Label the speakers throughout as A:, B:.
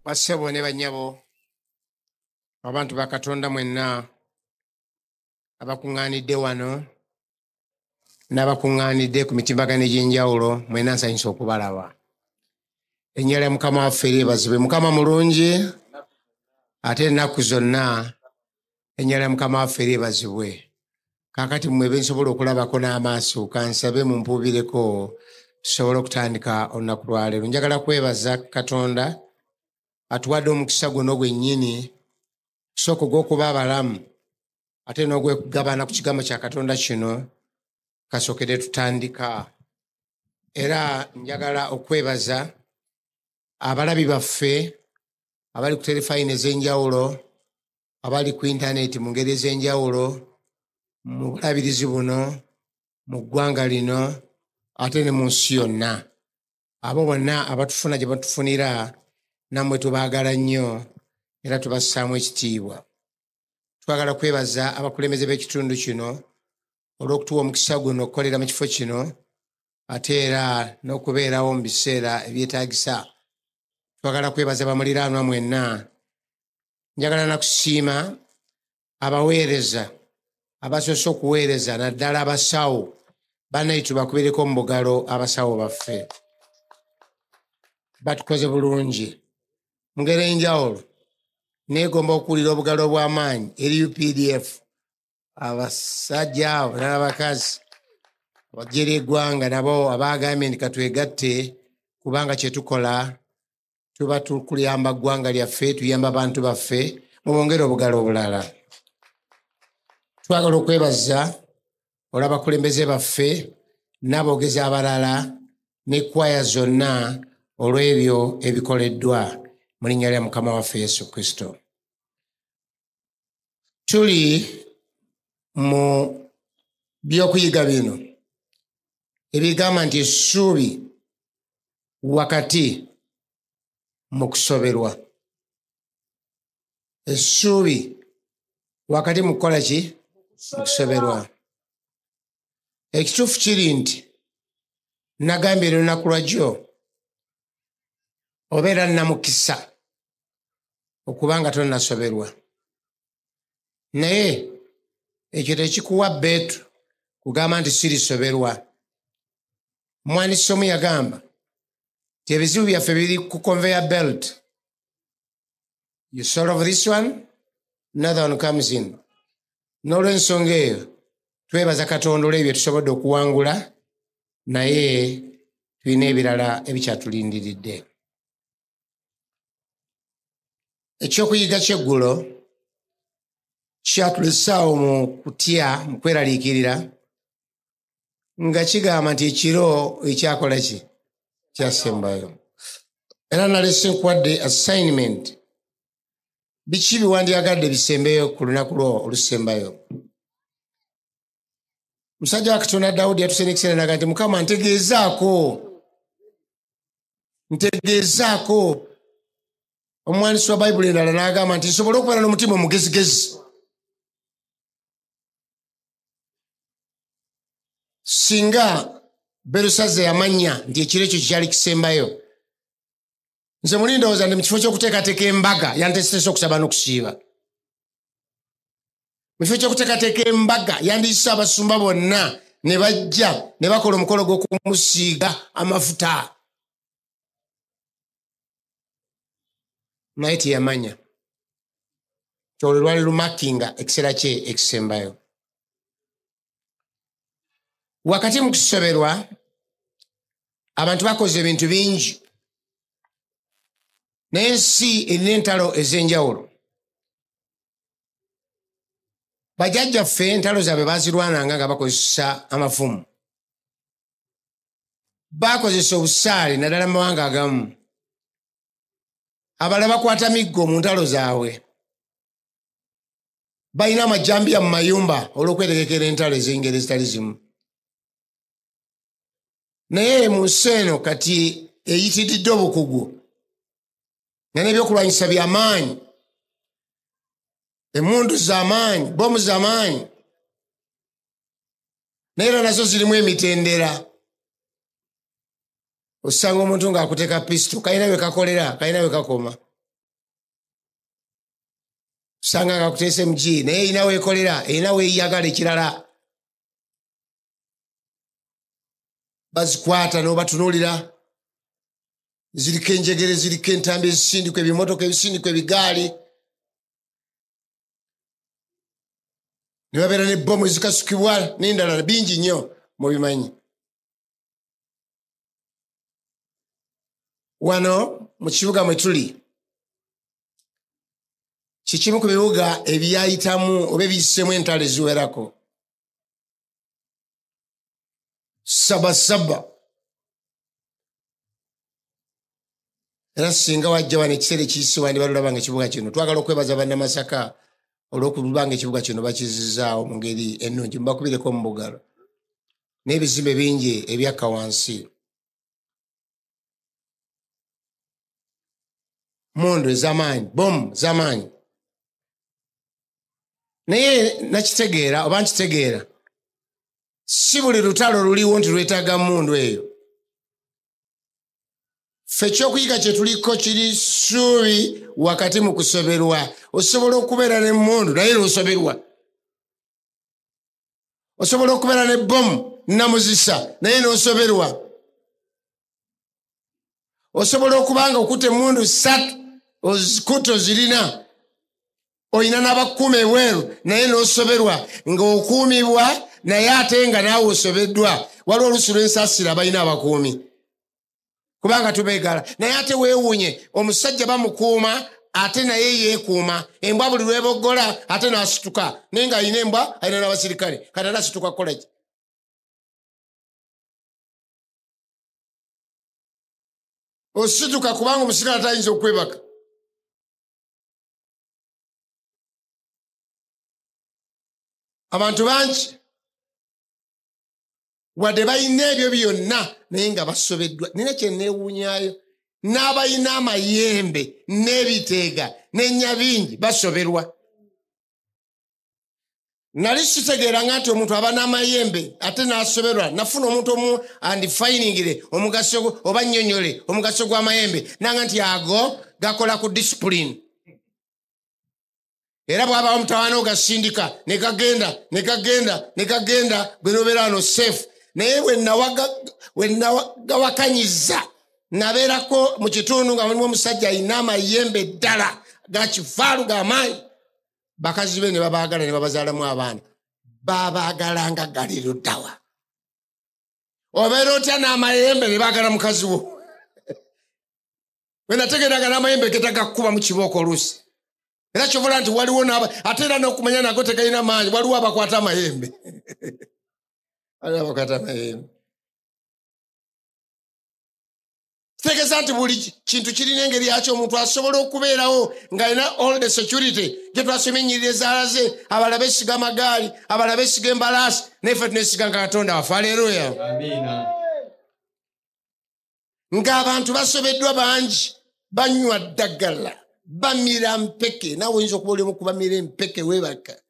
A: Bassebo ne bannyabo abantu ba Katonda mwenna abakuŋŋaanidde wano n'abakuŋŋaanidde ku mitimbagano egy'enjawulo mwenna nsanyusa okubalaba. Erinnya lya Mukama waffe lyebazibwe. Mukama mulungi ate ennaku zonna erinnya lya Mukama waffe lyebazibwe. Kaakati mmwe be nsobola okulabako n'amaaso kansabe mumpuubireko tusobole okutandika olunaku lwa leero. Njagala kwebaza Katonda atuwadde omukisa guno gwennyini kusooka ogw'okuba abalamu ate n'ogwekugabana ku kigambo kya Katonda kino kasookere tutandika. Era njagala okwebaza abalabi baffe abali ku terefayini ez'enjawulo, abali ku intaneti mu ngeri ez'enjawulo, mu bulabirizi buno, mu ggwanga lino ate ne mu nsi yonna. Abo bonna abatufuna gye batufunira nammwe tubaagala nnyo era tubassaamu ekitiibwa. Twagala kwebaza abakulembeze b'ekitundu kino olw'okutuwa omukisa guno okukolera mu kifo kino ate era n'okubeerawo mu biseera ebyetaagisa. Twagala kwebaza bamuliraanwa mwenna. Njagala nakusiima abaweereza abasoose okuweereza naddala abasawo bannaitu bakubireko mu bugalo abasawo baffe batukoze bulungi mu ngeri enjawulo. Neegomba okuwulira obugalo obw'amaanyi eri UPDF, abasajja abo n'abakazi abajja eri eggwanga nabo abaagambye nti katwegatte kubanga kye tukola tuba tukuyamba ggwanga lyaffe, tuyamba bantu baffe, mubongere obugalo obulala. Twagala okwebaza olw'abakulembeze baffe n'aboogezi abalala n'ekwaya zonna olw'ebyo ebikoleddwa mu linnya lya Mukama waffe Yesu Kristo. Tuli mu by'okuyiga bino ebigamba nti essuubi wakati mu kusoberwa. Essuubi wakati mu kukola ki? Mu kusoberwa. Ekituufu kiri nti nagambye olunaku lwajjo obeera nnamukisa okubanga tonnasoberwa. Naye ekyo tekikuwa bbeetu kugamba nti sirisoberwa. Mwandiisi omu yagamba nti ebizibu byaffe biri ku conveyor belt. You solve this one, another one comes in. N'olw'ensonga eyo twebaza Katonda olw'ebyo tusobodde okuwangula, naye tulina ebirala ebikyatulindiridde. Ekyokuyiga ky'eggulo kyatulesaawo mu kutya, mu kweraliikirira, nga kigamba nti ekiro ekyakola ki? Kyasembayo. Era nalese nkwadde assignment. Biki biwandyagadde bisembeyo ku lunaku lwo olusembayo? Musajja wa Katonda Dawudi yatusindikira n'agamba nti Mukama ntegeezaako. Omwandiisi wa Bayibuli endala n'agamba nti nsobola okubeera n'omutima omugezigezi. Singa Berusaza yamanya nti ekiro ekyo kyali kisembayo, nze muli ndowooza ndi mu kifo ky'okuteekateeka embaga yanteesesa okusaba n'okusiiba. Mu kifo ky'okuteekateeka embaga yandiyise abasumba bonna ne bajja ne bakola omukolo gw'okumusiiga amafuta. Naye teyamanya. Olwo lwali lumakinga ekiseera kye ekisembayo. Wakati mu kusoberwa abantu bakoze ebintu bingi, naye ensi erina entalo ez'enjawulo. Bajjajjaffe entalo zaabwe baazirwananga nga bakozesa amafumu. Baakozesa obusaale naddala mu mawanga agamu. Abalala bakwata miggo mu ntalo zaabwe. Balina amajjambiya mu mayumba olw'okwetegekera entalo ez'engeri ezitali zimu. Naye mu nsi eno kati eyitiridde obukugu nga n'ebyokulwanyisa by'amaanyi, emmundu z'amaanyi, bomu z'amaanyi, naye era nazo zirimu emitendera. Osanga omuntu ng'akuteeka pisito, kalina we kakolera, kalina we kakoma. Sanga nga kutese mji naye inawe ekolera inawe iyagala ekirala bazikwata n'obatunulira ziriko enjegere ziriko entambi ezisindikwa ebimotoka ebisindikwa ebigaali ne babeera n'ebbomu ezikasukibwa n'endala bingi nnyo mubimanyi. Wano mu kibuga mwe tuli kikimu ku bibuga ebyayitamu oba ebiyisemu entalo eziwerako. Sabasaba era singa wajja wano ekiseera ekiyisibwa ndibalulabanga ekibuga kino. Twagala okwebaza bannamasaka olw'okubanga ekibuga kino bakizizaawo mu ngeri ennungi. Mubakubireko mu bugalo n'ebizimbe bingi ebyakka wansi. Mondo ez'amaanyi, bomu z'amaanyi. Naye nakitegeera oba nkitegeera si buli lutalo luliwo nti lwetaaga mundu eyo. Ffe ekyokuyiga kye tuliko kiri ssuubi wakati mu kusoberwa. Osobola okubeera ne mundu naye n'osoberwa. Osobola okubeera ne bomu namuzisa naye n'osoberwa. Osobola okubanga okutte mundu 3 kuto zirina oyina n'abakuuma ebweru naye n'osoberwa ng'okuumibwa naye ate nga naawe osobeddwa. Waliwo oluusi lw'ensaasira abalina abakuumi kubanga tubeegala naye ate weewuunye omusajja bamukuuma ate naye yeekuuma. Embwa buli lweboggola ate n'asituka naye ng'alina embwa alina n'abasirikale kati ate asituka kukola ki? Osituka kubanga omusirikale atayinza okwebaka. Abantu bangi wadde balina ebyo byonna naye nga basobeddwa. Nina kye neewuunyaayo n'abalina amayembe n'ebiteega n'ennyabingi basoberwa. Nali sitegeeranga nti omuntu aba n'amayembe ate n'asoberwa. Nafuna omuntu omu andifainingire omugaso oba nnyonnyole omugaso gw'amayembe nanga nti ago gakola ku discipline. Era bw'abaawo mutawaana ogasindika ne gagenda gwe n'obeera wano safe. Naye we nawakanyiza nabeerako mu kitundu nga mulimu omusajja alina amayembe ddala ga kivaalu g'amaanyi. Bakazi be ne babaagala ne babazaalamu abaana. Babaagalanga gali luddawa. Obeera otya n'amayembe ne baagala mukazi wo. We nategeeraga n'amayembe getagakkuba mu kibooko oluusi. Era kyovola nti waliwo ate era n'okumanya nago tegalina maanyi. Waliwo abakwata amayembe. Waliwo abakwata amayembe. Kitegeeza nti buli kintu kirina engeri yakyo. Omuntu asobola okubeerawo ng'alina all the security gye twasoma ennyiriri ezaala ze. Abalala beesiga amagaali, abalala beesiga embalaasi, naye ffe tuneesiga nga Katonda waffe. Aleluya. Ng'abantu basobeddwa bangi banywa ddagala bamira mpeke. Naawe oyinza okuba olimu kubamira empeke weebaka.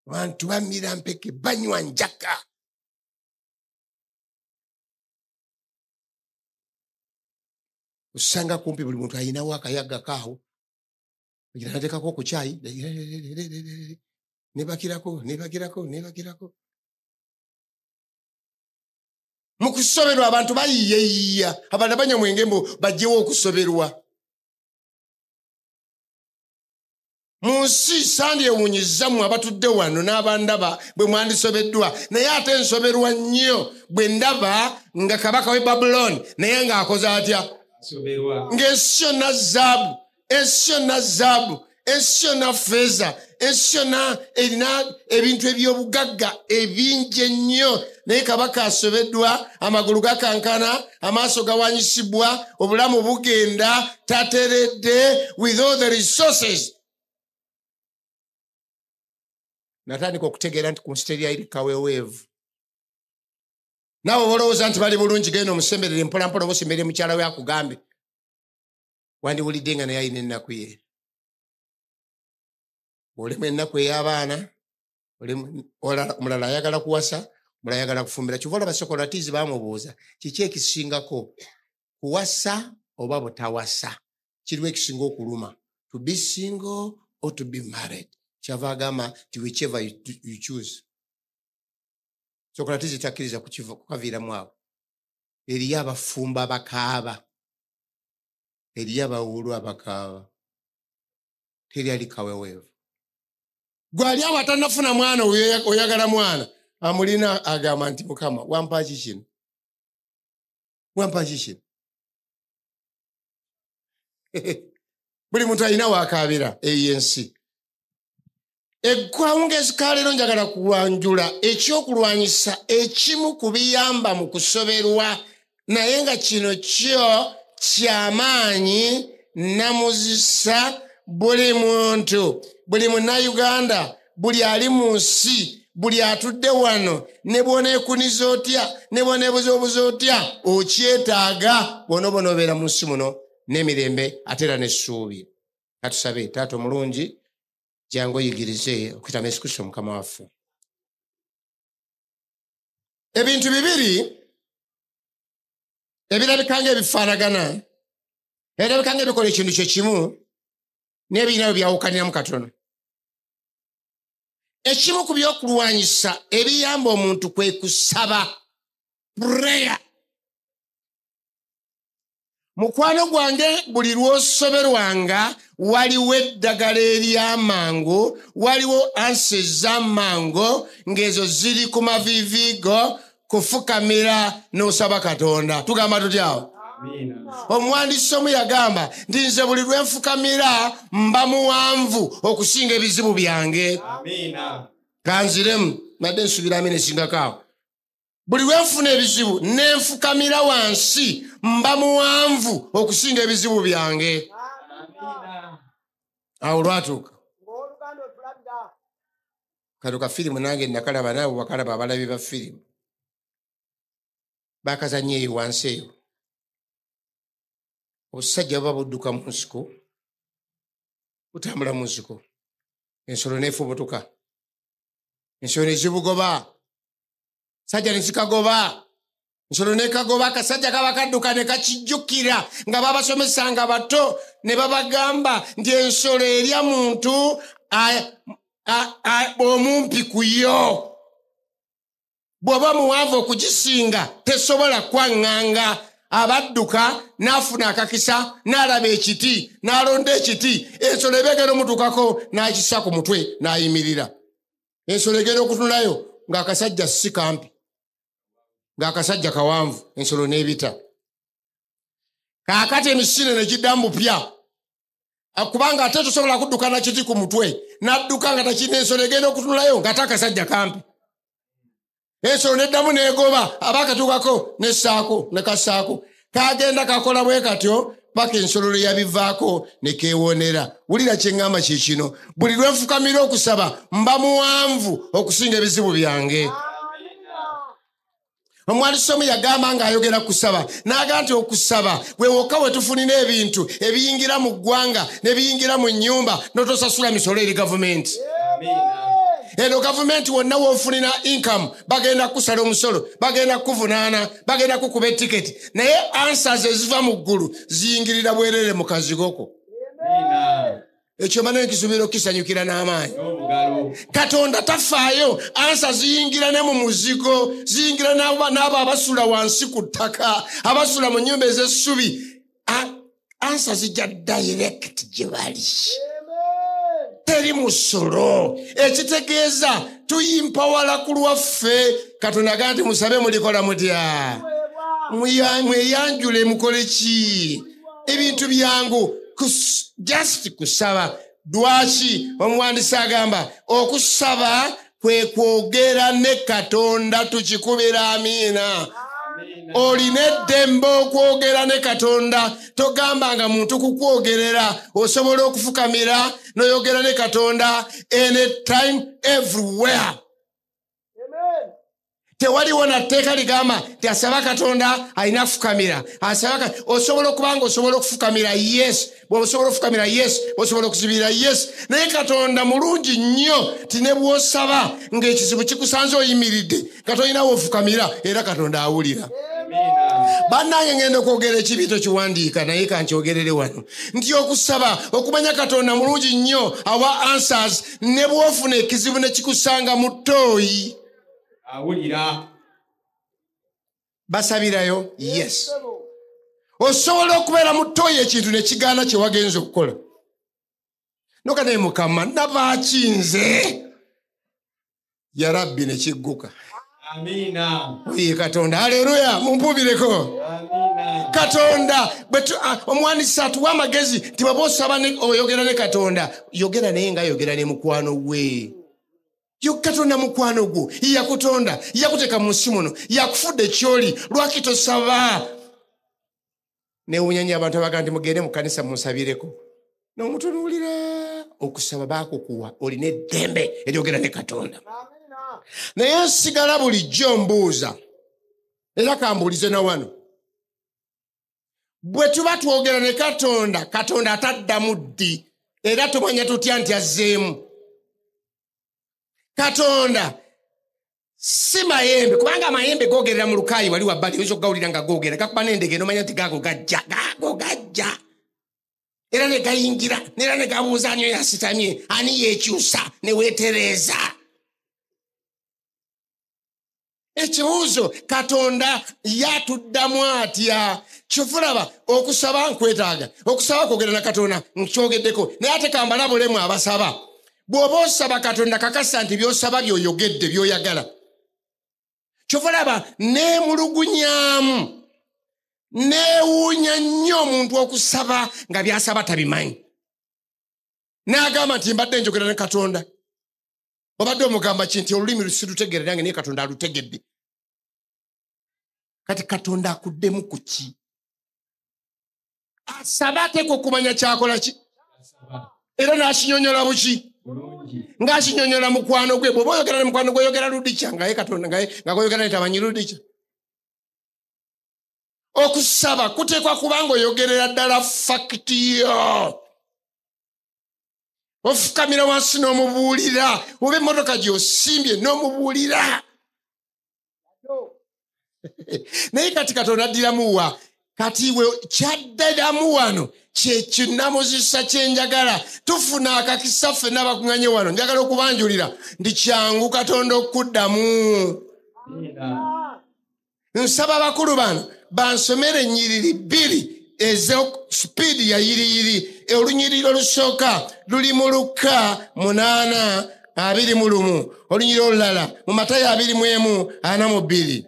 A: Abantu bamira mpeke banywa njaka. Osanga kumpi buli muntu alinawo akayaga kaawo. Ogira nateekako ku caayi nebakirako. Mu kusoberwa abantu bayiyeyiya. Abantu banywa mwenge mbu bajjewo okusoberwa. Mu nsi sandyewuunyizammwe abatudde wano n'abandaba bwe mwandisobeddwa. Naye ate ensoberwa nnyo bwe ndaba nga kabaka w'e Babuloni naye ng'akoze atya? Ng'ensi yonna zaabu, ensi yonna zaabu, ensi yonna ffeeza, ensi yonna erina ebintu eby'obugagga ebingi ennyo. Naye kabaka asobeddwa, amagulu gakankana, amaaso gawanyisibwa, obulamu bugenda, tateredde with all the resources. Natandika okutegeera nti ku nsi teryairi kaweweevu. Naawe olowooza nti bali bulungi genda omusemberere mpolampola oba osimbere mukyala we akugambe. Wandiwulidde nga naye alina ennaku ye. Olemu ennaku ey'abaana, omulala ayagala kuwasa, omulala ayagala kufumbira. Kyova olaba Sokolatiizi baamubuuza kiki ekisingako, kuwasa oba butawasa? Kiriwo ekisinga okuluma? to be single or to be married. Kyava agamba nti whichever you choose. Sokratisi takkiriza kukaviiramu awo. Eriyo abafumba abakaaba. Eriyo abawuulu abakaaba. Teri ali kaweweevu. Gwali awo atannafuna mwana oyagala mwana. Amulina agamba nti Mukama wampa kino. Wampa kino. Buli muntu alina wakaabira ensi. Eggwanga ezikaleero njagala kuwanjula ekyokulwanyisa ekimu ku biyamba mu kusoberwa naye nga kino kyo kyamaanyi namuzisa buli muntu, buli munnayuganda, buli ali mu nsi, buli atudde wano, ne bw'oneekuniza otya, ne bw'oneebuzaobuza otya, okyetaaga bw'onooba obeera mu nsi muno n'emirembe ate era n'essuubi. Katusabe. Taata omulungi, jangu oyigirize okuyita Yesu Kristo Mukama waffe. Ebintu bibiri ebirabika ng'ebifaanagana ebirabika ng'ebikola ekintu kye kimu n'ebirina byawukaniramu katono. Ekimu ku by'okulwanyisa ebiyamba omuntu kwe kusaba, prayer. Mukwano gwange buli lw'osoberwanga waliwo eddagala ery'amangu, waliwo ansi ez'amangu ng'ezo ziri ku maviiviigo, kufukamira n'osaba Katonda. Tugamba tutyawo? Omuwandiisi omu yagamba nti nze buli lwe nfukamira mba muwanvu okusinga ebizibu byange. Kanziremu nadde nsubiramu nesingakaawo. Buli lwe nfuna ebizibu ne nfukamira wansi mba muwanvu okusinga ebizibu byange. Awo lwatuuka katuka firimu nange nakalaba naawe wakalaba abalabi ba firimu bakazanya eyo wansi eyo. Obusajja buba budduka mu nsiko, butambula mu nsiko, ensolo neefubutuka, ensolo nezibugoba, sajja nezikagoba, ensolo nekagoba, akasajja kaba kadduka ne kakijjukira nga babasomesanga bato ne babagamba nti ensolo erya muntu omumpi ku yo. Bw'oba muwanvu okugisinga tesobola kwaŋŋanga. Abadduka n'afuna akakisa n'alaba ekiti n'alonda ekiti, ensolo ebegera omutukako n'akissa ku mutwe n'ayimirira. Ensolo egenda okutunulayo ng'akasajja si kampi, ng'akasajja kawanvu, ensolo n'ebita. Kaakati emisinde ne giddamu bupya kubanga ate tosobola kudduka na kiti ku mutwe, n'adduka nga takirina ensolo egenda okutunulayo ng'ate akasajja kampi. Ensolo neddamu negoba abakatukako nessaako nekassaako. Kagenda kakola bwe katyo paka ensolo lwe yabivaako ne keewonera. Wulira kye ŋŋamba kye kino, buli lwe nfukamira okusaba mba muwanvu okusinga ebizibu byange. Omuwandiisi omu yagamba ng'ayogera kusaba n'agamba nti okusaba bwe wokka we tufunira ebintu ebiyingira mu ggwanga ne biyingira mu nnyumba n'otosasula misolo eri gavumenti. Eno gavumenti wonna woofunira income bagenda kusala omusolo, bagenda kuvunaana, bagenda kukuba etiketi, naye answers eziva mu ggulu ziyingirira bwerere mu kazigoko. Ekyo mane nkisubira okisanyukira n'amaanyi. Katonda tafaayo, ansa ziyingira ne mu muzigo, ziyingira n'abo abasula wansi ku ttaka, abasula mu nnyumba ez'essubi. Ansa zijja direct gye bali. Teri musolo. Ekitegeeza tuyimpawala ku lwaffe. Katonda agamba nti musabe mulikola mutya? Mweyanjule mukole ki? Ebintu byangu just kusaba. Lwaki omuwandiisi agamba okusaba kwe kwogera ne Katonda, tukikubira amiina. Olina eddembe okwogera ne Katonda, togambanga muntu kukwogerera. Osobola okufukamira n'oyogera ne Katonda anytime everywhere. Tewaliwo na tteeka ligamba nti asaba Katonda alina kufukamira. Osobola okubanga osobola okufukamira, yes. Bw'osobola okufukamira, yes. Osobola okuzibira, yes. Naye Katonda mulungi nnyo ti ne bw'osaba ng'ekizibu kikusanze oyimiridde, Katonda inawo ofukamira era Katonda awulira. bannange ngenda okwogera ekibito kiwandiika naye kankyogerere wano nti okusaba okumanya Katonda mulungi nnyo awa answers ne bwofuna ekizibu ne kikusanga mu ttooyi
B: awulira
A: basabirayo yes osobola okubeera mu ttooyi ekintu ne kigaana kye wagenza okukola noka naye Mukama nabaakinze ya Rabbi ne kigguka.
B: Amina.
A: Oye Katonda haleluya mumpubireko.
B: Amina.
A: Katonda omwanisa atuwa amagezi tibaba osaba oyogera ne Katonda yogera naye nga yogera ne mukwano gwe. Katonda mukwano gwo yakutonda yakuteeka mu nsi muno yakufudde kyoli lwaki tosaba newunyanya abantu abaga nti mugende mu kanisa munsabireko n'omutunuulira okusaba baakukuwa olina eddembe eryogera ne Katonda. Naye nsigala bulijjo mbuuza era kambuulize na wano bwe tuba twogera ne Katonda Katonda ataddamu ddi era tumanya tutya nti azzeemu. Katonda si mayembe kubanga amayembe googerera mu lukaayi wali wabbali oyinza okugawulira nga googera gakuba n'endege nomanya nti gaago gajja era ne gayingira nera ne gabuuza anyo yasitamye ani yeekyusa ne weetereeza. Ekibuuzo Katonda yatuddamu atya? Kyofulaba okusaba nkwetaaga okusaba kwogera na Katonda nkyogeddeko naye ate kambalabulemu abasaba bw'oba osaba Katonda kakasa nti by'osaba by'oyogedde by'oyagala. Kyofulaba neemulugunyaamu neewuunya nnyo omuntu okusaba nga by'asaba tabimanyi n'agamba nti mbadde njogera ne Katonda. Obadde omugamba ki nti olulimi lusirutegeera nange naye Katonda alutegedde. Kati Katonda akuddemu ku ki? Asaba ateeka okumanya kyakola ki era n'akinyonyola buki ng'akinyonyola mukwano gwe. Bw'oba oyogera ne mukwano gwe oyogera ludikya ngaye Katonda nga goyogera ne tamanyi ludikya. Okusaba kuteekwa kubanga oyogerera ddala fakiti yo. Ofukamira wansi n'omubuulira oba emmotoka gy'osimbye n'omubuulira. Naye kati Katonda addiramuwa kati we kyaddiramu wano kyekinamuzisa kyenjagala tufuna akakisa ffenna bakuŋŋanye wano njagala okubanjulira ndi kyangu Katonda okuddamu. Nsaba bakulu bano bansomere ennyiriri bbiri ezo sipiidi ya yiriyiri. Olunyiriri olusooka luli mu Luka 8:21 olunyiriri olulala mu Matayo 21:42.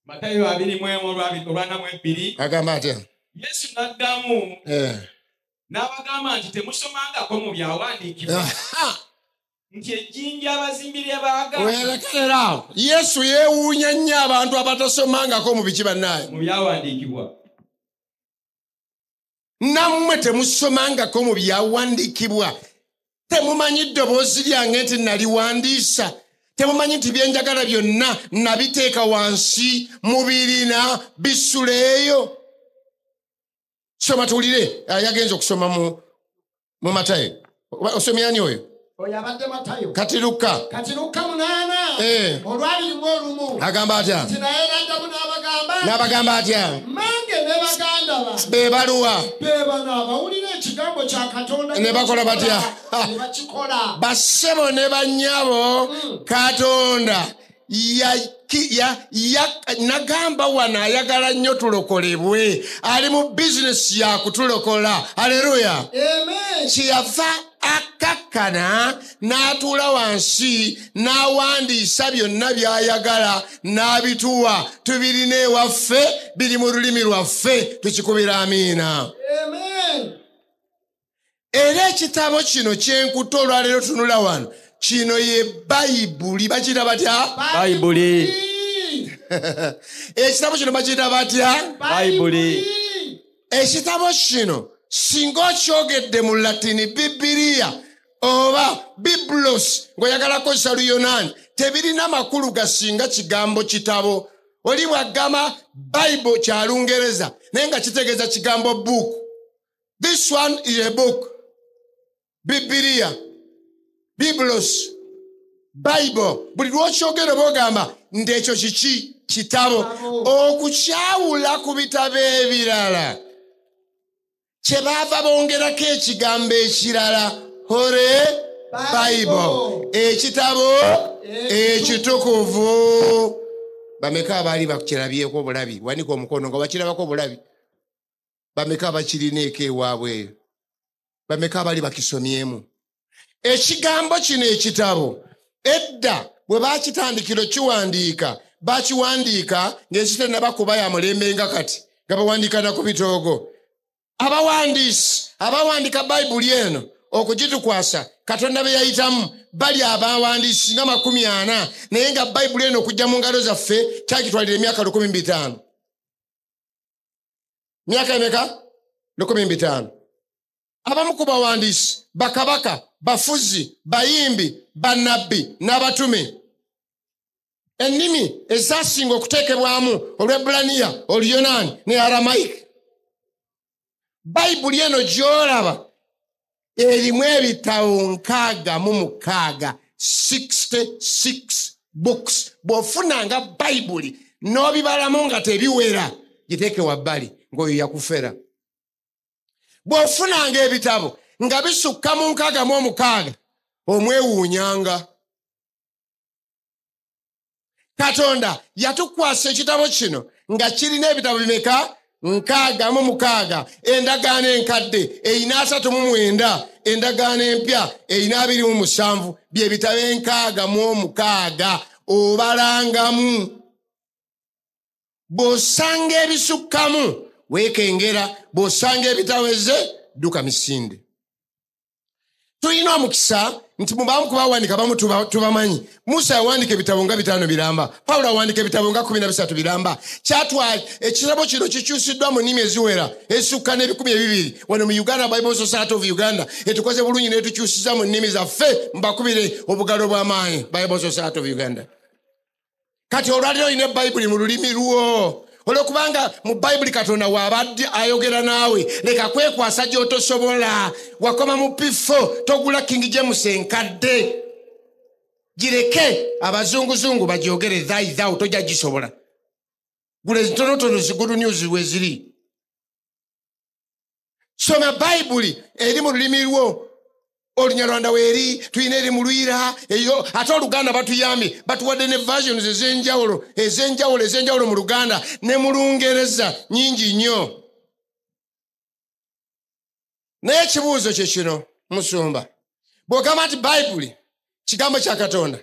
B: Matayo 21:42
A: agamba atya?
B: Yesu n'addamu n'abagamba nti temusomangako mu byawandiikibwa nti ejjinja abazimbire baagala.
A: Weerekerera Yesu yeewuunya nnyo abantu abatasomangako mu biki bannaye
B: mu byawandiikibwa.
A: Nammwe temusomangako mu byawandiikibwa temumanyi ddoboozi lyange nti naliwandiisa temumanyi nti byenjagala byonna nabiteeka wansi mubirina bisuleeyo. Soma tuwulire yagenza okusoma mu Matayo. Osomyani oyo?
C: Oyabadde Matayo.
A: Kati Luka
C: 8:21
A: agamba atya?
C: Naye n'addamu
A: n'abagamba atya?
C: Mange ne baganda ba
A: Be baluwa
C: be bano abawulira ekigambo kya Katonda
A: ne bakola batya?
C: ne bakikola.
A: Bassebo ne bannyabo Katonda nagamba wano ayagala nnyo tulokolebwe ali mu bizinesi yakutulokola. Haleluya.
C: Amen.
A: Kyeyava akakkana n'atuula wansi n'awandiisa byonna by'ayagala n'abituwa tubirina ewaffe biri mu lulimi lwaffe tukikubira amiina.
C: Amen.
A: Era ekitabo kino kyenkuta olwaleero tunula wano kino ye Bayibuli. Bakiyita batya?
B: Bayibuli.
A: Ekitabo kino bakiyita batya?
B: Bayibuli.
A: Ekitabo kino singa okyogedde mu Latini Bibiliya oba Biblos ng'oyagala kukozesa Luyonaani tebirina makulu gasinga kigambo kitabo. Oli bw'agamba Bible kya Lungereza naye nga kitegeeza kigambo book. This one is a book. Bibiliya, Biblos, Bible buli lwokyogera bogamba ndekyo kiki kitabo okukyawula ku bitabo ebirala kyebaava bongerako ekigambo ekirala hore Bible ekitabo ekitukuvu bameka abaali bakirabyeko obulabi wanika omukono nga bakirabako obulabi bameka bakirina eka ewaabwe bameka abaali bakisomyemu ekigambo kino ekitabo edda bwe bakitandikiro kiwandiika bakiwandiika ng'ekitennabakuba ya mulembe nga kati nga bawandiika na ku bitoogo abawandiika bayibuli eno okugitukwasa Katonda be yayitamu bali abawandiisi nga 40 naye nga bayibuli eno okujja mu ngalo zaffe kyakitwalira emyaka 15 myaka emeka 15 abamu ku bawandiisi bakabaka bafuzi bayimbi bannabbi n'abatume ennimi ezasinga okuteekebwamu olwebulaniya oluyonaani ne aramayiki bayibuli eno gy'olaba erimu ebitabo 66 66 books bw'ofunanga bayibuli n'obibalamu nga tebiwera giteeke wabbali ng'oyo yakufera bw'ofunanga ebitabo nga bisukka mu 66 omwewuunyanga Katonda yatukwasa ekitabo kino nga kirina ebitabo bimeka 66 endagaano enkadde eyina 39 endagaano empya eyina 27 byebitabo 66 obalangamu bw'osanga ebisukkamu weekengera bw'osanga ebitaweze dduka misinde tulina omukisa nti mubamu kubawandiika bamu tubamanyi Musa yawandika ebitabo nga 5 biramba Pawulo awandika ebitabo nga 13 biramba kyatwala ekitabo kino kikyusiddwa mu nnimi eziwera esukka ne200 wano mu Uganda Bible Society of Uganda etukoze bulungi netukyusiza mu nnimi zaffe mbakubire obugalo bw'amaanyi Bible Society of Uganda kati olwaliro olina Bible mu lulimi lwo olwokubanga mu Bible Katonda wabadde ayogera naawe leka kwekwasa gy'otosobola wakoma mu P4 togula King James enkadde gireke abazunguzungu bagyogere thou tojja gisobola gule zitonotono zigulu news weziri soma Bible eri mu lulimi lwo Olunyarwanda weeri tuyina eri mu Lwira eyo ate Oluganda batuyambi batuwadde ne versions ezenjawulo mu Luganda ne mu Lungereza nyingi nnyo naye ekibuuzo kye kino musumba bw'ogamba nti Bible kigambo kya Katonda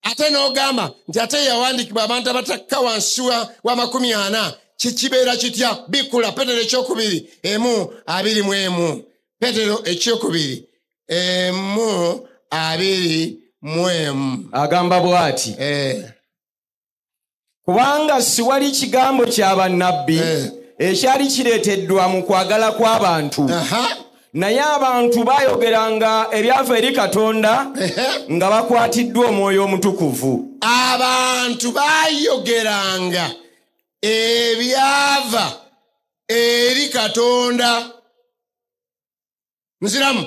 A: ate n'ogamba nti ate yawandikibwa abantu abatakka wansi wa 40 kikibeera kitya bikula Petero ekyokubiri 1:21 Petero ekyokubiri 1:21
B: agamba bw'ati kubanga si wali kigambo kya bannabbi ekyali kireeteddwa mu kwagala kw'abantu naye abantu baayogeranga ebyava eri Katonda nga bakwatiddwa Omwoyo Omutukuvu
A: abantu baayogeranga ebyava eri Katonda nziramu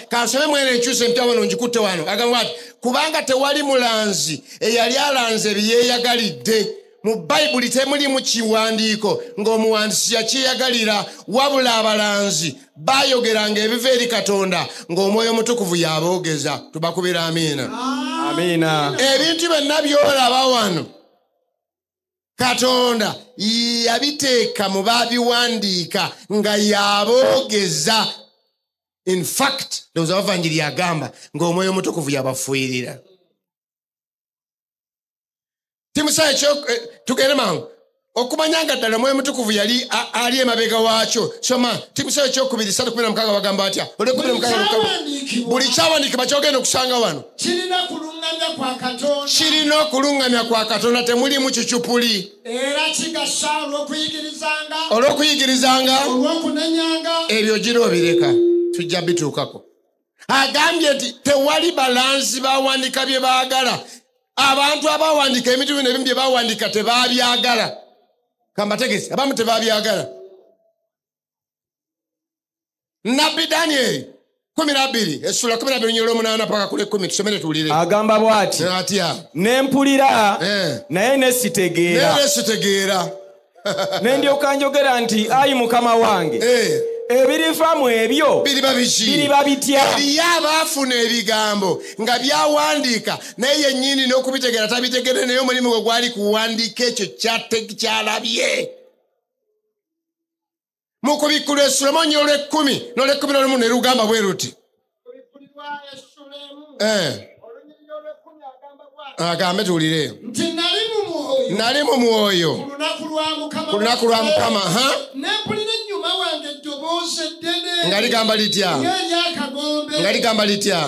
A: kansome mwene enkyusa empya wano ngikutte wano agamba ati kubanga tewali mulanzi eyali alanze ebyeyagalidde mu Bayibuli temulimu kiwandiiko ng'omuwandiisi yakyeyagalira wabula abalanzi baayogeranga ebiva eri Katonda ng'Omwoyo Omutukuvu yaboogeza tubakubira amiina ebintu byonna byolaba wano Katonda yabiteeka mu baabiwandiika nga yaboogeza. In fact, those abavanjiri agamba ng'Omwoyo Omutukuvu yabafuuyirira. Timusaye tugende mangu okumanyanga ddala Omwoyo Omutukuvu yali ali emabega waakyo. Soma Timoseewo 2:3-16 bagamba atya? Buli kyawandiikibwa kyogenda okusanga wano
C: kirina kulungamya kwa Katonda.
A: Kirina okulungamya kwa Katonda temulimu kikyupuli.
C: Era kigasa olw'okuyigirizanga. Olw'okunenyanga.
A: Ebyo gira obireka. Tujja bituukako. Agambye nti tewali balansi bawandiika bye baagala. Abantu abawandiika emitume n'ebimu bye bawandiika tebaabyagala. Kambategesi abamu tebaabyagala. Nabbi Daniel 12 essula 12 nyolo 8 paka kule 10 tusomere tuulire.
B: Agamba bw'ati.
A: Atya.
B: Ne mpulira naye ne sitegeera. Ne ndyoka njogera nti ayi Mukama wange. Ebirifa mu ebyo biriba bitya?
A: Eriyo abaafuna ebigambo nga byawandiika naye yennyini n'okubitegeera tabitegere naye omulimu gwe gwali kuwandiika ekyo kyalabye. Mu kubikkula essula nyolo 10 n'olw'ekumi ne lugamba bwe luti. Agambe tuwulire. Nali mu mwoyo ku lunaku lwa Mukama. Nga ligamba litya? Nga ligamba litya?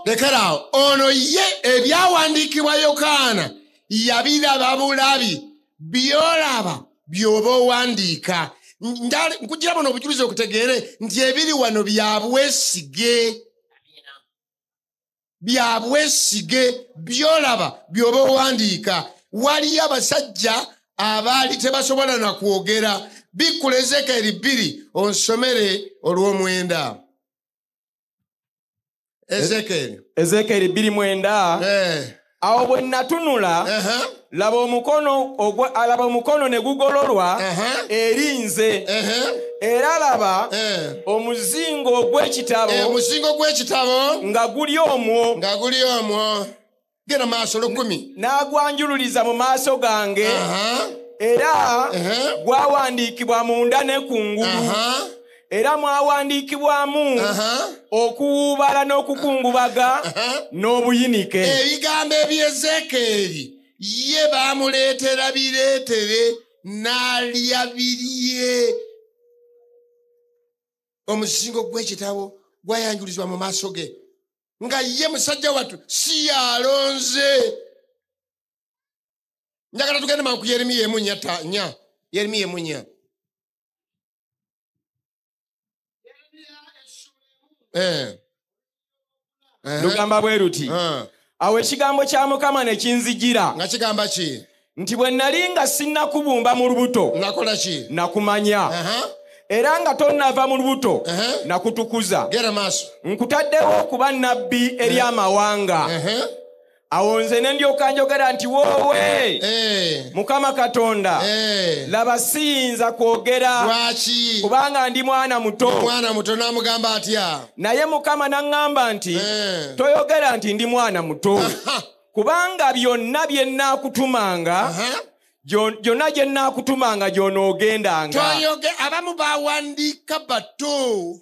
A: Lekeraawo ono ye ebyawandiikibwa Yokaana yabiraba bulabi byolaba byoba owandiika. Nkugira bono obujulizi okutegeere nti ebiri wano byabwesige byolaba byoba owandiika. Waliyo abasajja abaali tebasobola na kwogera. Bikkula Ezekiel 2 onsomere olw'omwenda. Ezekiel
B: 2:9. Awo bwe natunula laba omukono ne gugololwa eri nze. Era laba omuzingo ogw'ekitabo nga guli omwo. Genda maaso 10. N'agwanjululiza mu maaso gange. Era gwawandiikibwa munda ne kungulu. Era mwawandiikibwamu okuwuubala n'okukungubaga n'obuyinike. Ebigambo eby'Ezekieri ye baamuleetera bireetere n'alya birye. Omuzingo gw'ekitabo gwayanjulizibwa mu maaso ge nga ye musajja wattu si yalonze. Njagala tugende mangu ku Yeremiya 1:4. Yeremiya 1:4. Lugamba bwe luti. Awo ekigambo kya Mukama ne kinzijira. Nga kigamba ki? Nti bwe nali nga sinnakubumba mu lubuto. Nakola ki? Nakumanya. Era nga tonnava mu lubuto nakutukuza. Gera maaso. Nkutaddewo okuba nnabbi eri amawanga. Awo nze ne ndyoka njogera nti woowe Mukama Katonda laba siyinza kwogera. Lwaki? Kubanga ndi mwana muto. Mwana muto n'amugamba atya? Naye Mukama n'aŋŋamba nti toyogera nti ndi mwana muto. Kubanga byonna bye nnaakutumanga gyonna gye nnaakutumanga gy'onoogendanga. Abamu baawandiika bato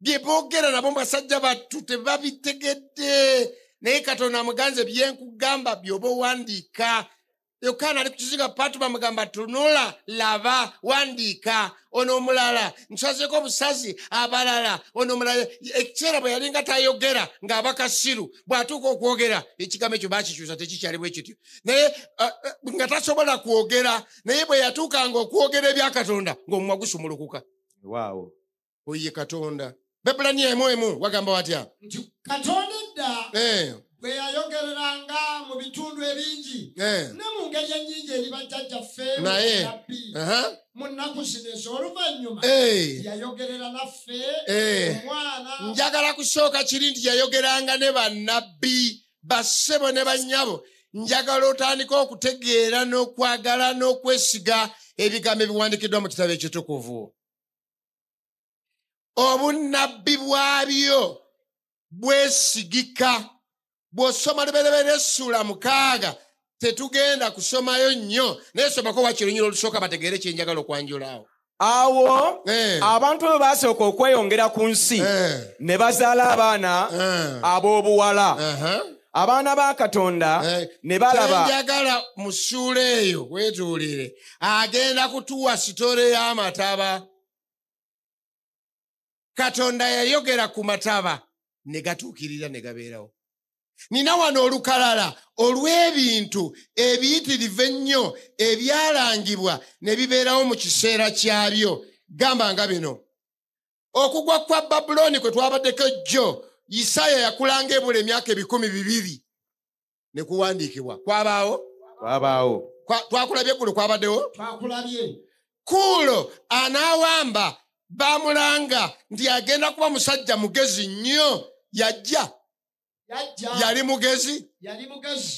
B: bye boogera nabo basajja battu tebabitegedde. Naye Katonda amuganze byenkugamba by'oba owandiika. Yokaana ali ku kizinga Patu bamugamba tunula, laba, wandiika. Ono omulala nsazeeko obusazi abalala. Ono omulala ekiseera bwe yali nga tayogera ng'aba kasiru bw'atuuka okwogera ekigambo ekyo baakikyusa tekikyali bwe kityo. Naye nga tasobola kwogera naye bwe yatuukanga okwogera ebya Katonda ng'omumwa gusumulukuka. Waawo. Oye Katonda. Bebulaniya 1:1 wagamba watya?
C: Katonda edda bwe yayogereranga mu bitundu ebingi ne mu ngeri ennyingi eri bajjajjaffe nabbi mu nnaku zino ez'oluvannyuma yayogerera naffe omwana.
A: Njagala kusooka kiri nti yayogeranga ne bannabbi bassebo ne bannyabo. Njagala otandika okutegeera n'okwagala n'okwesiga ebigambo ebiwandiikiddwa mu kitabo ekitukuvu. Obunnabbi bwabyo bwesigika. Bw'osoma lubereberye essula 6 tetugenda kusomayo nnyo naye somako wakirunyiro olusooka bategeere kyenjagala okwanjulaawo. Awo abantu bwe baasooka okweyongera ku nsi ne bazaala abaana ab'obuwala. Abaana ba Katonda ne balaba. Njagala mu ssuula eyo weetuulire agenda kutuwa sitole y'amataba. Katonda yayogera ku mataba ne gatuukirira ne gabeerawo. Nina wano olukalala olw'ebintu ebiyitirivu ennyo ebyalangibwa ne bibeerawo mu kiseera kyabyo. Gamba nga bino. Okugwa kwa Babuloni kwe twabaddeko jjo Isaya yakulanga ebula emyaka 200 ne kuwandiikibwa. Kwabaawo? Kwakulabye eggulu kwabaddewo?
C: Twakulabye.
A: Kuulo anaawamba bamulanga nti agenda kuba musajja mugezi nnyo. Yajja yali mugezi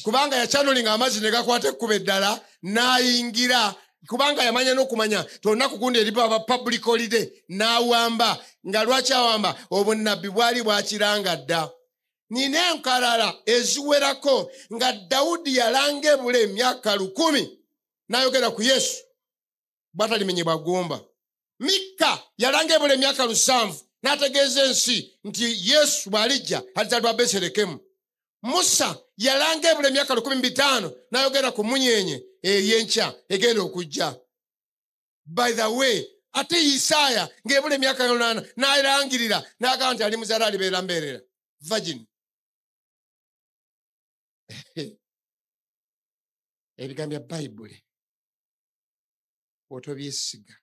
A: kubanga yakyanulinga amazzi ne gakwata ekkuba eddala n'ayingira kubanga yamanya n'okumanya tolunaku gundi eriba public holiday n'awamba. Nga lwaki awamba? Obunnabbi bwali bwakiranga dda. Nina enkalala eziwerako nga Dawudi yalanga ebula emyaka 10 n'ayogera ku Yesu bw'atalimenyebwa ggumba. Mikka yalanga ebula emyaka 7 n'ategeeza ensi nti Yesu bw'alijja alizaalibwa Besirekemu. Musa yalanga ebula emyaka 15 n'ayogera ku munyenye ey'enkya egenda okujja. By the way, ate Isaaya ng'ebula emyaka 8 n'alangirira n'agamba nti ali muzaala alibeera mbeerera virgin. Ebigambo bya Bayibuli otobyesiga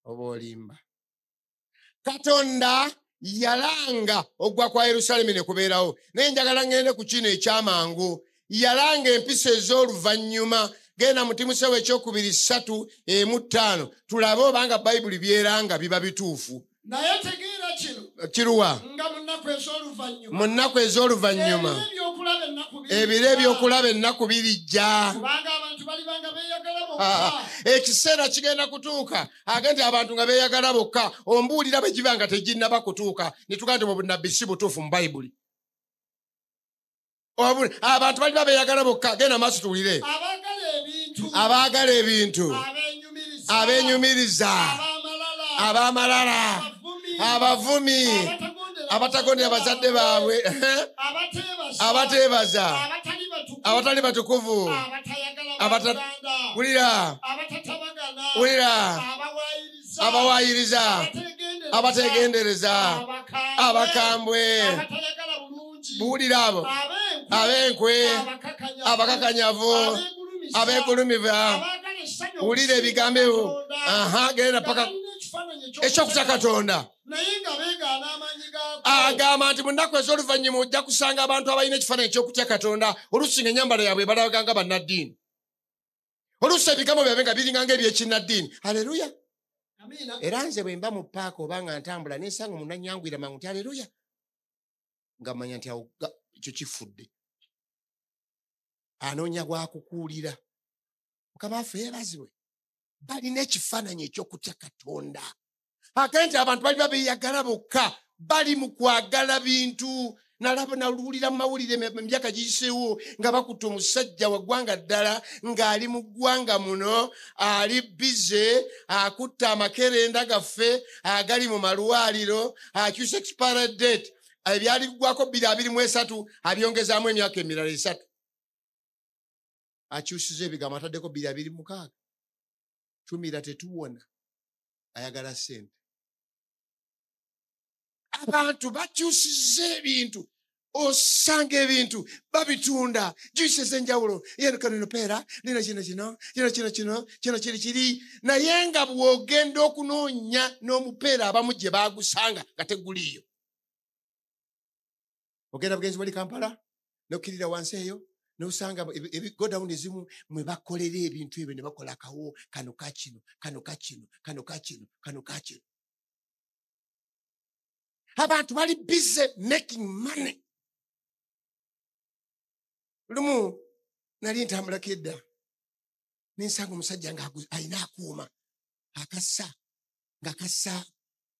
A: oba olimba. Katonda yalanga ogwa kwa Yerusalemu ne kubeerawo. Naye njagala ngende ku kino ekyamangu. Yalanga empisa ez'oluvannyuma. Genda mu Timoseewo ekyokubiri 3:5 tulabe obanga Bayibuli byeranga biba bituufu.
C: Naye tegeera kino
A: kiruwa
C: nga
A: mu nnaku ez'oluvannyuma ebiro ebyokulaba ennaku birijja. Ekiseera kigenda kutuuka agenti abantu nga beeyagala bokka. Ombuulira bwe giba nga teginnaba kutuuka ne tugamba nti obunnabbi si butuufu mu Bayibuli. Abantu baliba beeyagala bokka. Genda maaso tuwulire. Abaagala ebintu, abeenyumiriza, ab'amalala, abavumi, abatagondera bazadde baabwe, abateebaza, abatali batukuvu, wulira, abawaayiriza, abategendereza, abakambwe, buwulira abo, ab'enkwe, abakakanyavu, abeegulumiva. Wulira ebigambo ebyo. Genda paka ekyokutya Katonda. Agamba nti mu nnaku ez'oluvannyuma ojja kusanga abantu abalina ekifaananyi ekyokutya Katonda. Oluusi ng'ennyambala yaabwe balaga nga bannaddiini. Oluusi ebigambo byabwe nga biringa ng'ebyekinnaddiini. Haleluya. Era nze bwe mba mu paaka oba nga ntambula neesanga omuntu annyangwira mangu nti haleluya. Nga mmanya nti awo ekyo kifudde. Anoonya gwakukuulira. Mukama waffe yeebazibwe. Balina ekifaananyi ekyokutya Katonda. Akenti abantu bali beeyagala bokka, bali mu kwagala bintu. Nalulira mu mawulire emyaka giyiseewo nga bakutte omusajja wa ggwanga ddala ng'ali mu ggwanga muno ali bize akutte amakerenda gaffe agali mu malwaliro akyusa expiry date ebyali biggwako 2023 abyongezaamu emyaka emirala 3. Akyusiza ebigambo ataddeko 2026. Tumira tetuwona. Ayagala ssente. Abantu bakyusiza ebintu. Osanga ebintu babitunda. Juice ez'enjawulo. Yeno kano peera. Lino kino kiri. Naye nga bw'ogenda okunoonya n'omupeera abamu gye baagusanga nga teguliyo. Ogenda bugenzi bali Kampala n'okkirira wansi eyo. Nosanga godawuni ezimu mwe bakolera ebintu ebyo ne bakola kawo kano kakino. Abantu bali busy making money. Lumu nali ntambulako edda nensanga omusajja nga alina akuuma akassa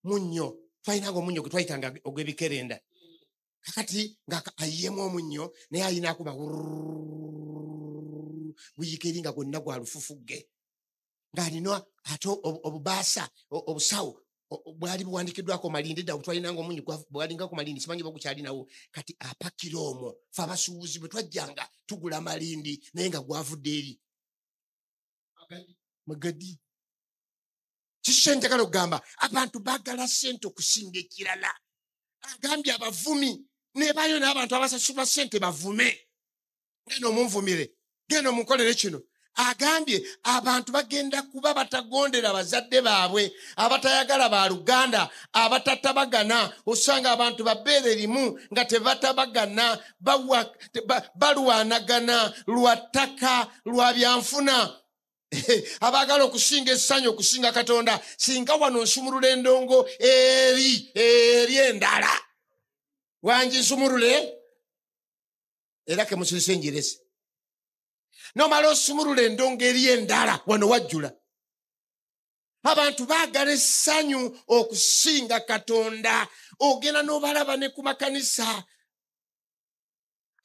A: munnyo. Twalinanga omunnyo gwe twayitanga ogw'ebikerenda. Kakati nga ayiyeemu omunnyo naye alina akuba guyika eri nga gwonna gwa lufufugge. Ng'alina ate obubaasa obusawo bwali buwandikiddwako Malindi dda twalinanga omunnyo bwalingako Malindi simanyi bagukyalinawo. Kati apakira omwo fe abasuubuzi bwe twajjanga tugula Malindi naye nga gwavudde eri Magadi. Kiki njagala okugamba abantu baagala ssente okusinga ekirala. Agambye abavumi nebayo n'abantu abasasulwa ssente bavume. Genda omunvumire, genda omunkolere kino. Agambye abantu bagenda kuba batagondera bazadde baabwe, abatayagala ba Luganda, abatatabagana. Osanga abantu babeere limu nga tebatabagana, balwanagana lwa ttaka, lwa byanfuna. abagala okusinga essanyu okusinga Katonda singa wano nsumulula endongo eri endala wangi nsumulule era ke musirise njirese nomala osumulula endongo eri endala wano wajjula. Abantu baagala essanyu okusinga Katonda. Ogenda n'obalaba ne ku makanisa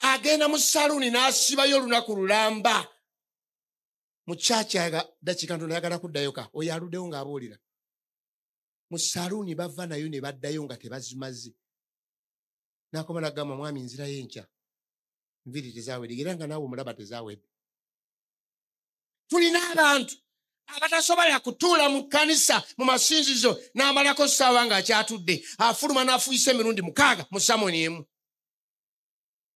A: agenda mu saluuni n'asibayo olunaku lulamba mu kyakyaga dakiika ntono ayagala kuddayo ka oyo aluddeyo ng'abuulira mu saluuni bava nayo ne baddayo nga tebazimaze n'akoma n'agamba mwami nzirayo enkya nviri tezaawedde era nga naawe omulaba tezaawedde. Tulina abantu abatasobola kutuula mu kkanisa mu masinzizo n'amalako ssaawa ng'akyatudde afuluma n'afuyisa emirundi 6 mu samoni emu.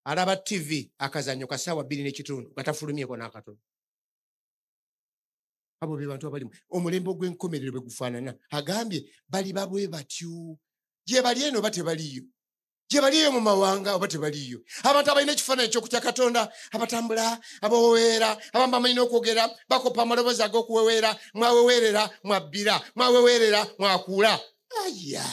A: Alaba TV akazannyo ka ssaawa 2.5 gatafulumyeko n'akatono. Abo be bantu abalimu omulembe gw'enkomerero bwe gufaanana. Agambye bali babwe batyo gye bali eno oba tebaliyo, gye baliyo mu mawanga oba tebaliyo. Abantu abalina ekifaananyi ky'okutya Katonda, abatambula, abaweweera, abamu bamanyi n'okwogera, bakopa amaloboozi ag'okuweweera, mwaweweerera mwabbira, mwaweweerera mwakuula. Aya!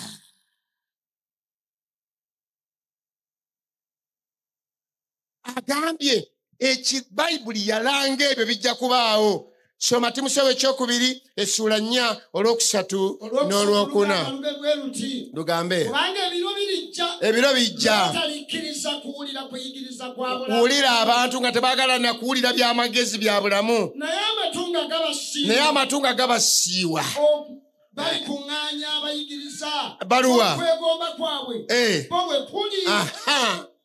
A: Agambye Bayibuli yalanga ebyo bijja kubaawo. Soma Timoseewo 2:4 olwokusatu n'olwokuna. Lugambe. Kubanga ebiro bijja. Kuwulira abantu nga tebaagala na kuwulira by'amagezi bya bulamu. Naye amatunga gabasiiwa. Balikuŋŋaanya abayigiriza. Baluwa. Okwegomba kwabwe. Bo bwe kuli.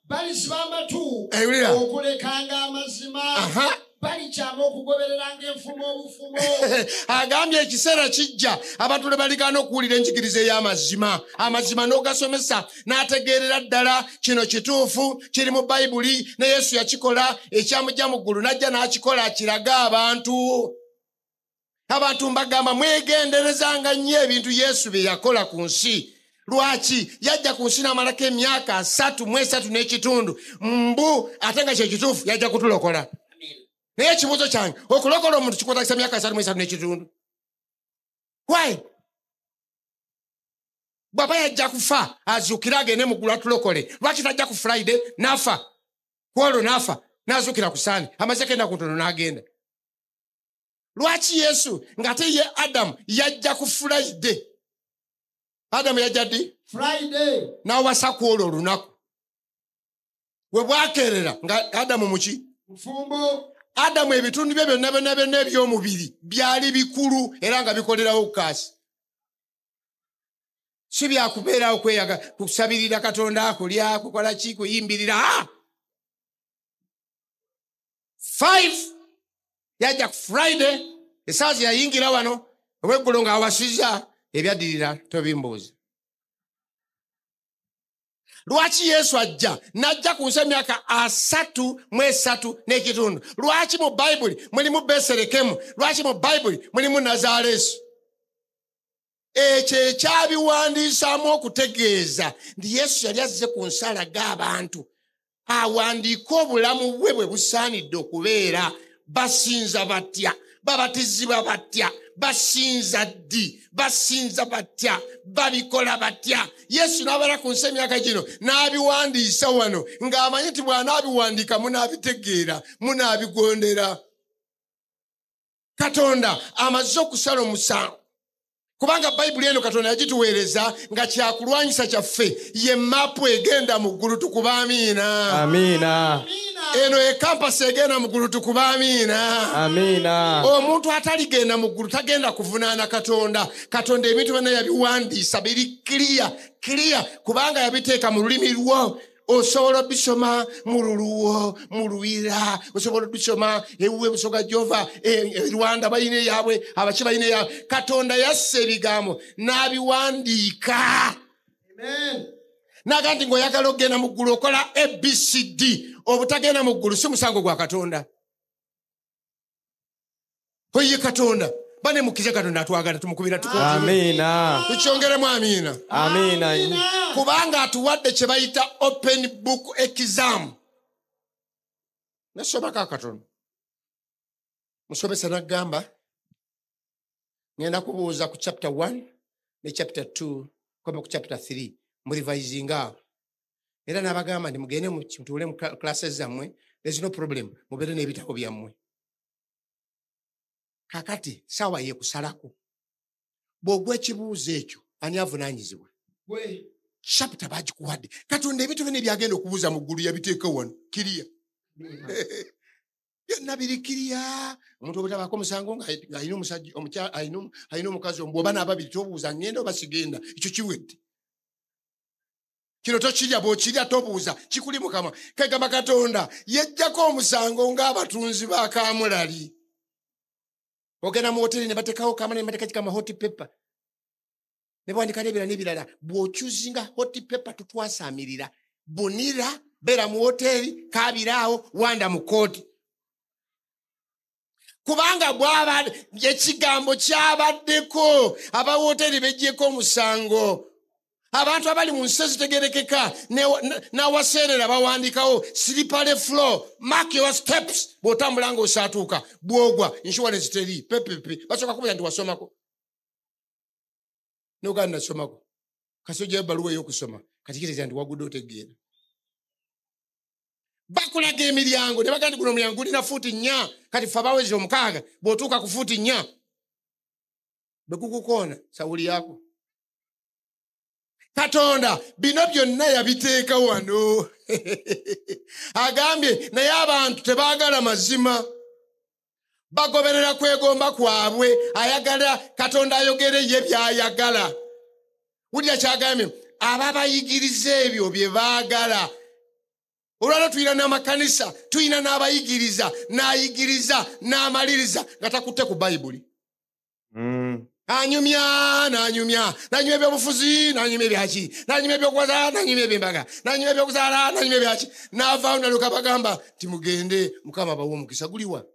A: Balisiba amatu. Okulekanga amazima. Balikyama okugobereranga enfumo obufumo. Agambye ekiseera kijja abantu ne baligana okuwulira enjigiriza ey'amazima. Amazima n'ogasomesa n'ategeerera ddala kino kituufu kiri mu Bayibuli ne Yesu yakikola ekyamujja mu ggulu n'ajja n'akikola akiraga abantu. Abantu mbagamba mwegenderezanga nnyo ebintu Yesu bye yakola ku nsi. Lwaki yajja ku nsi n'amalako emyaka 3.3 mbu ate nga kyekituufu yajja kutulokola. Naye ekibuuzo kyange okulokola omuntu kikwatagisa emyaka 3.3. Why? Bw'aba yajja kufa azuukire agende mu ggulu atulokole. Lwaki tajja ku Friday n'afa? Ku olwo n'afa n'azuukira ku Sunday amaze kenda ku ntono n'agenda. Lwaki Yesu ng'ate ye Adamu yajja ku Friday? Adamu yajja ddi? Friday. N'awasa ku olwo olunaku. We bwakeerera nga Adamu muki? Mufumbo. Adamu ebitundu bye byonna eby'omubiri byali bikulu era nga bikolerawo kaasi. Si byakubeerawo kweyaga kusabirira Katonda kulya kukola ki kuyimbirira. 5 yajja ku Friday esaazi yayingira wano obweggulo ng'awasizza ebyaddirira tobimbuuza. Lwaki Yesu ajja n'ajja ku nsi emyaka 3.3. Lwaki mu Bayibuli mulimu Beselekemu? Lwaki mu Bayibuli mulimu Nazaalesi? Ekyo ekyabiwandiisaamu okutegeeza nti Yesu yali azze ku nsi alaga abantu awandiika obulamu bwe bwe busaanidde okubeera. Basinza batya? Babatizibwa batya? Basinza ddi? Basinza batya? Babikola batya? Yesu n'abala ku nsi emyaka gino n'abiwandiisa wano ng'amanyi nti bw'anaabiwandiika munaabitegeera, munaabigondera. Katonda amaze okusala omusango. Kubanga Bayibuli eno Katonda yagituweereza nga kyakulwanyisa kyaffe ye mapu egenda mu ggulu. Tukuba amiina. Amiina. Eno ekampasi egenda mu ggulu. Tukuba amiina. Amiina. Omuntu ataligenda mu ggulu tagenda kuvunaana Katonda. Katonda ebintu byonna yabiwandiisa biri clear kubanga yabiteeka mu lulimi lwo. Osobola bisoma mu luluwo, mu luwira, osobola bisoma ewuwe busoga Jova, Rwanda bayine yaabwe, abaki bayine yaabwe. Katonda yasse ebigambo n'abiwandiika. Amen. Nagandi ng'oyagala okugenda mu ggulu okola ABCD, obutagenda mu ggulu si musango gwa Katonda. Oye Katonda bane mukize Katonda atwagala tumukubira tukoze. Amiina. Tukyongeremu amiina. Amiina. Kubanga atuwadde kye bayita open book exam. Nasoma Katonda. Musomesa n'agamba ngenda kubuuza ku chapter 1 ne chapter 2 koma ku chapter 3 murivising awo era n'abagamba ndi mugende mutule mu classes zammwe. There's no problem, mubere n'ebitabo byammwe. Kakati sawa ye kusalako bw'ogwa ekibuuzo ekyo ani avunaanyizibwa? Chapter bagikuwadde. Katonda ebintu byonna byagenda okubuuza mu ggulu yabiteeka wano kiriya. Byonna biri kiriya. Omuntu obutabaako omusango ng'alina omusajja alina omukazi bw'oba n'ababiri tobuuza ngenda oba sigenda. Ekyo kiwedde. Kino tokirya bw'okirya tobuuza kikuli Mukama. Kagamba Katonda yejjako omusango ng'abatunzi ba kaamulali. Ogenda mu hoteri ne bateekawo kaamulali ne bateeka kikama hot pepper. Ne bwandika n'ebirala bw'okyuzinga hot pepper tutwasaamirira. Bunira beera mu hoteri kaabiraawo wanda mu kooti. Kubanga bw'abadde ekigambo kyabaddeko abawoteri bejjeko omusango. Abantu abali mu nsi ezitegerekeka n'awaseerera bawandikawo slippery floor, mark your steps. Bw'otambula ng'osaatuuka bw'ogwa insurance teri pepepe basooka kubuuza nti wasomako. N'oganda nasomako kasojja ebbaluwa ey'okusoma kati kitegeeza nti wagudde otegeera. Bakulaga emiryango ne bagamba nti guno omulyango gulina fuuti 4 kati ffe abawezi 6 bw'otuuka ku fuuti 4 bwe gukukoona sawuli yaako. Katonda bino byonna yabiteeka wano. Agambye naye abantu tebaagala mazima. Bagoberera kwegomba kwabwe. Ayagala Katonda ayogere ye by'ayagala. Wulira kyagambye ababayigiriza ebyo bye baagala. Olwaliro tuyina n'amakanisa tuyina n'abayigiriza n'ayigiriza n'amaliriza nga takutte ku Bayibuli. Nanyumya ebyobufuzi nanyumya ebyaki nanyumya ebyokuwaza nanyumya ebyembaga nanyumya ebyokuzaala nanyumya ebyaki n'avaawo naluka bagamba timugende Mukama abawa omukisa guliwa.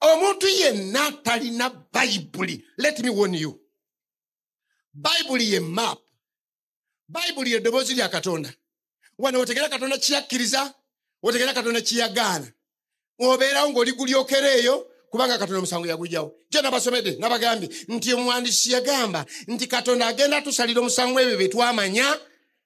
A: Omuntu yenna talina Bayibuli. Let me warn you. Bayibuli ye map. Bayibuli ye ddoboozi lya Katonda. Wano otegera Katonda kiyakkiriza otegera Katonda kiyagaana. Obeerawo ng'oli gulyokera eyo kubanga Katonda omusango yagujjawo. Je nabasomedde nabagambye nti omuwandiisi yagamba nti Katonda agenda tusalira omusango ebyo bye twamanya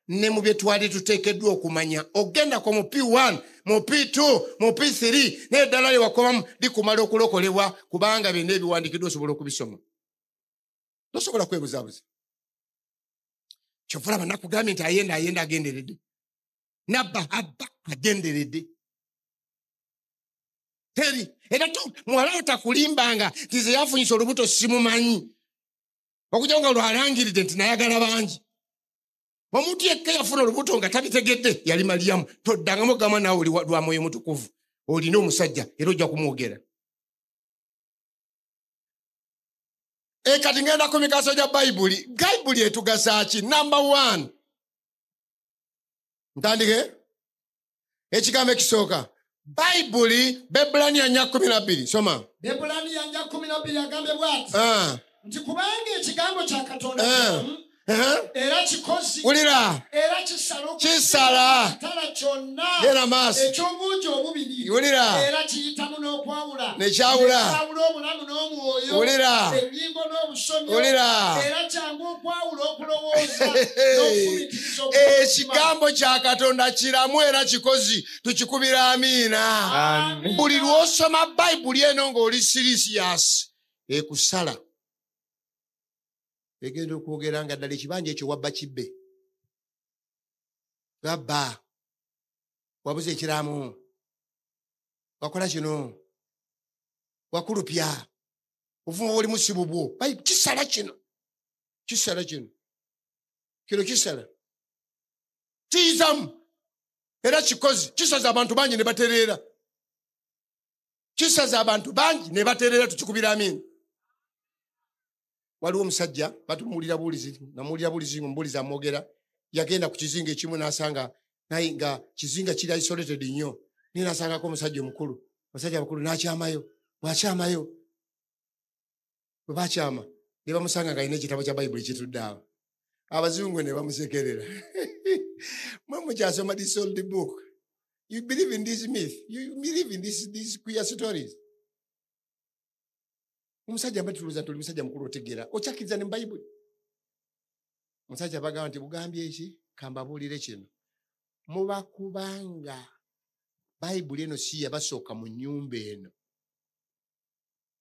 A: ne mu bye twali tuteekeddwa okumanya. Ogenda ko mu P1 mu P2 mu P3 n'eddala lye wakomamu likumala okulokolebwa kubanga byonna ebiwandiikiddwa osobola okubisoma. Tosobola kwebuzaabuza. Kyova laba nakugambye nti ayenda agenderedde. Nabba abba agenderedde. Teri era muwala otakulimbanga nti ze yafunyisa olubuto simumanyi. Okujja nga lwalangiridde nti nayagala bangi. Omuntu yekka yafuna olubuto nga tabitegedde yali Maliyamu. Toddangamu gama naawe oli lwa Mwoyo Mutukuvu. Olina omusajja era ojja kumwogera. Kati ngenda ku migaso gya Bayibuli. Bayibuli etugasa ki? Number 1. Ntandike ekigambo ekisooka. Bayibuli Bebulaniya 4:12 soma. Bebulaniya 4:12 agambye bw'ati nti kubanga ekigambo kya Katonda era kikozi era kisala tala kyonna eky'obungi obubiri era kiyitamu n'okwawula nekyawula omulamu n'omwoyo ennyingo n'obusomyo era kyangu okwawula okulowooza n'okufumitiza. Ekigambo kya Katonda kiramu era kikozi tukikubira amiina. Buli lw'osoma Bayibuli eno ng'oli sirisiasi ekusala egenda okwogera nga ddala ekibanja ekyo wabba kibbe. Gabba wabuze ekiramu wakola kino wakulupya ovuma oli musibu bwo kisala kino kisala kiyizamu era kikozi kisaza abantu bangi ne batereera. Kisaza abantu bangi ne batereera tukikubira amiina. Waliwo omusajja batumuwulira bulizi ng'omubulizi amwogera yagenda ku kizinga ekimu n'asanga naye nga kizinga kiri isolated nnyo naye n'asangako omusajja omukulu. Omusajja abakulu n'akyamayo bw'akyamayo bwe bakyama ne bamusanga ng'alina ekitabo kya Bayibuli kitudde awo. Abazungu ne bamusekerera. Mwe mukyasoma this old book. You believe in this myth. You believe in these queer stories. Omusajja batuluza tuli musajja mukulu otegeera. Okyakiriza ne mu Bayibuli. Omusajja bagamba nti bugambye eki kambabuulire kino. Muba kubanga Bayibuli eno si yabasooka mu nnyumba eno.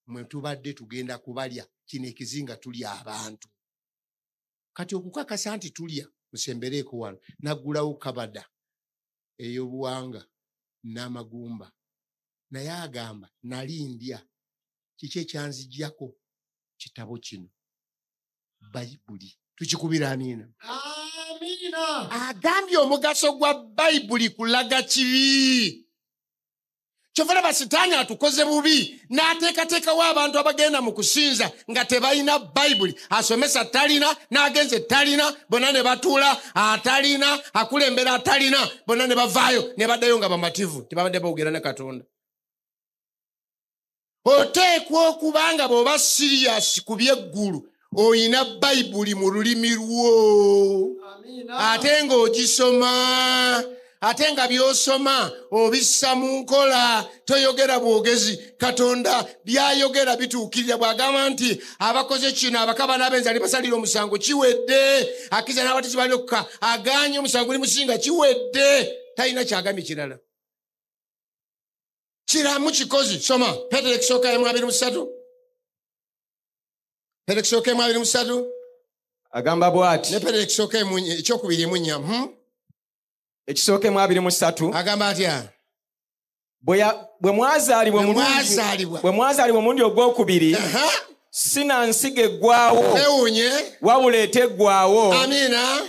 A: Mwe tubadde tugenda kubalya kino ekizinga tuli abantu. Kati okukakasa nti tulya musembereeko wano naggulawo kabada ey'obuwanga n'amagumba. Naye agamba nali ndya kiki ekyanzijjako kitabo kino Bayibuli. Tukikubira amiina.
C: Amiina.
A: Agambye omugaso gwa Bayibuli kulaga kibi. Kyova laba Sitaani atukoze bubi n'ateekateekawo abantu abagenda mu kusinza nga tebalina Bayibuli. Asomesa talina, n'agenze talina, bonna ne batuula atalina, akulembera atalina, bonna ne bavaayo ne baddayo nga bamativu tebabadde boogera ne Katonda. Oteekwa okubanga bw'oba siriyasi ku by'eggulu oyina Bayibuli mu lulimi lwo. Ate ng'ogisoma. Ate nga by'osoma obissa mu nkola. Toyogera bwogezi. Katonda byayogera bituukirira. Bw'agamba nti abakoze kino abakaba n'abenzi alibasalira omusango kiwedde. Akiza n'abatezi balyoka aganye omusango limusinga kiwedde. Talina kyagambye kirala. Kiramu kikozi. Soma Petero ekisooka 2:3. Petero ekisooka 2:3
B: agamba bw'ati.
A: Ne Petero ekisooka ekyokubiri 4.
B: Ekisooka 2:3
A: agamba atya?
B: Bwe mwazaalibwa omulundi ogwokubiri sinansiga eggwaawo wabula eteggwaawo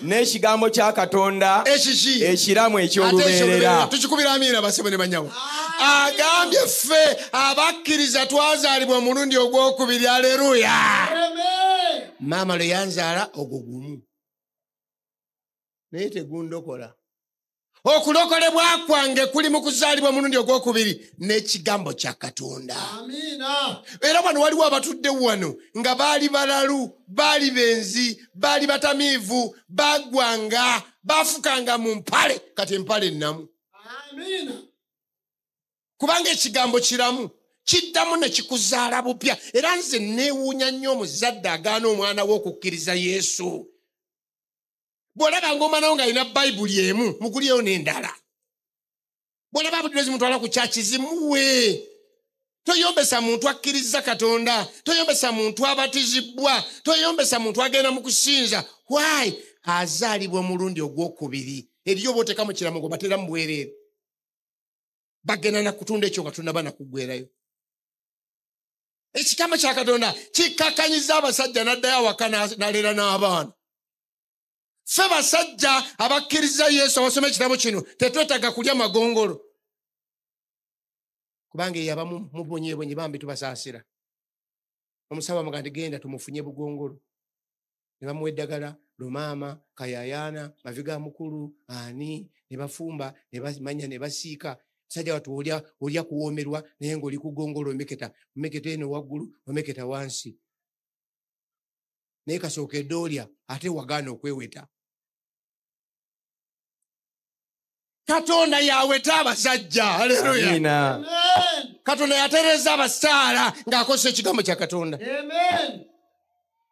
B: n'ekigambo kya Katonda ekiramu eky'olubeerera.
A: Tukikubira amiina basebo ne banyawo. Agambye ffe abakkiriza twazaalibwa omulundi ogwokubiri. Aleluya. Maama lwe yanzaala ogwo gumu naye tegundokola. Okulokolebwa kwange kuli mu kuzaalibwa omulundi ogwokubiri n'ekigambo kya Katonda.
C: Amiina.
A: Era wano waliwo abatudde wano nga baali balalu, baali benzi, baali batamiivu, bagwanga, bafukanga mu mpale, kati empale nnamu.
C: Amiina.
A: Kubanga ekigambo kiramu kiddamu ne kikuzaala bupya. Era nze neewuunya nnyo omuzadde agaana omwana we okukkiriza Yesu. Bw'olaba ng'omwana wo ng'alina Bayibuli emu muguliyeyo n'endala. Bw'olaba abudde zimutwala ku kyaki zimuwe. Toyombesa muntu akkiriza Katonda. Toyombesa muntu abatizibwa. Toyombesa muntu agenda mu kusinza. Why? Azaalibwa omulundi ogwokubiri. Eriyo booteeka mu kiramu ng'obateera mu bwereere. Bagenda na kutunda ekyo nga tunaba nakuggwerayo. Ekigambo kya Katonda kikkakanyiza abasajja n'addayo awaka n'aleera n'abaana. Ffe basajja abakkiriza Yesu abasoma ekitabo kino tetwetaaga kulya magongolo. Kubanga eyo abamu mubonyeebonye bambi tubasaasira. Omusawo amuga nti genda tumufunye bugongolo. Ne bamuwa eddagala lumaama, kayayaana, maviga mukulu, ani, ne bafumba, ne bamanya ne basiika. Sajja watu olya kuwoomerwa naye ng'oli ku ggongolo omeketa eno waggulu omeketa wansi. Naye kasookedde olya ate wagaana okweweta. Katonda yaweta abasajja. Haleluya.
B: Amiina.
A: Katonda yatereza abasaala ng'akozesa ekigambo kya Katonda.
C: Amen.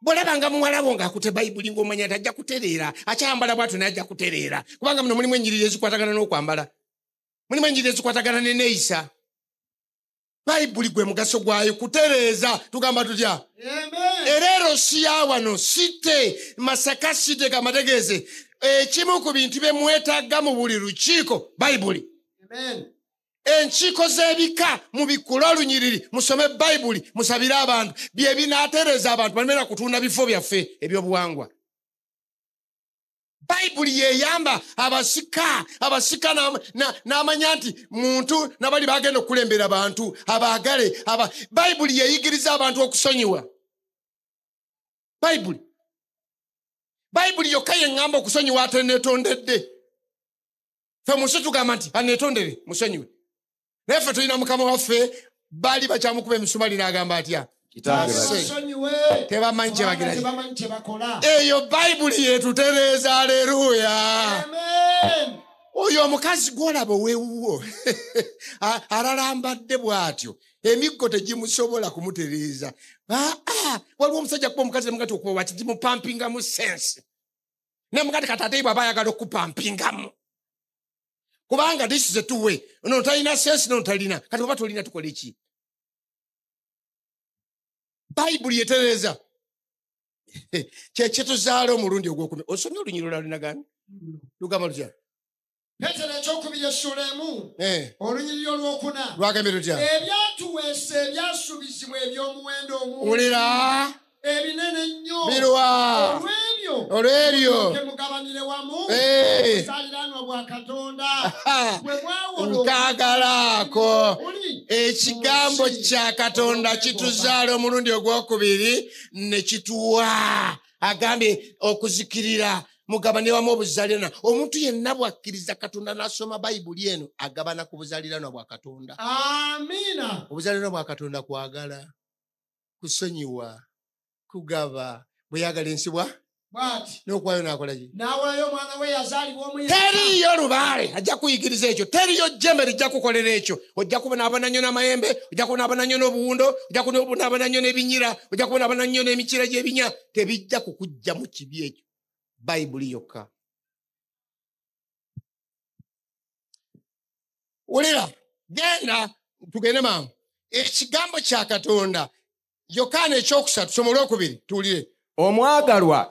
A: Bw'olabanga muwala wo ng'akute Bayibuli ng'omanya nti ajja kutereera, akyambala bw'atyo naye ajja kutereera. Kubanga muno mulimu ennyiriri ezikwatagana n'okwambala. Mulimu ennyiriri ezikwatagana n'enneeyisa. Bayibuli gwe mugaso gwayo kutereeza. Tugamba tutya?
C: Amen.
A: Erero siya wano site Masaka site kamategeeze. Ekimu ku bintu bye mwetaaga mu buli lukiiko Bayibuli.
C: Amen.
A: Enkiiko z'ebika mu bikula olunyiriri musome Bayibuli musabire abantu bye binaatereeza abantu balemera kutunda bifo byaffe ebyobuwangwa. Bayibuli yeyamba abasika n'amanya nti muntu nabali bagenda okulembera abantu abaagale. Bayibuli yeyigiriza abantu okusonyiwa. Bayibuli yokka yeŋŋamba okusonyiwa ate neetondedde. Ffe mu nsi tugamba nti aneetondere musonyiwe. Naye ffe tulina Mukama waffe baali bakyamukuba emisumali n'agamba atya? Tebamanyi kye bagira. Eyo Bayibuli yetutereeza. Aleluya. Oyo omukazi gw'olaba ow'ewuwo alalambadde bw'atyo emiggo tegimusobola kumutereeza. Waliwo omusajja kuba omukazi nemugati okuba wati gimupampingamu sense nemugati katateyi bw'aba ayagala okupampingamu kubanga this is a two way. Ono talina sense nono talina kati oba tolina tukole ki? Bayibuli etereeza kyekituzaala omulundi ogwokumi. Osomye olunyiriro lwalinagani lugamba lutya?
C: Petero ekyokubiri essula emu olunyiriri olwokuna
A: lwagambe lutya?
C: Ebyatuweesa ebyasuubizibwa eby'omuwendo omungi
A: wulira
C: ebinene ennyo
A: birwa olw'ebyo
C: mugabanire wamu obuzaaliranwa bwa Katonda bwe bwawona
A: nkaagalaako ekigambo kya Katonda kituzaala omulundi ogwokubiri ne kituwa agambye okuzikirira mugabane wamu obuzaaliranwa. Omuntu yenna bw'akkiriza Katonda n'asoma Bayibuli eno agabana ku buzaaliranwa bwa Katonda.
C: Amiina.
A: Obuzaaliranwa bwa Katonda kwagala, kusonyiwa, kugaba. Bwe yagala ensibwa
C: bw'ati
A: n'okuwayo n'akola ki?
C: n'awaayo omwana we yazaalibwa omuyisa.
A: Teriyo lubaale ajja kuyigiriza ekyo, teriyo jjembe lijja kukolera ekyo. Ojja kubonaabona nnyo n'amayembe, ojja kubonaabona nnyo n'obuwundo, ojja kubonaabona nnyo n'ebinyira, ojja kubonaabona nnyo n'emikira gy'ebinya. Tebijja kukujja mu kibi ekyo. Bayibuli yokka. Wulira, genda tugende mangu. Ekigambo kya Katonda Yokaana ekyokusatu soma olwokubiri tuwulire.
B: Omwagalwa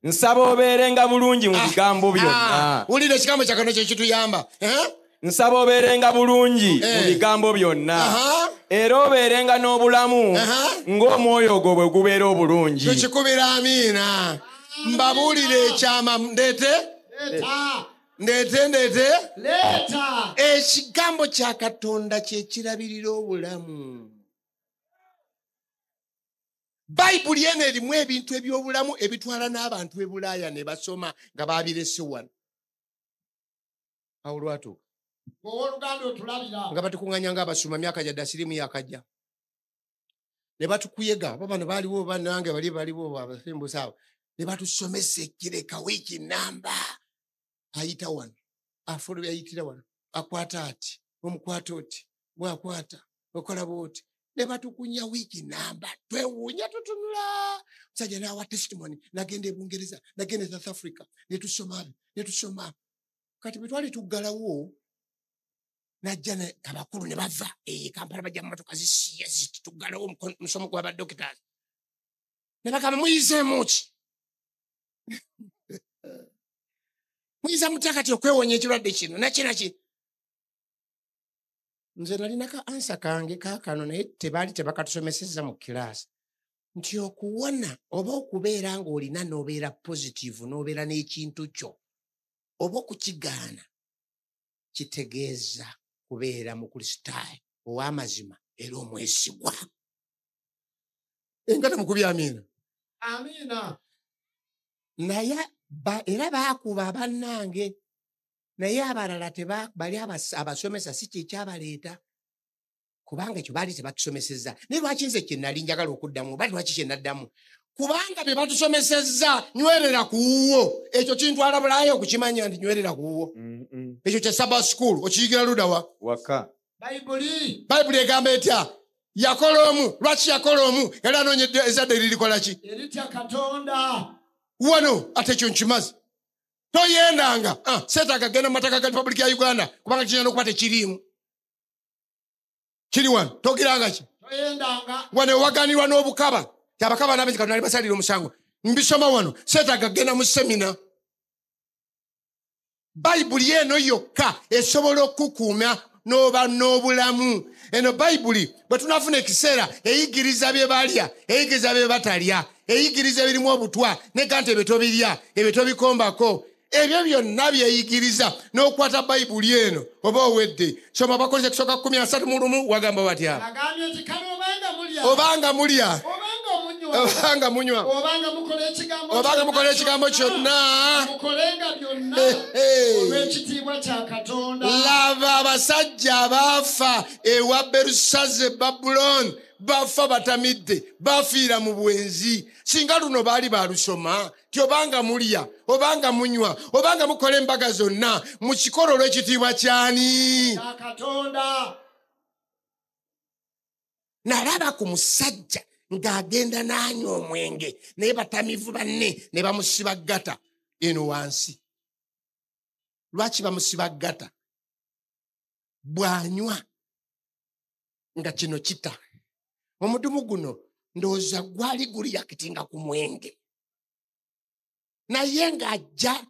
B: nsaba obeerenga bulungi mu bigambo byonna.
A: Wulira ekigambo kya Katonda kye kituyamba.
B: Nsaba obeerenga bulungi mu bigambo byonna era obeerenga n'obulamu ng'omwoyo ogwo bwe gubeera obulungi.
A: Tukikubira amiina. Mbabuulire ekyama ndeete leeta. Ekigambo kya Katonda kye kirabirira obulamu. Bayibuli eno erimu ebintu eby'obulamu ebitwala n'abantu e Bulaaya ne basoma nga baabirese wano. Awo lwatuuka
C: Oluganda otulabira
A: nga batukuŋŋanya ng'abasuma myaka gyadde asirimu yakajja ne batukuyega abo bano baaliwo banange bali baliwo abasimbusa abo ne batusomesa ekireka wiiki namba ayita wano afulu yayitira wano akwata ati omukwata oti bw'akwata okola bw'oti ne batukunya wiiki namba twewuunya tutunula musajja n'awa testimony nagenda e Bungereza nagenda e South Africa ne tusoma kati bwe twali tuggalawo najja abakulu ne bava Kampala bajja mu motoka zisiya zituggalawo musomo gw'abadokitazi ne bagamba muyizeemu ki muyiza mutya kati okwewonya ekirwadde kino nakinaki. Nze nalinako ansa kange kaakano naye tebaali tebakatusomeseza mu kiraasi nti okuwona oba okubeera ng'olina n'obeera positive n'obeera n'ekintu kyo oba okukigaana kitegeeza kubeera mu Kristaayo ow'amazima era omwesigwa. Engata mukubi amiina.
C: Amiina.
A: Naye era baakuba bannange naye abalala bali abasomesa si kyekyabaleeta kubanga ekyo baali tebatusomesezza. Naye lwaki nze kye nali njagala okuddamu oba lwaki kye naddamu? Kubanga be batusomesezza nywerera ku wuwo. Ekyo kintwala Bulaaya okukimanya nti nywerera ku wuwo. Ekyo kya Sabbath school okiyigira ludawa?
B: Waka.
A: Bayibuli egamba etya? Yakola omu. Lwaki yakola omu? Era anoonyedde ezadde lirikola ki?
C: Eritya Katonda.
A: Wano ate ekyo nkimaze. Toyendanga seetaaga genda mu mataka ga Repubulika ya Uganda kubanga kinyana okuba tekiriimu. Kiri wano togiranga ki?
C: Toyendanga.
A: Wano ewaganirwa n'obukaba. Abakaba n'abenzi Katonda ali basalira omusango. Mbisoma wano seetaaga genda mu semina. Bayibuli eno yokka esobola okukuuma n'oba n'obulamu. Eno Bayibuli bwe tunafuna ekiseera eyigiriza bye balya, eyigiriza bye batalya, eyigiriza ebirimu obutwa nega nti ebyo tobirya, ebyo tobikombako. Ebyo byonna byeyigiriza n'okwata Bayibuli eno oba owedde. Soma Abakozi ekisooka 13 wagamba batya?
C: Agambye nti kale
A: obanga mulya obanga munywa obanga mukola ekigambo kyonna
C: mukolenga byonna olw'ekitiibwa kya Katonda.
A: Laba abasajja baafa ewa Berusaze Babuloni bafa batamidde bafiira mu bwenzi. Singa luno baali balusoma ti obanga mulya obanga munywa obanga mukola embaga zonna mu kikolo olw'ekitiibwa kyani?
C: Katonda.
A: nalaba ku musajja ng'agenda n'anywa omwenge naye batamivu banne ne bamusiba ggata eno wansi. Lwaki bamusiba ggata? Bw'anywa nga kino kita. Omudumu guno ndowooza gwali guli yakitinga ku mwenge. Naye ng'ajja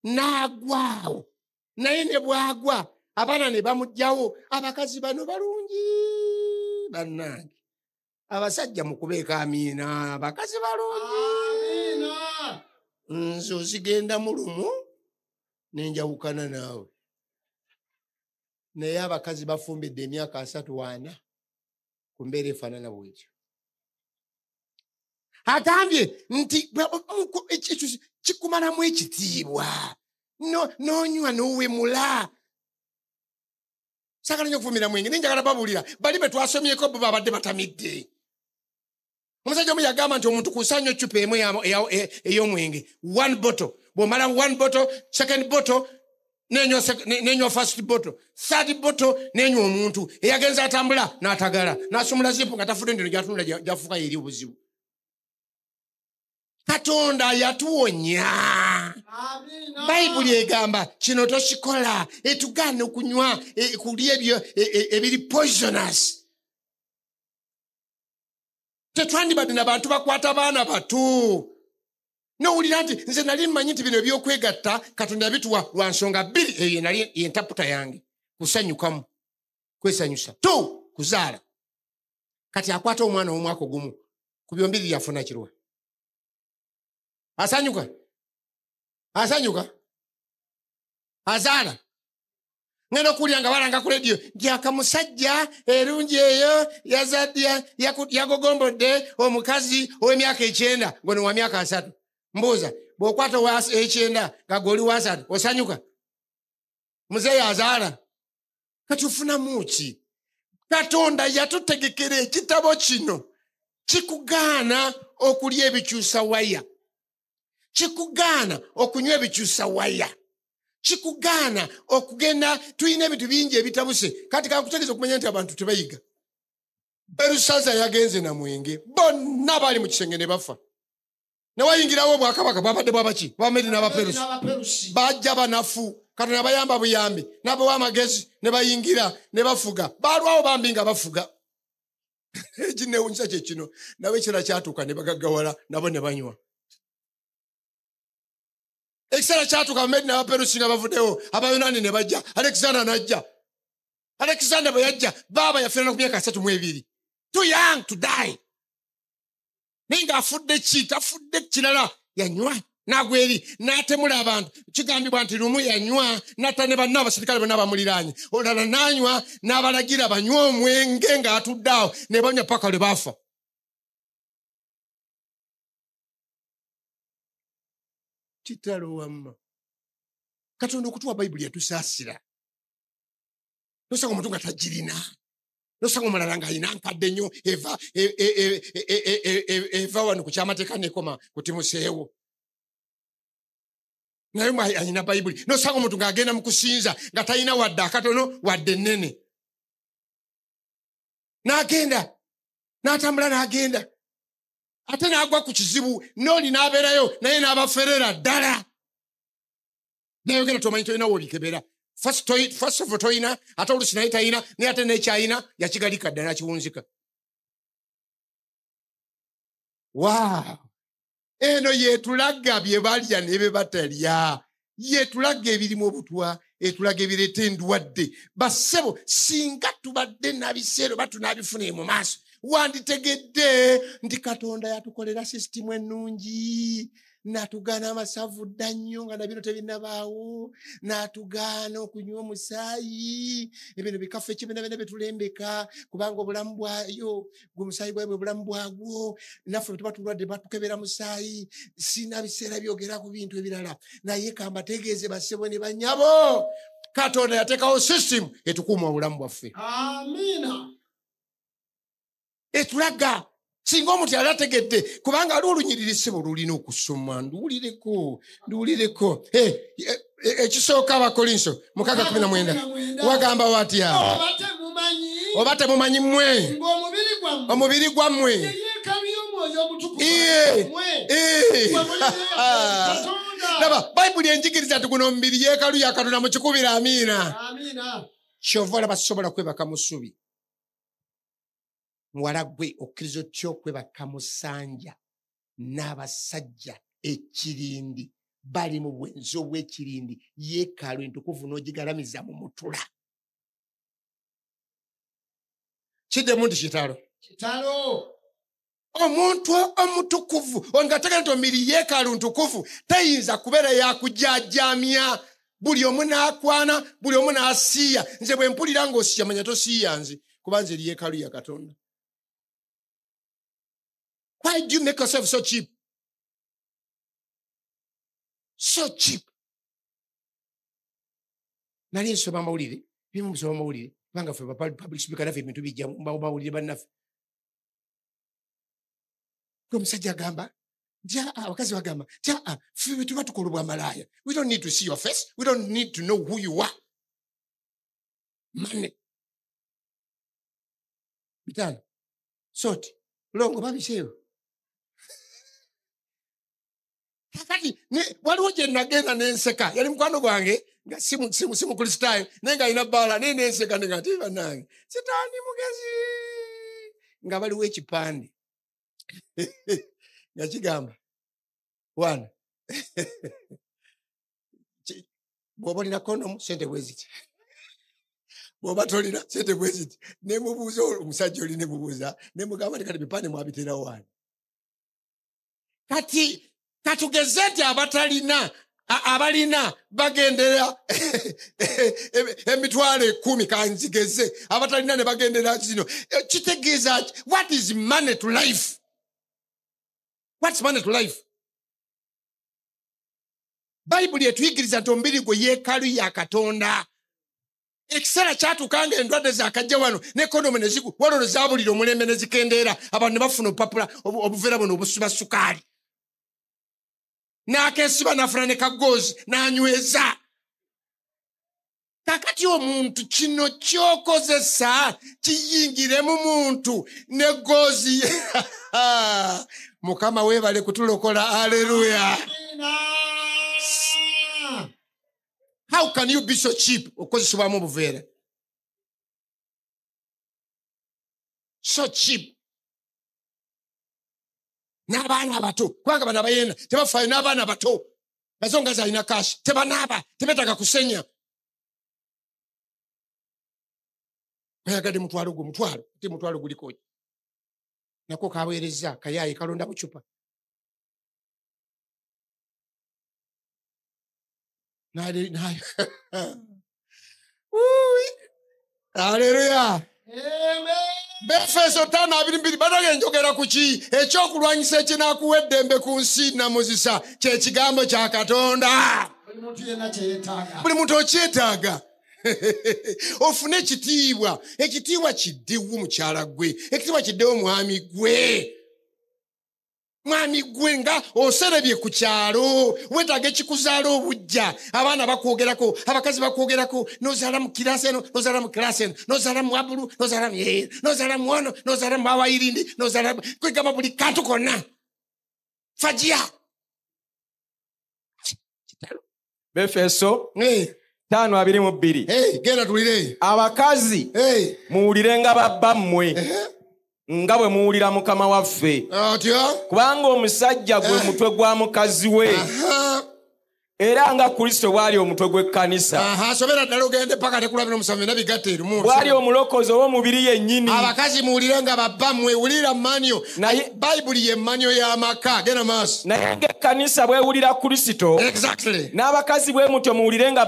A: n'agwawo. Naye ne bw'agwa abaana ne bamugyawo. Abakazi bano balungi bannange. Abasajja mukubeeko amiina. Abakazi balungi. Amiina. Nze ozigenda mu lumu nenjawukana naawe. Naye abakazi bafumbidde emyaka 34 ku mbeera efaanana bw'ekyo. Agambye nti kikumalamu ekitiibwa n'onywa n'owemula. Saagala nnyo okufumira mwenge naye njagala babuulira bali be twasomyeko bo babadde batamidde. Omusajja omu yagamba nti omuntu kusanya eccupa emu ey'omwenge, 1 bottle. Bw'omala 1 bottle, 2nd bottle nenywa first bottle, 3rd bottle nenywa omuntu eyagenza atambula n'atagala n'asumula zipu nga tafudde ndino gy'atunula gy'afuuka eri obuzibu. Katonda yatuwonya. Bayibuli egamba kino tokikola, etugaana okunywa kulya ebyo ebiri poisonous. Tetwandibadde n'abantu bakwata abaana bato. Nowulira nti nze nali mmanyi nti bino ebyokwegatta Katonda yabituwa lwa nsonga bbiri. Eyo nali yentaputa yange. Kusanyukamu, kwesanyusa, kuzaala. Kati akwata omwana w'omwaka ogumu ku byombiri yafuna kirwa. Asanyuka? Azaala? Ngenda okuwulira nga balanga ku lediyo nti akamusajja erungi eyo yagogombodde omukazi ow'emyaka 9 ngono wa myaka 3. Mbuuza, bw'okwata owa 9 nga goli wa 3 osanyuka? Muzeeyi azaala? Kati ofunamu ki? Katonda yatutegekera ekitabo kino kikugaana okulya ebikyusa waya. Kikugaana okunywa ebikyusa waya. Kikugaana okugenda tuyina ebintu bingi ebitabuse. Kati kakutegeeza okumanya nti abantu tebayiga. Berusaza yagenze na mwenge. Bonna bali mu kisenge ne bafa. Ne wayingirawo bwakabaka bwabadde bwabaki? Bwamedi n'abaperusi. Bajja banafu. Katonda bayamba buyambi. Nabo w'amagezi ne bayingira ne bafuga. Balwawo bambi nga bafuga. Ekinewunyisa kye kino. Nawe ekirala kyatuuka ne bagaggawala nabo ne banywa. Ekiseera kyatuuka Bamedi n'abaperusi nga bavuddewo. Abayonaani ne bajja. Alexander n'ajja. Alexander bwe yajja baaba yafiirana ku myaka 32. Too young to die. Naye ng'afudde ki? Tafudde kirala. Yanywa n'agwa eri n'atemula abantu. Kigambibwa nti lumu yanywa n'atta ne banne abaserikale bonna abamuliraanye. Olala n'anywa n'abalagira banywe omwenge ng'atudde awo ne banywa paka lwe baafa. Kitalo wamma. Katonda okutuwa Bayibuli yatusaasira. Nosanga omuntu nga tagirina. Nosanga omulala ng'alina nkadde nnyo eva wano ku kyamateeka n'ekoma ku Timoseewo. Naye alina Bayibuli. Nosanga omuntu ng'agenda mu kusinza nga talina wadde akatono wadde ennene. N'agenda. N'atambula n'agenda. Ate n'agwa ku kizibu n'oli n'abeerayo naye n'abaferera ddala. Nayogera tomanyi tolina w'olikebera. First of all toyina, ate olusi naye tayina, naye ate n'ekyayina yakigalika ddala n'akiwunzika. Wow! Eno yeetulaga bye balya ne bye batalya. Yeetulaga ebirimu obutwa, etulaga ebireeta endwadde. Bassebo singa tubadde n'abiseera oba tunaabifuna mu maaso. Wanditegedde nti Katonda yatukolera sisitimu ennungi. N'atugaana amasavu dda nnyo nga nabino tebinnabaawo. N'atugaana okunywa omusaayi. Ebino bikaffe ekibiina bye tulembeka kubanga obulamu bwayo gwe musaayi gwayo bwe bulamu bwagwo. Naffe bwe tuba tulwadde batukebera musaayi. Sina biseera byogera ku bintu ebirala. Naye kambategeeze bassebo ne bannyabo. Katonda yateekawo sisitimu etukuuma obulamu bwaffe. Amiina. Etulaga singa omuntu yali ategedde kubanga ali olunyiriri ssebo lulina okusoma. Nduwulireko. Ekisooka Abakolinso 6:19 wagamba watya? Oba temumanyi mmwe omubiri gwammwe laba bayibuli enjigiriza nti guno omubiri yeekaalu ya Katonda mukikubira amiina kyova olaba sisobola kwebaka mu ssubi muwala gwe okkiriza otya okwebaka mu ssanja n'abasajja ekirindi bali mu bwenzi obw'ekirindi yeekaalu entukuvu n'ogigalamiza mu mutula kiddemu nti kitalo omuntu omutukuvu ongategeka nti omubiri yeekaalu ntukuvu tayinza kubeera yakujajamya buli omu n'akwana buli omu n'asiiya nze bwe mpulira ng'osiya manya tosiiya nze kuba nze eri yeekaalu ya Katonda. Why do you make yourself so cheap? So cheap. Nali nsoma amawulire bimu musoma amawulire kubanga ffe public speaker naffe ebintu bijja mawulire bannaffe omusajja agamba abakazi bagamba ffe tuba tukola obwamalaaya. We don't need to see your face. We don't need to know who you are. Money. Bitano. Soti. Longo babiseewo. Kakati waliwo gye nagenda n'enseka yali mukwano gwange nga simu kristaayo naye nga alina bbala naye n'enseka negati bannange sitaani mugezi nga baliwo ekipande nga kigamba wana bw'oba olina kondomu sente bweziti bw'oba tolina sente bweziti nemubuuza omusajja oli nemubuuza nemugamba ti kati bipande mwabiterawo wani kati katugeze nti abalina bagendera emitwalo 10 kanzigeze abatalina ne bagendera zino kitegeeza what is money to life? What's money to life? Bayibuli etuyigiriza nti omubiri gwe yeekaalu ya Katonda. Ekiseera kyatukanga endwadde zakajja wano n'ekonomi wano zaabulira omulembe ne zikendeera abantu ne bafuna obupapula obuveera buno obusiba sukaali n'akeesiba n'afuna ne kagoozi n'anyweza. Kakati omuntu kino ky'okozesa kiyingire mu muntu ne goozi Mukama weebale kutulokola. Haleluya. How can you be so cheap? Okozesebwamu obuveera. So cheap. N'abaana abato kubanga bano abayenda tebafaayo n'abaana abato bazonga zalina kashi tebanaaba tebetaaga kusenya. Bayagadde mutwalo gwo mutwalo ate mutwalo guliko nako kaweereza kayaayi kalonda bucupa nayo haleluya. Befeso 5:22 banaga njogera ku ki ekyokulwanyisa ekinaakuwa eddembe ku nsi namuzisa kye kigambo kya Katonda. Buli muntu okyetaaga ofune ekitiibwa. Ekitiibwa kiddewo mukyala gwe, ekitiibwa kiddewo mwami gwe. Mwami gwe nga oserebye ku kyalo weetaaga ekikuzaala obujja. Abaana bakwogerako, abakazi bakwogerako, nozaala mu kirasi eno, nozaala mu kirasi eno, nozaala mu Wabulu, nozaala mu Yeyeero, nozaala mu ono, nozaala mu Awayirindi, nozaala kwegamba buli kantu konna. Fajia.
B: Befeso 5:22.
A: Genda tulire.
B: Abakazi muwulirenga babbammwe nga bwe muwulira Mukama waffe. Kubanga omusajja gwe mutwe gwa mukazi we era nga Kristo bw'ali omutwe gw'ekkanisa.
A: Sobera ddala ogende paka tekula bino musanvu nabigatta erimu.
B: Bw'ali omulokozi ow'omubiri yennyini.
A: Abakazi muwulirenga babbammwe, wulira manyo. Bayibuli ye manyo y'amaka. Genda maaso.
B: Naye ng'ekkanisa bw'ewulira Kristo.
A: Exactly.
B: N'abakazi bwe mutyo bawulirenga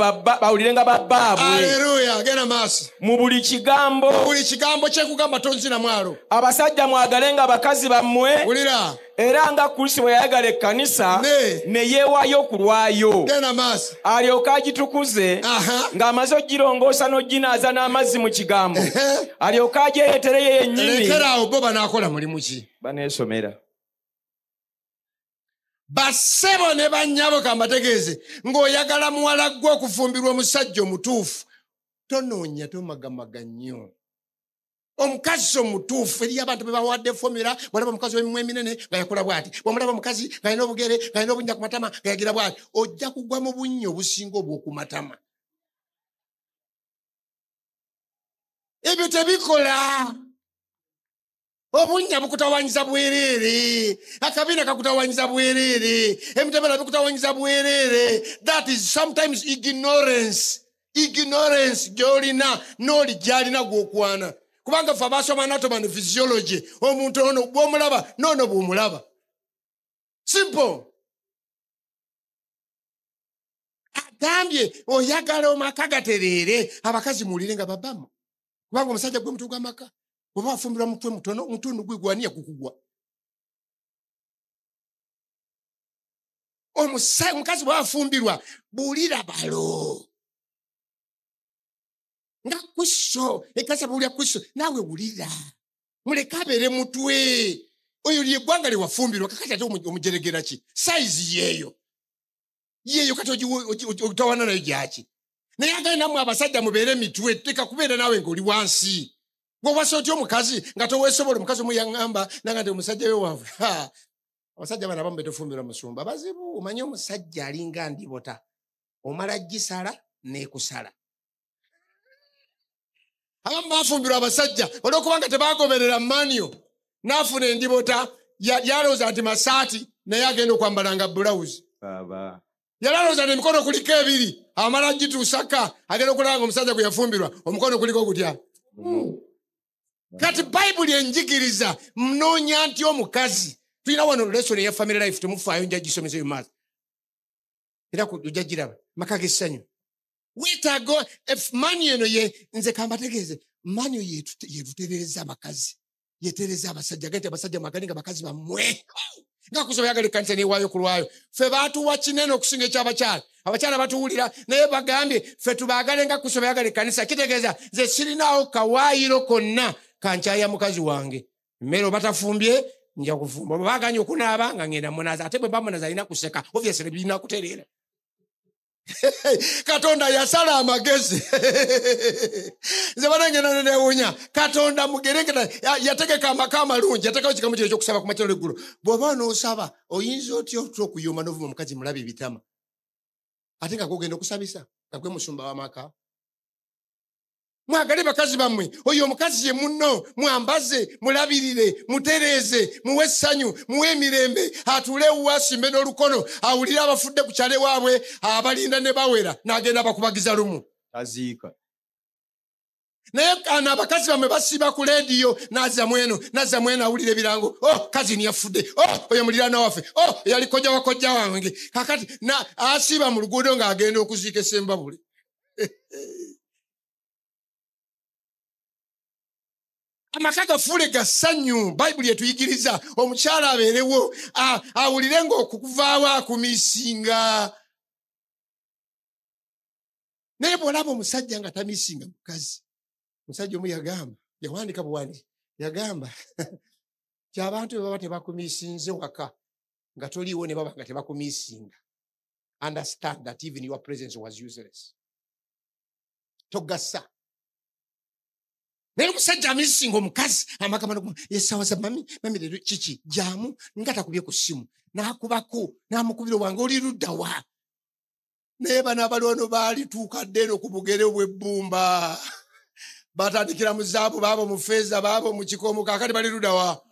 B: babbaabwe.
A: Haleluya. Genda maaso.
B: Mu buli kigambo.
A: Buli kigambo kyekugamba tonzina mwalo.
B: Abasajja mwagalenga abakazi bammwe.
A: Wulira. Era
B: nga Kristo bwe yayagala ekkanisa ne yeewaayo okulwayo alyoke agitukuze ng'amaze ogirongoosa n'oginaaza n'amazzi mu kigambo alyoke agyereetere ye yennyini.
A: Lekeraawo bo banaakola mulimu ki?
B: Baneesomera.
A: Bassebo ne bannyabo kambategeeze ng'oyagala muwala gwe okufumbirwa omusajja omutuufu tonoonya tomagamaga nnyo. omukazi omutuufu eri abantu bebawadde formula bwalaba omukazi w'emimwa eminene nga yakola bw'ati bwamulaba omukazi nga alina obugere nga alina obunnya ku matama nga yagira bw'ati ojja kugwa mu bunnya obusinga obw'oku matama. Ebyo tebikola. Obunnya bukutawanyiza bwereere, akabina kakutawanyiza bwereere, emitebera bikutawanyiza bwereere. That is sometimes ignorance gy'olina n'oli gy'alina gw'okwana. Kubanga ffe abaasoma anatomy and physiology, omuntu ono bw'omulaba n'ono bw'omulaba. Simple. Agambye oyagala omaka gatereere abakazi muwulire nga babamu. Kubanga omusajja gwe mutwe gw'amaka bw'oba wafumbirwa mutwe mutono omutundu gwe gwaniya kukugwa. Omukazi bw'afumbirwa buulira balo. Nga kuso ekasa buulira kuso naawe wulira. Muleke abeere mutwe. Oyo ly'eggwanga lye wafumbirwa kakati ate omujeregera ki? Sayizi yeeyo kati otawana nayo gyaki? Naye agaye nammwe abasajja mubeere mitwe teka kubeera naawe ng'oli wansi. Gw'owasa otya omukazi nga toweesobola omukazi omu yaŋŋamba nanga nti omusajja we waavu. Abasajja bano abamu betofumbirwa musumba bazibu. Omanyi omusajja alinga ndibota omala gisala n'ekusala. Abamu baafumbirwa abasajja olw'okubanga tebaagoberera manyo n'afuna endibota yalowooza nti masaati naye agenda okwambalanga bulawuzi. Yalowooza n'emikono kuliko ebiri amala gituusaka agenda okulaba nga omusajja gwe yafumbirwa omukono kuliko gutya. Kati Bayibuli enjigiriza mnoonya nti omukazi tulina wano lesson eya family life temufaayo nja gisomesa eyo maazi. Era ojja giraba maka g'essanyu. Weetaaga mani eno ye nze kambategeeze mani yetutereeza abakazi yetereza abasajja gati abasajja magani nga bakazi bammwe nga kusoma yagala ekkanisa neewaayo ku lwayo. Ffe baatuwa kinene okusinga eky'abakyala. Abakyala batuwulira naye bagambye ffe tubaagale nga kusoma yagala ekkanisa. Kitegeeza nze sirinaawo kawaayiro konna kankyaya mukazi wange. Mmere oba tafumbye nja kufumba. Oba baganye okunaaba nga ngenda munaza ate bwe bamunaza alina kuseka. Obviously birina kutereera. Katonda yasala amagezi. Nze bana ngenda newunya. Katonda mugereketa yategeka amaka amalungi yateekawo ekigambo kino ekyokusaba ku makya n'eggulu. Bw'oba n'osaba oyinza otya okuyoma n'ovuma omukazi mulabe ebitama. Ate nga gogenda okusabisa nga gwe musumba w'amaka. Mwagale bakazi bammwe oyo omukazi ye munno mwambaze mulabirire mutereeze muwe essanyu muwe emirembe atuule ewuwasimbe n'olukono awulire abafudde ku kyale waabwe abalinda ne bawera n'agenda bakubagiza lumu
B: aziika.
A: Naye ana abakazi bammwe basiba ku leediyo n'azza mweno awulire ebirango kazi niyafudde oyo muliraana waffe yali kojja wa kojja wange kakati asiba mu luguudo ng'agenda okuziika essembabule. Amaka gafuule ga ssanyu. Bayibuli etuyigiriza omukyala abeerewo awulire ng'okuvaawo akumiisinga. Naye bw'olaba omusajja nga tamiisinga mukazi. Omusajja omu yawandika buwandiki yagamba ky'abantu bwe baba tebakumiisinze waka nga toliiwo ne baba nga tebakumiisinga. Understand that even your presence was useless. Togassa. Naye omusajja amiisinga omukazi amagambo yesawa za mami leero kiki jaamu nga takubye ku ssimu n'akubako n'amukubira wange oli ludda wa. Naye bano abalwono baalituuka dde eno ku bugere bw'ebbumba batandikira mu zaabu baabo mu feeza baabo mu kikomo kaakati bali ludda wa.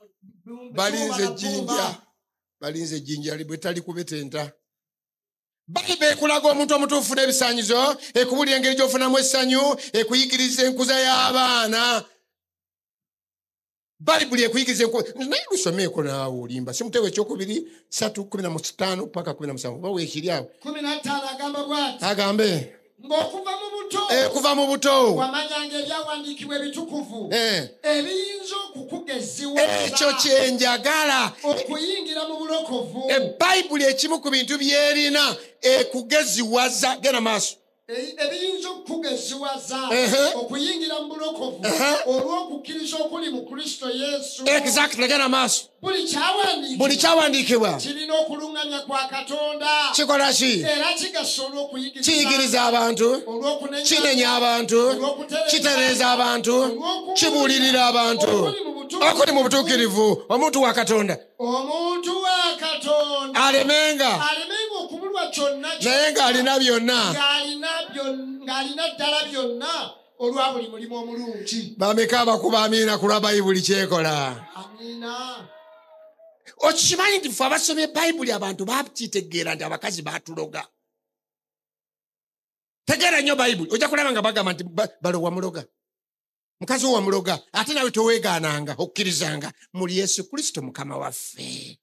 A: Balinze ejjinja bwe tali kubetenta. Bayibuli ekulaga omuntu omutuufu n'ebisaanyizo ekubulira engeri gy'ofunamu essanyu ekuyigiriza enkuza y'abaana. Bayibuli ekuyigiriza naye lusomeeko naawe olimba si muteeko ekyokubiri 3:15 paka 17 oba weekiri awo
C: 15 agamba bw'ati
A: agambe
C: ng'okuva mu buto
A: kuva mu buto
C: wamanyanga ebyawandiikibwa ebitukuvu ebiyinza okukugeziwa
A: ekyo kyenjagala
C: okuyingira mu bulokovu.
A: Bayibuli ekimu ku bintu byerina ekugeziwaza genda maaso
C: ebiyinza okugeziwaza okuyingira mu bulokovu olw'okukkiriza okuli mu Kristo Yesu.
A: Exactly. Gana maaso.
C: Buli
A: kyawandiikibwa
C: kirina okuluŋŋamya kwa Katonda
A: kikola ki?
C: era kigasa
A: Kiyigiriza abantu, kinenya abantu, kitereeza abantu, kibuulirira abantu okuli mu butuukirivu. Omuntu wa Katonda alemenga
C: okubulwa kyonna
A: naye ng'alina byonna,
C: ng'alina ddala byonna olwa buli mulimu omulungi.
A: bameka abakuba amiina ku lwa Bayibuli kyekola.
C: Amiina.
A: Okimanyi nti ffe abasomye Bayibuli abantu bakitegeera nti abakazi baatuloga. Tegeera nnyo Bayibuli ojja kulaba nga bagamba nti balo wamuloga, mukazi wo wamuloga, ate nawe toweegaananga okkirizanga muli Yesu Kristo Mukama waffe.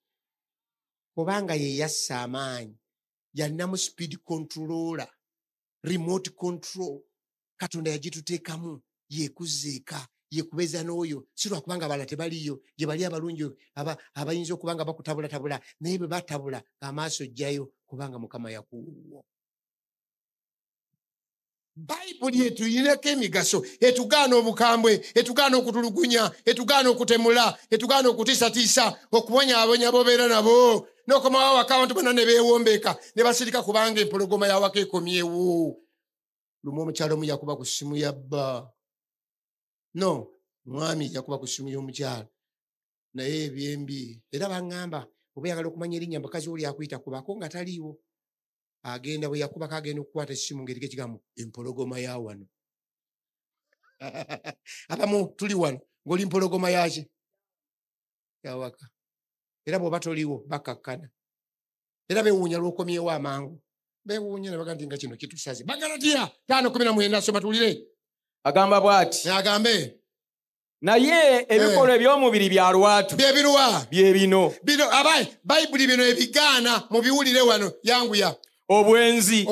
A: Kubanga ye yassa amaanyi, yalina mu speed controller, remote control. Katonda yagituteekamu yeekuzeeka, yeekubeeza n'oyo, si lwakubanga abala tebaliyo, gye bali abalungi abayinza okuba nga bakutabulatabula, naye bwe batabula amaaso ojjayo kubanga Mukama yakuwuwo. Bayibuli etuyinako emigaso, etugaana obukambwe, etugaana okutulugunya, etugaana okutemula, etugaana okutiisatiisa, okubonyaabonya bobeera nabo, n'okomawo awaka abantu bonna ne beewombeeka ne basirika kubanga empologoma y'awaka ekomyewo. Lumu omukyalo omu yakuba ku ssimu ya bba. No, mwami yakuba ku ssimu y'omukyalo. Naye ebyembi. Era baŋŋamba oba yagala okumanya erinnya mukazi oli akuyita kubako nga taliiwo. Agenda bwe yakubako agenda okukwata essimu ng'eriko ekigambo empologoma ya wano. Abamu tuli wano ng'oli mpologoma yaki? Yawaka. Era bw'oba toliiwo bakakkana. Era beewuunya lw'okomyewo amangu. Beewuunya ne baga nti nga kino kitusaze. Bagalatiya 5:19 soma tuwulire.
B: Agamba bw'ati.
A: Agambe.
B: Naye ebikolwa eby'omubiri bya lwatu.
A: Bye biruwa?
B: Bye bino.
A: Bino abayi Bayibuli bino ebigaana mubiwulire wano yanguya.
B: Obwenzi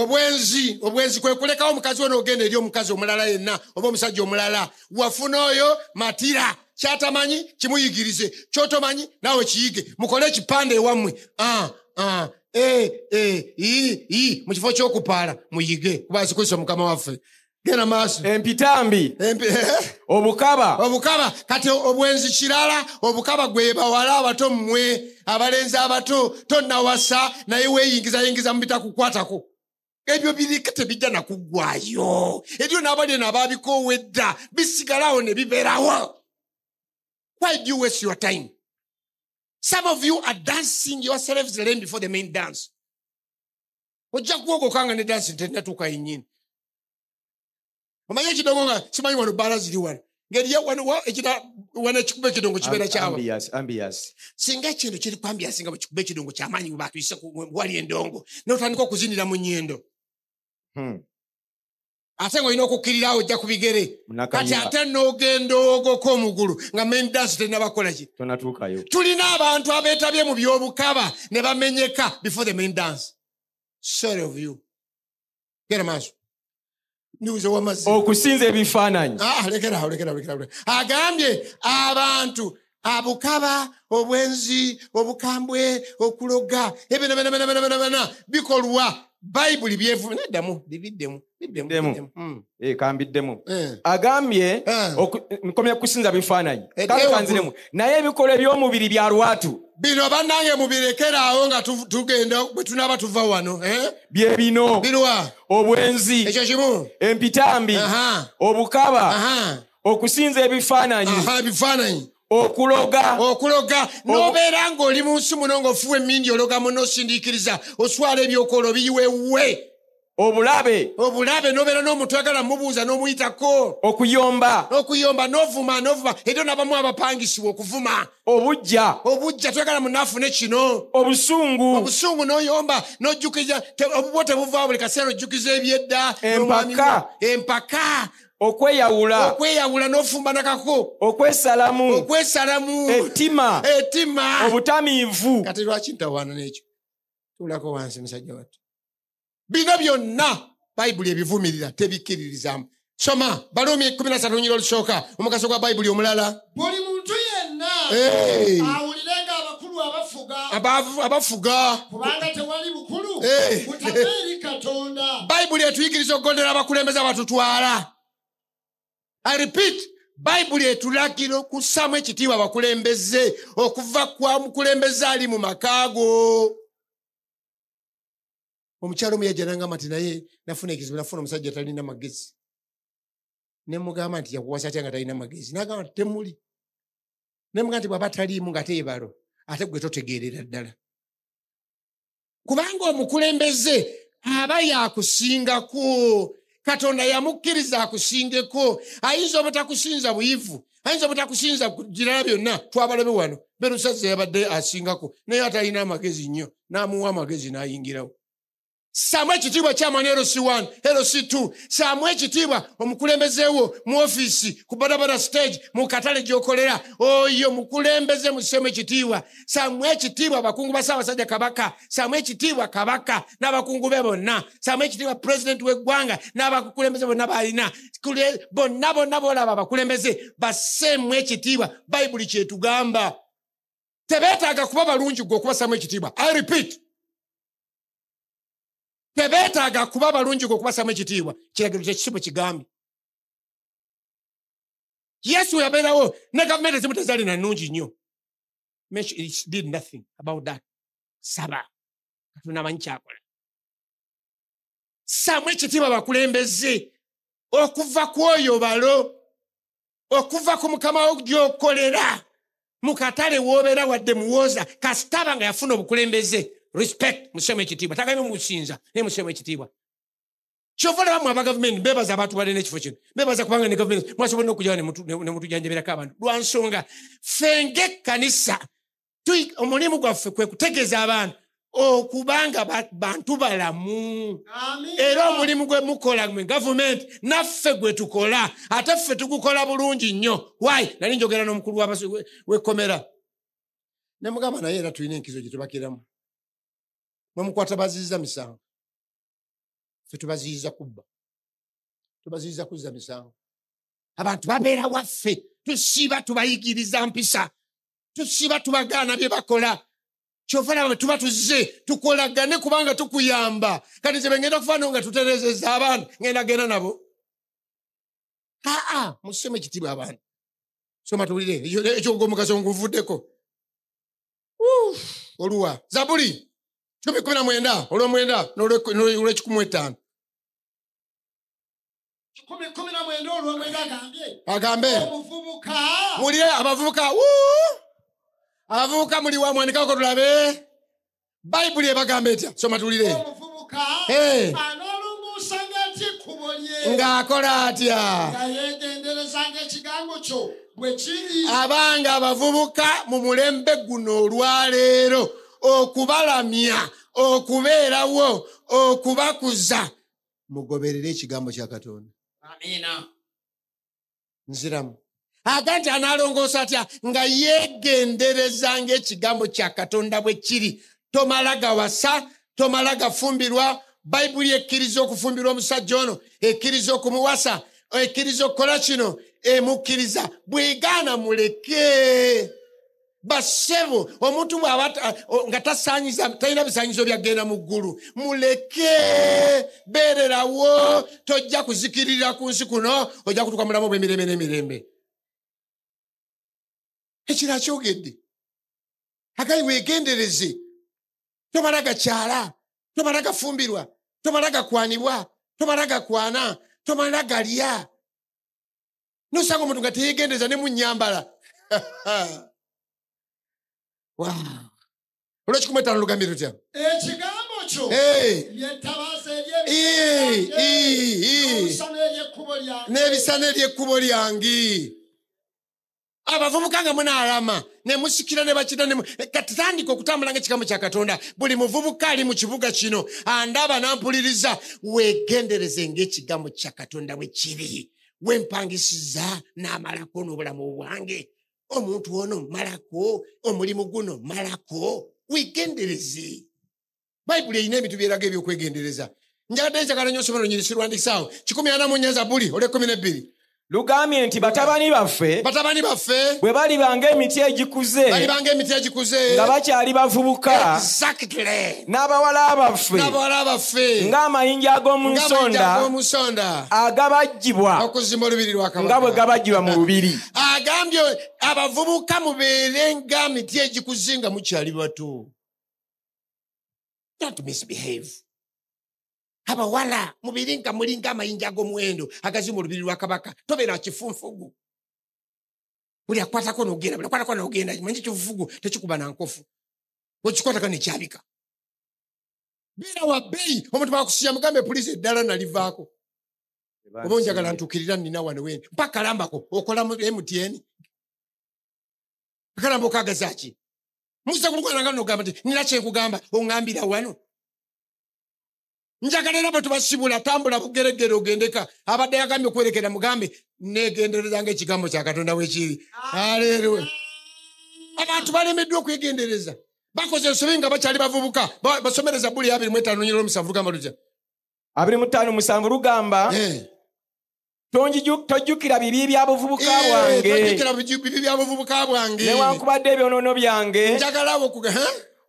A: kwe kulekawo omukazi ono ogenda eri omukazi omulala yenna oba omusajja omulala. Wafuna oyo matira, kyatamanyi kimuyigirize, kyotomanyi naawe kiyige, mukole ekipande ewammwe. Mu kifo ky'okupaala muyige kuba asikwisa Mukama waffe. Genda maaso.
B: Empitambi. Obukaba.
A: Kati obwenzi kirala, obukaba gwe bawala abato mmwe, abalenzi abato, tonnawasa naye weeyingiza mu bitakukwatako. Ebyo birike tebijja na kuggwayo. Ebyo n'abali n'abaabikoowedda bisigalawo ne bibeerawo. Why do you waste your time? Some of you are dancing yourselves lame before the main dance. Ojja kuwogokanga ne dansi tennatuuka yennyini. Omanyi ekidongo nga simanyi wano bbaala ziri wano. Ngeri wana ekikuba ekidongo kibeera kyawa.
B: Ambias.
A: Singa ekintu kiri ku ambias nga bwe kikuba ekidongo ky'amaanyi bwe baatuyise wali endongo n'otandika okuzinira mu nnyindo. Ate ng'olina okukkirirawo ojja ku bigere. Kati ate n'ogenda ogoka omugulu nga main dance tennabakola ki?
B: Tonatuukayo.
A: Tulina abantu abeetabye mu by'obukaba ne bamenyeka before the main dance. Sorry of you. Gera maaso.
B: Okusinza ebifaananyi.
A: Lekera. Agambye abantu abukaba, obwenzi, obukambwe, okuloga, ebyo bikolwa. Bayibuli byevu neddamu bibiddemu.
B: Kambiddemu. Agambye nkomya kusinza bifaananyi. Kale kanziremu. Naye ebikolwa eby'omubiri bya lwatu.
A: Bino bannange mubirekeraawo nga tugenda bwe tunaaba tuva wano.
B: Bye bino.
A: Birwa.
B: Obwenzi.
A: Ekyo kimu.
B: Empitambi. Obukaba. Okusinza ebifaananyi.
A: Bifaananyi.
B: Okuloga.
A: N'obeera ng'oli mu nsi muno ng'ofuwa emmindi ologamu n'osindiikiriza oswala ebyokola obiyiwewe.
B: Obulabe
A: n'obeera n'omutwagala mubuuza n'omuyitako.
B: Okuyomba
A: n'ovuma era n'abamu abapangisibwa okuvuma.
B: Obujja
A: twagala munaafune kino.
B: Obusungu
A: n'oyomba n'ojjukiza obubwo tebuvaawo buli kaseera ojjukiza ebyedda. Empaka. Okweyawula n'ofumba nakako.
B: Okwesalamu. Ettima. Obutamiivu.
A: Kati lwaki ntawaana n'ekyo? Tuulako wansi musajja wattu. Bino byonna Bayibuli ebivumirira tebikkiririzamu. Soma Baluumi 13 lunyira olusooka omugaso gwa Bayibuli omulala.
C: Buli muntu yenna awulirenga abakulu abakulu
A: abafuga
C: kubanga tewali bukulu butava eri Katonda.
A: Bayibuli etuyigiriza okugondera abakulembeze abatutwala. I repeat, Bayibuli etulagira okussamu ekitiibwa abakulembeze okuva kwa mukulembeze ali mu makaago. Omukyalo omu yajja n'angamba nti naye nafuna ekizibu, nafuna omusajja talina magezi. Ne mugamba nti yakuwasa atya nga talina magezi. N'agamba nti temuli. Ne mugamba nti bw'aba taliimu nga teebalo ate gwe totegeerera ddala. Kubanga omukulembeze aba yakusingako. Katonda yamukkiriza akusingeko. Ayinza obutakusinza buyivu, ayinza obutakusinza kugirala byonna. Twabalabe wano Berusazza yabadde asingako naye atalina amagezi nnyo, n'amuwa amagezi n'ayingirawo. Saamu ekitiibwa ky'amani LC1, LC2. Saamu ekitiibwa omukulembezeewo mu ofiisi, ku barabara stage, mu katale gy'okolera. Oyo mukulembeze musemu ekitiibwa. Saamu ekitiibwa abakungu ba Ssaabasajja Kabaka. Saamu ekitiibwa Kabaka n'abakungu be bonna. Saamu ekitiibwa pulezidenti w'eggwanga n'abakulembeze bonna b'alina. Bonna boolaba abakulembeze basseemu ekitiibwa. Bayibuli kyetugamba. Tebeetaaga kuba balungi gwe okubassamu ekitiibwa. I repeat. Tebeetaaga kuba balungi okubassamu ekitiibwa. Kiragiro ky'ekisibo kigambye. Yesu yabeerawo ne gavumenti ezimu tezaalina nnungi nnyo. He did nothing about that. Saba. Katonda amanyi kyakola. Ssaamu ekitiibwa bakulembeze okuva ku oyo balo, okuva ku mukama wo gy'okolera, mu katale w'obeera wadde muwooza, kasitaba nga yafuna obukulembeze. Respect museme ekitiibwa. Tagaime musinza naye museme ekitiibwa. Kyova laba mu abagavumenti beebaza abantu balina ekifo kino. Beebaza kubanga ne gavumenti mwasobola okujjawo ne mutujanjabirako abantu. Lwa nsonga ffe ng'ekkanisa omulimu gwaffe kwe kutegeeza abantu okubanga bantu balamu. Era omulimu gwe mukola mu gavumenti naffe gwe tukola, ate ffe tugukola bulungi nnyo. Why? Nali njogera n'omukulu w'ekkomera ne mugamba naye era tulina enkizo gye tubakiramu. Mwemukwata baziyiza misango. Ffe tubaziyiza kubba. Tubaziyiza kuzza misango. Abantu babeera waffe. Tusiba tubayigiriza mpisa. Tusiba tubagaana bye bakola. Kyova laba tuba tuzze tukolagane kubanga tukuyamba. Kati ze bengenda kufaanana nga tuterezeza abantu ngenda genda nabo. Museme ekitiibwa abantu. Soma tuwulire ekyogomugaso nguvuddeko. Oluwa Zabuli 19 olw'omwenda n'olw'ekikumi-etaano.
C: 19 olw'omwenda
A: agambe mulye abavubuka. Abavubuka muli wa mwandikako tulabe. Bayibuli ebagamba etya? Soma tulire.
C: Omuvubuka anoolunguusanga atya ekkubo lye
A: ng'akola atya?
C: Nga yeegenderezanga ekigambo kyo bwe kiri.
A: Abanga abavubuka mu mulembe guno olwaleero okubalamya, okubeerawo, okubakuza, mugoberere ekigambo kya Katonda.
C: Amiina.
A: Nziramu. Aganti anaalongoosa atya? Nga yeegenderezanga ekigambo kya Katonda bwe kiri. Tomala gawasa, tomala gafumbirwa. Bayibuli ekkiriza okufumbirwa omusajja ono, ekkiriza okumuwasa, ekkiriza okukola kino, emukkiriza. Bwegaana muleke. Basebo omuntu bw'aba nga tasaanyiza talina bisaanyizo byagenda mu ggulu, muleke. Beererawo, tojja kuzikirira ku nsi kuno, ojja kutuuka mulamu bw'emirembe n'emirembe. Ekira kyogedde. Agali weegendereze. Tomala gakyala, tomala gafumbirwa, tomala gakwanibwa, tomala gakwana, tomala galya. Nosanga omuntu nga teyeegendereza ne mu nnyambala. Wow. Olw'ekikumi-etaano lugambye tutya?
C: Ekigambo kyo yettabaza
A: n'ebisana ery'ekkubo lyange. Abavubuka nga munaalama ne musikira ne bakira kati tandika okutambula ng'ekigambo kya Katonda. Buli muvubuka ali mu kibuga kino andaba nampuliriza, weegendereze ng'ekigambo kya Katonda bwe kiri. Wempangisiza n'amalako n'obulamu bwange. Omuntu ono malako, omulimu guno malako. Weegendereze. Bayibuli erina ebintu byeraga ebyokwegendereza. Njagadde njagala nnyo ssomero nyirisirwandikisaawo 144 Zabuli olw'ekkumi n'ebbiri.
B: lugambye nti batabani baffe bwe balibanga emiti egikuze nga bakyali bavubuka n'abawala baffe ng'amayinja ag'omu nsonda agabajjibwa nga bwe gabajjibwa mu lubiri.
A: Agambye abavubuka mubeere ng'emiti egikuze nga mukyali bato. Don't misbehave. Abawala mubiringa mulinga amayinja ag'omuwendo agazi mu lubiri lwa kabaka. Tobeera kifunfugu. Buli akwatako n'ogenda, buli akwatako n'ogenda. Manyi kifunfugu tekikuba na nkofu. Okikwatako ne kyabika. Beera wa bbeeyi. Omuntu bakusiya mugambe poliisi eddala nalivaako. Oba onjagala ntuukirira nnina wano wendi. Mpa kalambako okola mu MTN. Kalamba okagaza ki? Musa kulukwana nga n'ogamba nti nina kyekugamba oŋŋambira wano. Njagala era bwe tubasibula tambula bugeregere ogendeka. Abadde yagambye okwerekera mugambe neegendereza ng'ekigambo kya Katonda weekiri. Haleluya. Abantu balemeddwa okwegendereza. Bakoze ensobi nga bakyali bavubuka. Basomereza Bbuli 25:7 lugamba lutya?
B: 25:7 lugamba tojjukira bibi byabuvubuka bwange newankubadde ebyonoono byange
A: njagala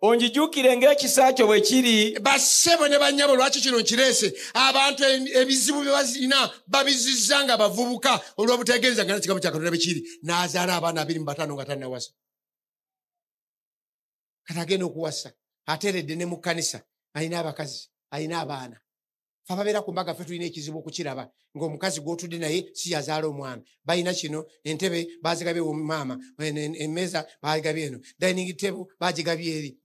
B: onjijukire ng'ekisa kyo bwe kiri.
A: Bassebo ne bannyabo lwaki kino nkireese abantu ebizibu bye bazina babizizza nga bavubuka olw'obutegeereza nga n'ekigambo kya Katonda bwe kiri n'azaala abaana 25 nga tannawasa. Kati agenda okuwasa ateeredde ne mu kkanisa alina abakazi alina abaana. Fe ababeera ku mbaga ffe tulina ekizibu okukiraba ng'omukazi gw'otudde naye si yazaala omwana. Balina kino entebe baazigabye maama, emmeeza baagigabye eno, dining table baagigabye eri.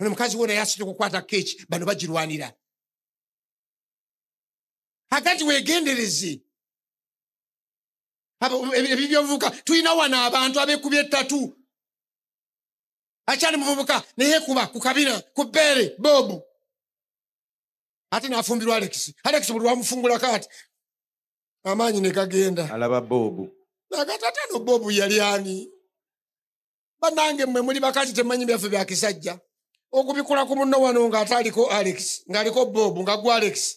A: Ono mukazi wona yasita okukwata keeki bano bagirwanira. Akati weegendereze. Ebibyobuvubuka tulina wano abantu abekubye 3. Akyali muvubuka naye kuba ku kabina ku bbeere Bobu. Ate n'afumbirwa Alex buli wamufungula kati amaanyi ne gagenda.
B: Alaba Bobu.
A: Nakatata no Bobu yali ani? Bannange mmwe muli bakazi temanyi byaffe bya kisajja. Okubikola ku munno wano ng'ataaliko Alex, ng'aliko Bobu, nga gwa Alex.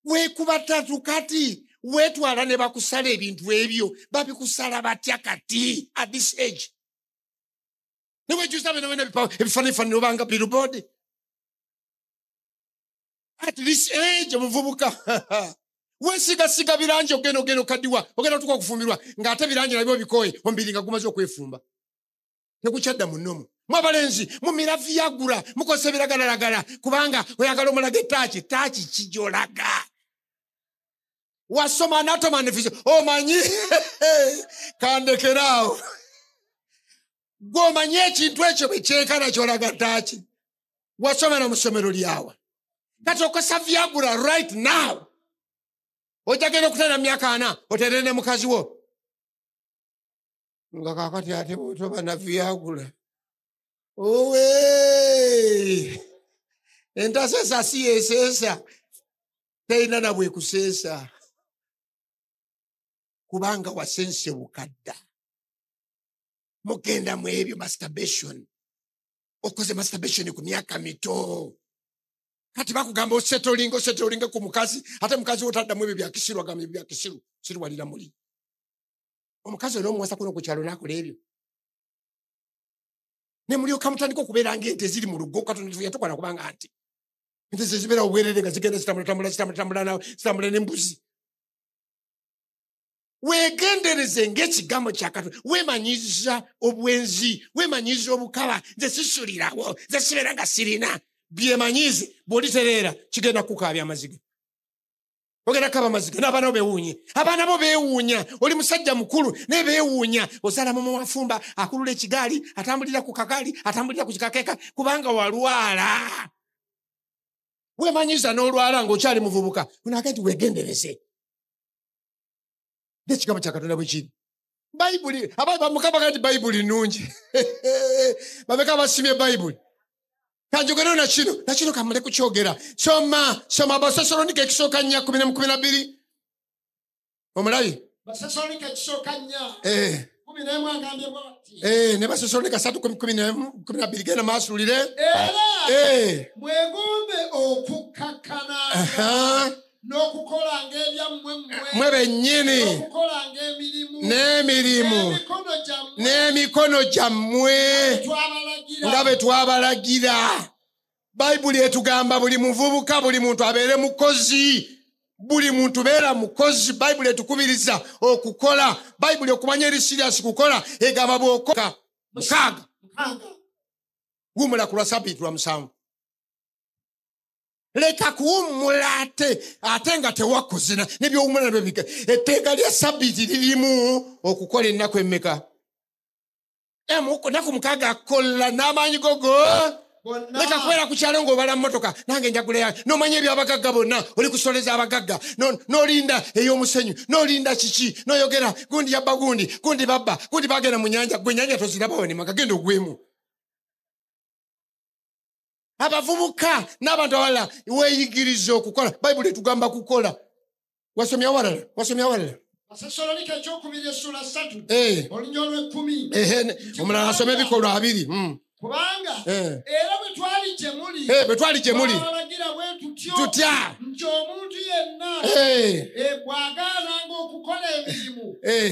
A: Weekuba 3 kati, weetwala ne bakusala ebintu ebyo, babikusala batya kati at this age. Ne weekyusa bino ebifaananyi obanga billboard. At this age omuvubuka. Weesiga birangi ogenda okaddiwa, ogenda otuuka okufumbirwa, ng'ate birangi nabyo bikoye, omubiri nga gumaze okwefumba. Tekukyadda munnomu. Mwabalenzi mumira Viagra mukozesa ebiragalalagala kubanga oyagala omulaga etaaki kijolaga. Wasoma anatomy and physiology omanyi kandekeraawo. Gw'omanyi ekintu ekyo bwe kyenkana kyolaga taaki. Wasomera mu ssomero lyawa. Kati okozesa Viagra right now. Ojagenda okutera myaka 4 oterere ne mukazi wo. Nga kaakati ate bw'otoba na Viagra. Owe entasesa si esesa teina na bwe kusesa kubanga wasense bukadda mugenda mu ebyo masturbation okoze masturbation ku myaka mito kati bakugamba osetolinga ku mukazi ate mukazi otaddamu ebyo byakisirwa gamye byakisiru sirwalira muli omukazi olw'omuwasa kuno ku kyalo nakola ebyo. Ne mulyoka mutandika okubeera ng'ente ziri mu lugo Katonda yatukwana kubanga anti ente zibeera obwerere nga zigenda zitambula n'embuzi. Weegendereze ng'ekigambo kya Katonda. Weemanyiza obwenzi, weemanyiza obukaba. Nze sisulirawo, nze sibeera nga sirina. Byemanyize bw'olitereera kigenda kukaabya amaziga. Ogenda kaba amaziga n'abaana bo beewuunye. Abaana bo beewuunya. Oli musajja mukulu naye beewuunya. Ozaala mu wafumba akulula ekigaali, atambulira ku kagaali, atambulira ku kikakeeka kubanga walwala. Weemanyiza n'olwala ng'okyali muvubuka. Unaagenti weegendereze. N'ekigambo kya Katonda bwe kiri. Bayibuli, Mukama kati Bayibuli nnungi. Babeka basimye Bayibuli. Kanjogero na kino kamale kukyogera. Soma Basessalonike ekisooka 4:12. Omulayi.
C: Basessalonike ekisooka 4. 11 agambye bw'ati.
A: Ne Basessalonike 3:12 genda maasulire.
C: Era mwegombe okukkakkana
A: mwe bennyini n'emirimu n'emikono gyammwe nga bwe twabalagira. Bayibuli etugamba buli muvubuka, buli muntu abeere mukozi. Buli muntu beera mukozi. Bayibuli etukubiriza okukola. Bayibuli okumanya eri siriasi kukola egamba bw'okola 6 guwummula ku lwa Ssabbiiti lwa 7. Leka kuwummula ate nga tewakoze n'ebyowummula nabyo bika. Etteeka lya Ssabbiiti lirimu okukola ennaku emmeka? Ennaku 6 kola n'amaanyi gogo. Leka kubeera ku kyalo ng'obala mmotoka nange njagula n'omanya ebyabagagga bonna oli kusoleza abagagga n'olinda ey'omusenyu n'olinda kiki n'oyogera gundi yabba gundi babba gundi bagenda mu nnyanja gwe ennyanja tozirabawo ne maka genda ogwemu. Abavubuka n'abantu abalala weeyigiriza okukola. Bayibuli etugamba kukola. Wasomya walala
C: Abasalonike ekyokubiri essula 3 olunya olw'10 omulala asome ebikolwa 2. Kubanga era bwe twali gye muli twalagira bwe tutya nti omuntu yenna bw'agaalanga okukola emirimu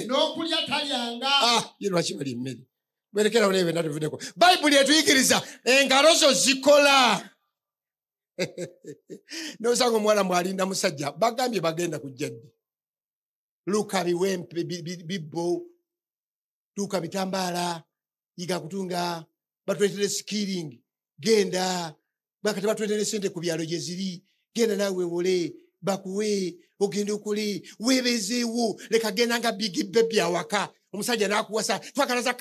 C: n'okulya talyanga. Ye lwaki bali emmere berekerawo n'ebyo natuvudeko. Bayibuli etuyigiriza engalo zo zikola. N'osanga omuwala mwalinda musajja bagambye bagenda kujja ddi. Luka biwempe bibbo tuuka bitambaala yiga kutunga batwetere skilling genda bakati batwetere sente ku byalo gye ziri genda naawe wole bakuwe ogenda okole weebezeewo leka genda nga bigi bebi awaka omusajja n'akuwasa twakalaza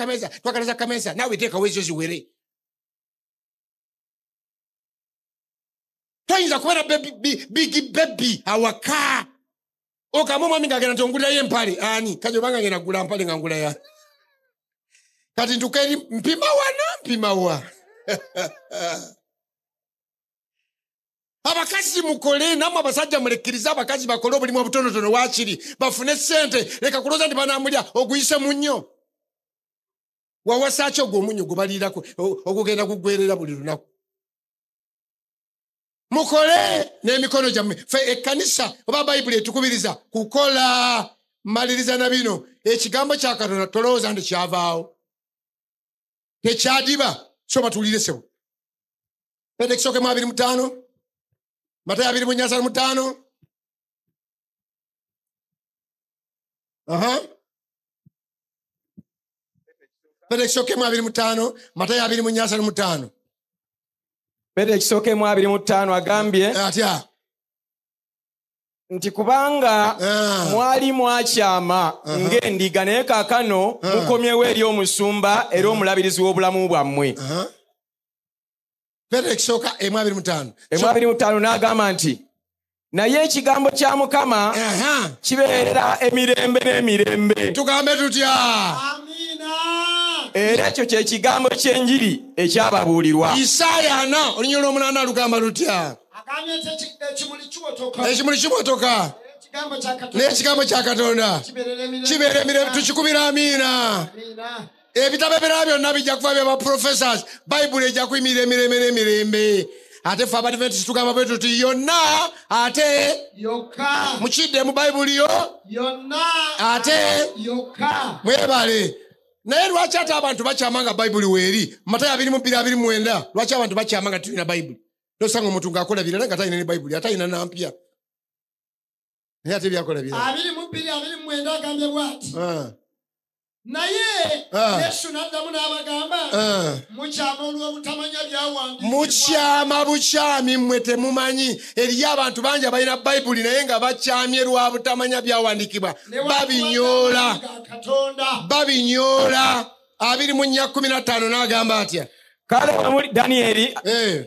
C: kameza naawe teekawo ezo ziwere. Toyinza kubeera bigi bebi awaka okamu omwami ng'agenda nti ongulirayo empale ani kajo banga ngenda kugula mpale nga ngula ya kati ntuka eri mpima wa. Abakazi mukole namwe abasajja mulekkiriza abakazi bakole obulimu obutonotono waakiri bafune ssente. Leka kulooza nti banaamulya oguyise munnyo wawasaaki ogwo omunnyo gubaliirako ogugenda kugwerera buli lunaku. Mukole n'emikono gyammwe. Ffe ekkanisa oba Bayibuli etukubiriza kukola. Maliriza na bino ekigambo kya Katonda tolowooza nti kyavaawo tekyadiba soba tuwulire sebo. Pete kisooke mu 25 Matayo 2:35 Pete kisooke mu 25 Matayo 2:35
B: Pete ekisooke mu 25 agambye
A: atya
B: nti kubanga mwali mwakyama ng'endiga naye kaakano mukomyewo eri omusumba era omulabirizi w'obulamu bwammwe.
A: Pete ekisooka emu
B: 25 n'agamba nti naye ekigambo kya Mukama kibeerera emirembe n'emirembe.
A: Tugambe tutya?
B: Era ekyo kye kigambo ky'enjiri ekyababuulirwa.
A: Isaaya 4 olunya olw'omunaana lugamba lutya? Ekimuli kimotoka n'ekigambo kya Katonda kibeera emirembe. Tukikubira amiina. Ebitabo ebirala byonna bijja kuva bya professors. Bayibuli ejja kuyimirira emirembe n'emirembe. Ate ffe Abadventist tugamba bwe tuti yonna ate yokka. Mukidde mu Bayibuli yo yonna ate yokka. Mwebale. Naye lwaki ate abantu bakyamanga Bayibuli weeri? Matayo 22:29 lwaki abantu bakyamanga tulina Bayibuli? Tosanga omuntu ng'akola birala nga talina ne Bayibuli atalina nampya. Naye ate byakola birala
C: 22:29 agambye bw'ati naye Yesu n'addamu n'abagamba mukyama olw'obutamanya byawandiikibwa.
A: Mukyama bukyami mmwe temumanyi. Eriyo abantu bangi abalina Bayibuli naye nga bakyamye lwa butamanya byawandiikibwa. Babinyoola 20:15 n'agamba atya?
B: Kale wamuli Danieri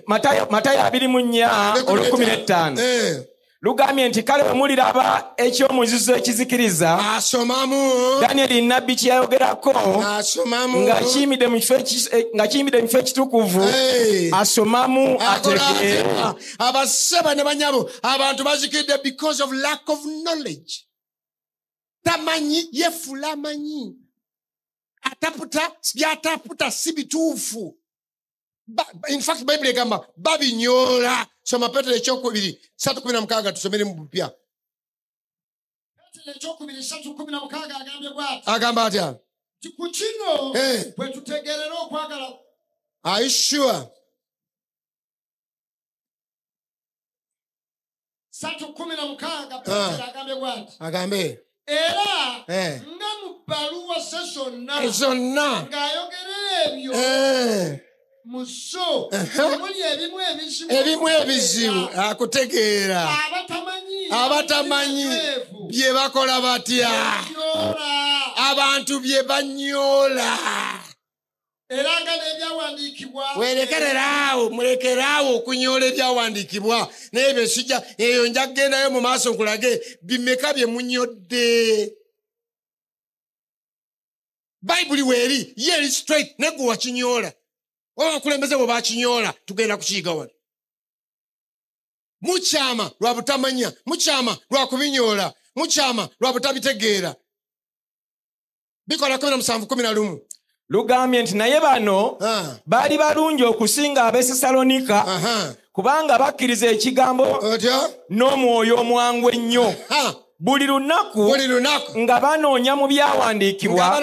B: Matayo 20:15 lugambye nti kale bwe muliraba ekyomuzizo ekizikiriza
A: asomamu
B: Danieri nnabbi kyayogerako nga kiyimidde mu kifo ekitukuvu asomamu ategeera.
A: Abaseba ne banyabo abantu bazikidde because of lack of knowledge. Tamanyi yefula manyi ataputa byataputa si bituufu. In fact, Bible egamba babinyola. Soma Petero ekyokubiri 3:16 tusomere mu bupya.
C: Petero ekyokubiri 3:16 agambye bw'ati.
A: Agamba atya?
C: Ku kino bwe tutegeerera okwagala.
A: Are you sure?
C: 3:16 Petero agambye bw'ati.
A: Agambe.
C: Era nga mu bbaluwa ze zonna ng'ayogerera ebyo muso muli ebimu ebizibu akutegeera abatamanyi bye bakola batya abantu bye banyoola era nga n'ebyawandiikibwa mulekeraawo okunyoola ebyawandiikibwa naye besijja eyo nja kugendayo mu maaso nkulage bimeka bye munyodde bayibuli weeri ye eri straight negwe wakinyoola abakulembeze bwe bakinyoola tugenda kukiyiga wano mukyama lwa butamanya mukyama lwa kubinyoola mukyama lwa butabitegeera bikola 17:11
B: lugambye nti naye bano baali balungi okusinga ab'Esesalonika kubanga bakkiriza ekigambo n'omwoyo omwangu ennyo buli lunaku nga banoonya mu byawandiikibwa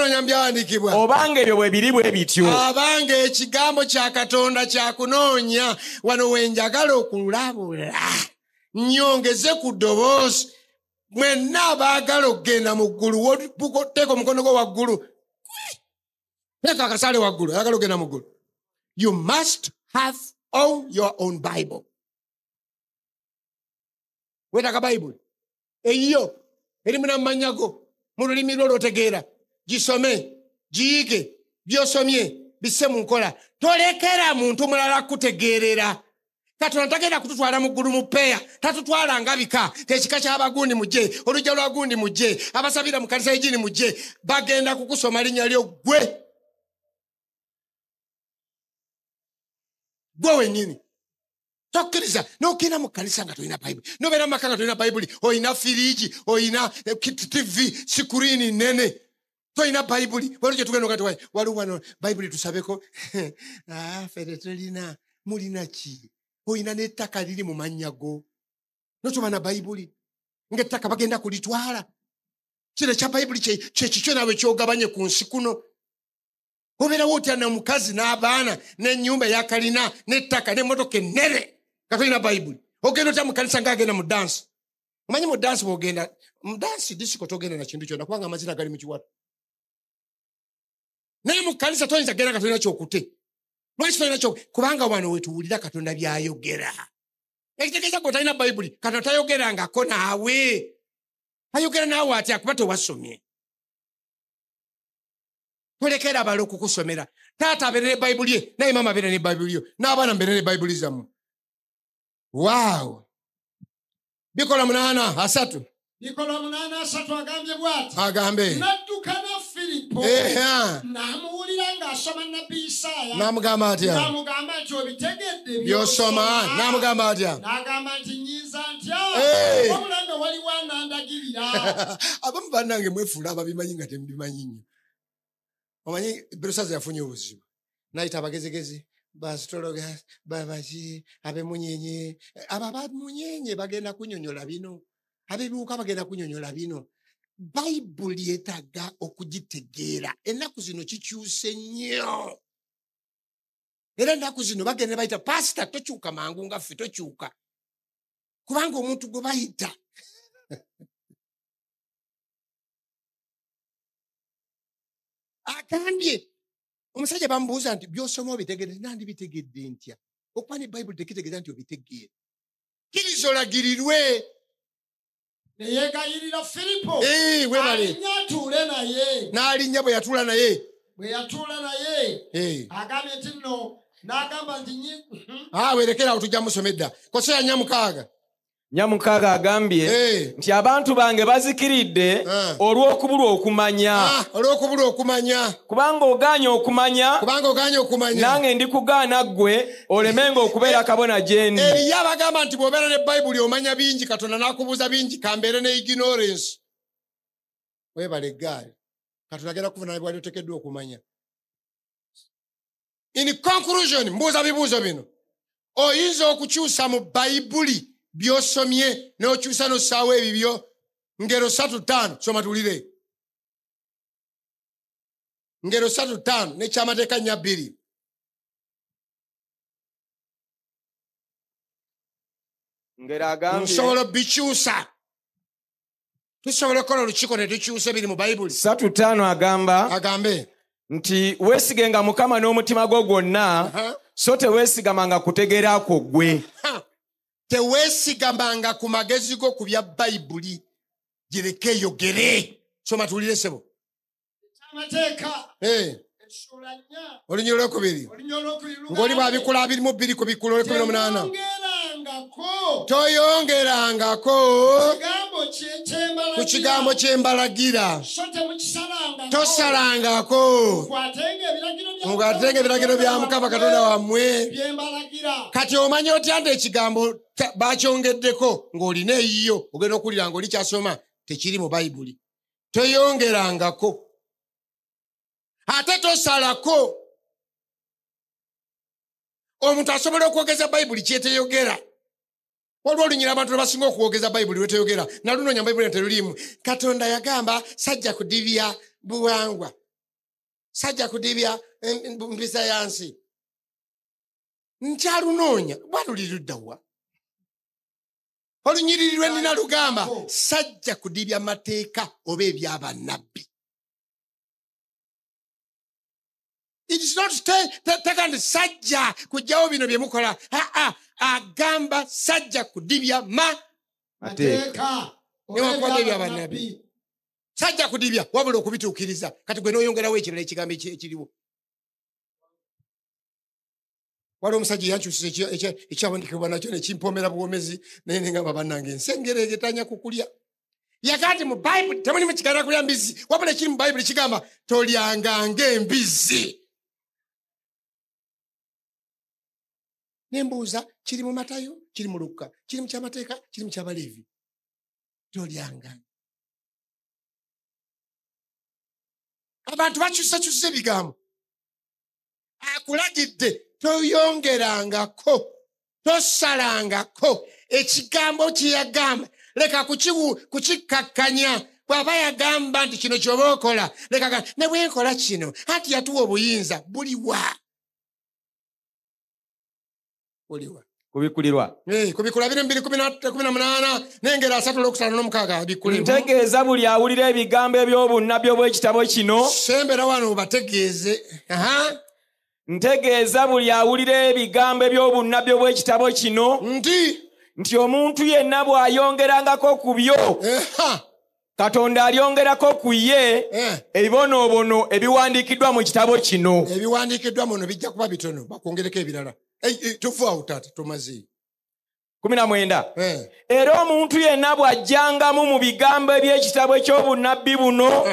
B: obanga ebyo bwe biri bwe bityo abanga ekigambo kya Katonda kyakunoonya wano wenjagala okulabula nnyongeze ku ddoboozi mwenna abaagala okugenda mu ggulu teeka omukono gwo waggulu teeka akasaale waggulu ayagala okugenda mu ggulu you must have all your own Bible wetaka Bible eyo eri munamanya go mu lulimi lwo lotegeera gisome giyige byosomye bisse mu nkola tolekera muntu mulala kutegeerera Katonda tagenda kututwala mu ggulu mu peya tatutwala nga bika tekika ky'abagundi mujje olujja lwagundi mujje abasabira mu kanisa y'egini mujje bagenda kukusoma linnya lyo gwe wennyini tokkiriza n'okina mu kanisa nga tolina Bayibuli nobeera mu maka nga tolina Bayibuli olina firiji olina TV sikuriini nene tolina Bayibuli waliwo gye tugenda okati waliwo wano Bayibuli tusabeko fere tolina mulina ki olina n'ettaka liri mu mannya go notoba na Bayibuli ng'ettaka bagenda kulitwala kino ekya Bayibuli kyekikyo naawe kyogabanye ku nsi kuno obeerawo otya na mukazi n'abaana n'ennyumba eyakalina n'ettaka n'emmotoka ennene nga tolina Bayibuli ogenda otya mu kanisa ng'agenda mu dansi omanyi mu dansi bw'ogenda mu dansi disiko togenda na kintu kyonna kubanga amazina gali mu kiwato naye mu kanisa toyinza genda nga tolina kyokute lwaki tolina kubanga wano wetuwulira Katonda by'ayogera ekitegeeza gwe talina Bayibuli Katonda tayogerangako naawe ayogera naawe atya kuba tewasomye tolekera abala okukusomera taata abeere ne Bayibuli ye naye maama abeere ne Bayibuli yo n'abaana mbeere ne Bayibuli zammwe waawo bikola 8:3 agambye bw'ati agambe n'addukana Filipo n'amuwulira ng'asoma nnabbi Isaaya n'amugamba atya n'amugamba nti obitegedde by'osoma n'amugamba atya n'agamba nti nyiza ntya wabula nga waliwo anandagirira abamu bannange mwefuula ababimanyi nga temubimanyi nnyo omanyi Berusaza yafunye obuzibu n'ayita abagezigezi basitologa babaki abemunyenye aba bamunyenye bagenda kunyonyola bino abebiwuka bagenda kunyonyola bino Bayibuli yeetaaga okugitegeera ennaku zino kikyuse nnyo era ennaku zino bagenda bayita pasita tokyuka mangu nga ffe tokyuka kubanga omuntu gwe bayita agambye omusajja bamubuuza nti byosoma obitegedde nandibitegedde ntya okuba ne Bayibuli tekitegeeza nti obitegeera kkiriza olagirirwe neyegayirira Filipo alinnya atuule naye n'alinnya bwe yatuula naye agambye nti nno n'agamba nti weerekera awo tujja musoma edda Koseya 4:6 agambye nti abantu bange bazikiridde olw'okubulwa okumanya kubanga ogaanye okumanya nange ndikugaana ggwe olemenga okubeera kabona gye ndi
A: eriyo abagamba nti bw'obeera ne Bayibuli omanya bingi Katonda n'akubuuza bingi kambeere ne ignorance weebale eggaali Katonda agenda kuvuna bwali oteekeddwa okumanya In conclusion, mbuuza bibuuzo bino. Oyinza okukyusa mu Bayibuli by'osomye n'okyusa n'ossaawo ebibyo ngero 3-5 soma tuwulire. Ngero 3-5 n'ekyamateeka 4.
B: Ngero agambye
A: nsobola bikyusa. Tusobola okukola olukiiko ne tukyusa ebiri mu Bayibuli.
B: 3:5 agamba
A: agambe
B: nti weesigenga Mukama n'omutima gwo gwonna, so teweesigamanga kutegeera kwo ggwe.
A: Teweesigamanga ku magezi go ku bya Bayibuli. Gireke eyogere. Soma tuwulire sebo.
C: Amateeka.
A: Olunyolo lwokubiri. Ng'oli bw'abikola 22 ku bikulu 18. Toyongerangako ku kigambo kyembalagira. Tosalangako mugatenga ebiragiro bya Mukama Katonda wammwe. Kati omanye otya nti ekigambo bakyongeddeko ng'olina eyiyo ogenda okuwulira ng'oli kyasoma tekiri mu Bayibuli. Toyongerangako ate tosalako. Omuntu asobola okwogeza Bayibuli kyeteyogera. Waliwo olunyira abantu abasinga okuwogeza Bayibuli lweteyogera. Nalunoonya Bayibuli teruliimu. Katonda yagamba sajja kudibya buwangwa, sajja kudibya mpisa yansi. Nkyalunoonya bwaluli luddawa. Olunyiriri lwe nnina lugamba sajja kudibya mateeka oba ebyabannabbi. It is not taka nti sajja kujjawo bino bye mukola. Agamba sajja kudibya mateeka newakwata ebyabannabbi. Sajja kudibya wabula okubituukiriza. Kati gwe n'oyongerawo ekirala ekigambo ekiriwo. Waliwo omusajja yankyusiza ekyawandikibwa nakyo nekimpomera buwomezi naye nengamba bannange ensengere egetanya kukulya. Yagaa nti mu Bayibuli temulimu kigaana kulya mbizzi, wabula ekiri mu Bayibuli kigamba tolyanga ng'embizzi. Nembuuza kiri mu Matayo, kiri mu Luka, kiri mu kyamateeka, kiri mu kyabaleevi. Tolyanga. Abantu bakyusakyusa ebigambo. Akulagidde toyongerangako, tosalangako. Ekigambo kye yagamba leka kukikakkanya. Bw'aba yagamba nti kino ky'oba okola leka ne bwe nkola kino anti yatuwa obuyinza buliwa. Buliwa.
B: Kubikulirwa.
A: Kubikula 2:18 n'engero 3:5 bikulirwa.
B: Ntegeeza buli awulira ebigambo eby'obunnabbi obw'ekitabo kino.
A: Sembera wano bategeeze.
B: Ntegeeza buli awulira ebigambo eby'obunnabbi obw'ekitabo kino nti omuntu yenna bw'ayongerangako ku byo Katonda alyongerako ku ye ebibonoobono ebiwandiikiddwa mu kitabo kino.
A: Ebiwandiikiddwa muno bijja kuba bitono bakwongereko ebirala. Tuvaawo taata tumaze.
B: 19. Era omuntu yenna bw'ajjangamu mu bigambo eby'ekitabo eky'obunnabbi buno,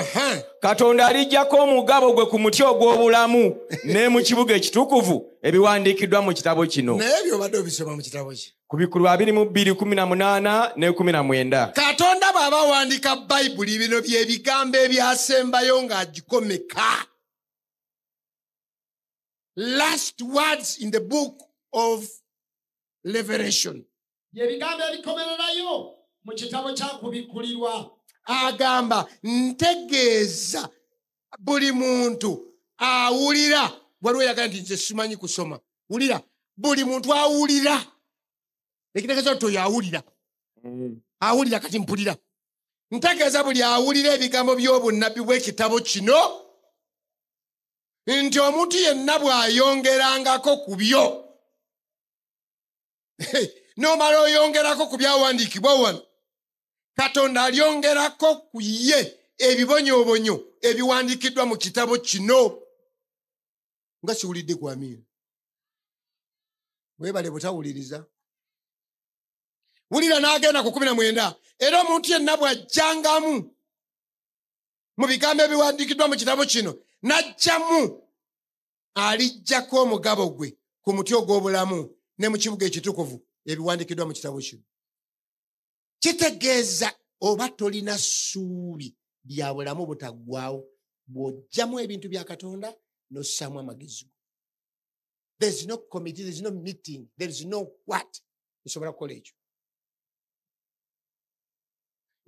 B: Katonda alijjako omugabo gwe ku muti ogw'obulamu ne mu kibuga ekitukuvu ebiwandiikiddwa mu kitabo kino.
A: Naye by'obadde obisoma mu kitabo ki?
B: Ku bikulu 22:18 ne 19.
A: Katonda bw'aba awandiika Bayibuli bino bye bigambo ebyasembayo ng'agikomeka. Last words in the book of Revelation.
C: Yebigambo ebikomererayo mu kitabo kya kubikulirwa.
A: Agamba ntegeeza buli muntu awulira. Waliwo yagaa nti nze simanyi kusoma. Wulira buli muntu awulira. Ekitegeeza nti oyo awulira. Awulira kati mpulira. Ntegeeza buli awulira ebigambo by'obunnabbi bw'ekitabo kino nti omuntu yenna bw'ayongerangako ku byo. N'omala oyongerako ku byawandiikibwa wano, Katonda alyongerako ku ye ebibonyoobonyo ebiwandiikiddwa mu kitabo kino. Nga siwulidde ku amiina. Weebale butawuliriza. Wulira n'agenda ku 19. Era omuntu yenna bw'ajjangamu mu bigambo ebiwandiikiddwa mu kitabo kino n'ajjamu alijjako omugabo gwe ku muti ogw'obulamu ne mu kibuga ekitukuvu ebiwandiikiddwa mu kitabo kino. Kitegeeza oba tolina ssuubi lya bulamu butaggwaawo bw'ojjamu ebintu bya Katonda n'ossaamu amagezi go. There is no committee, there is no meeting, there is no what. Isobola kukola ekyo.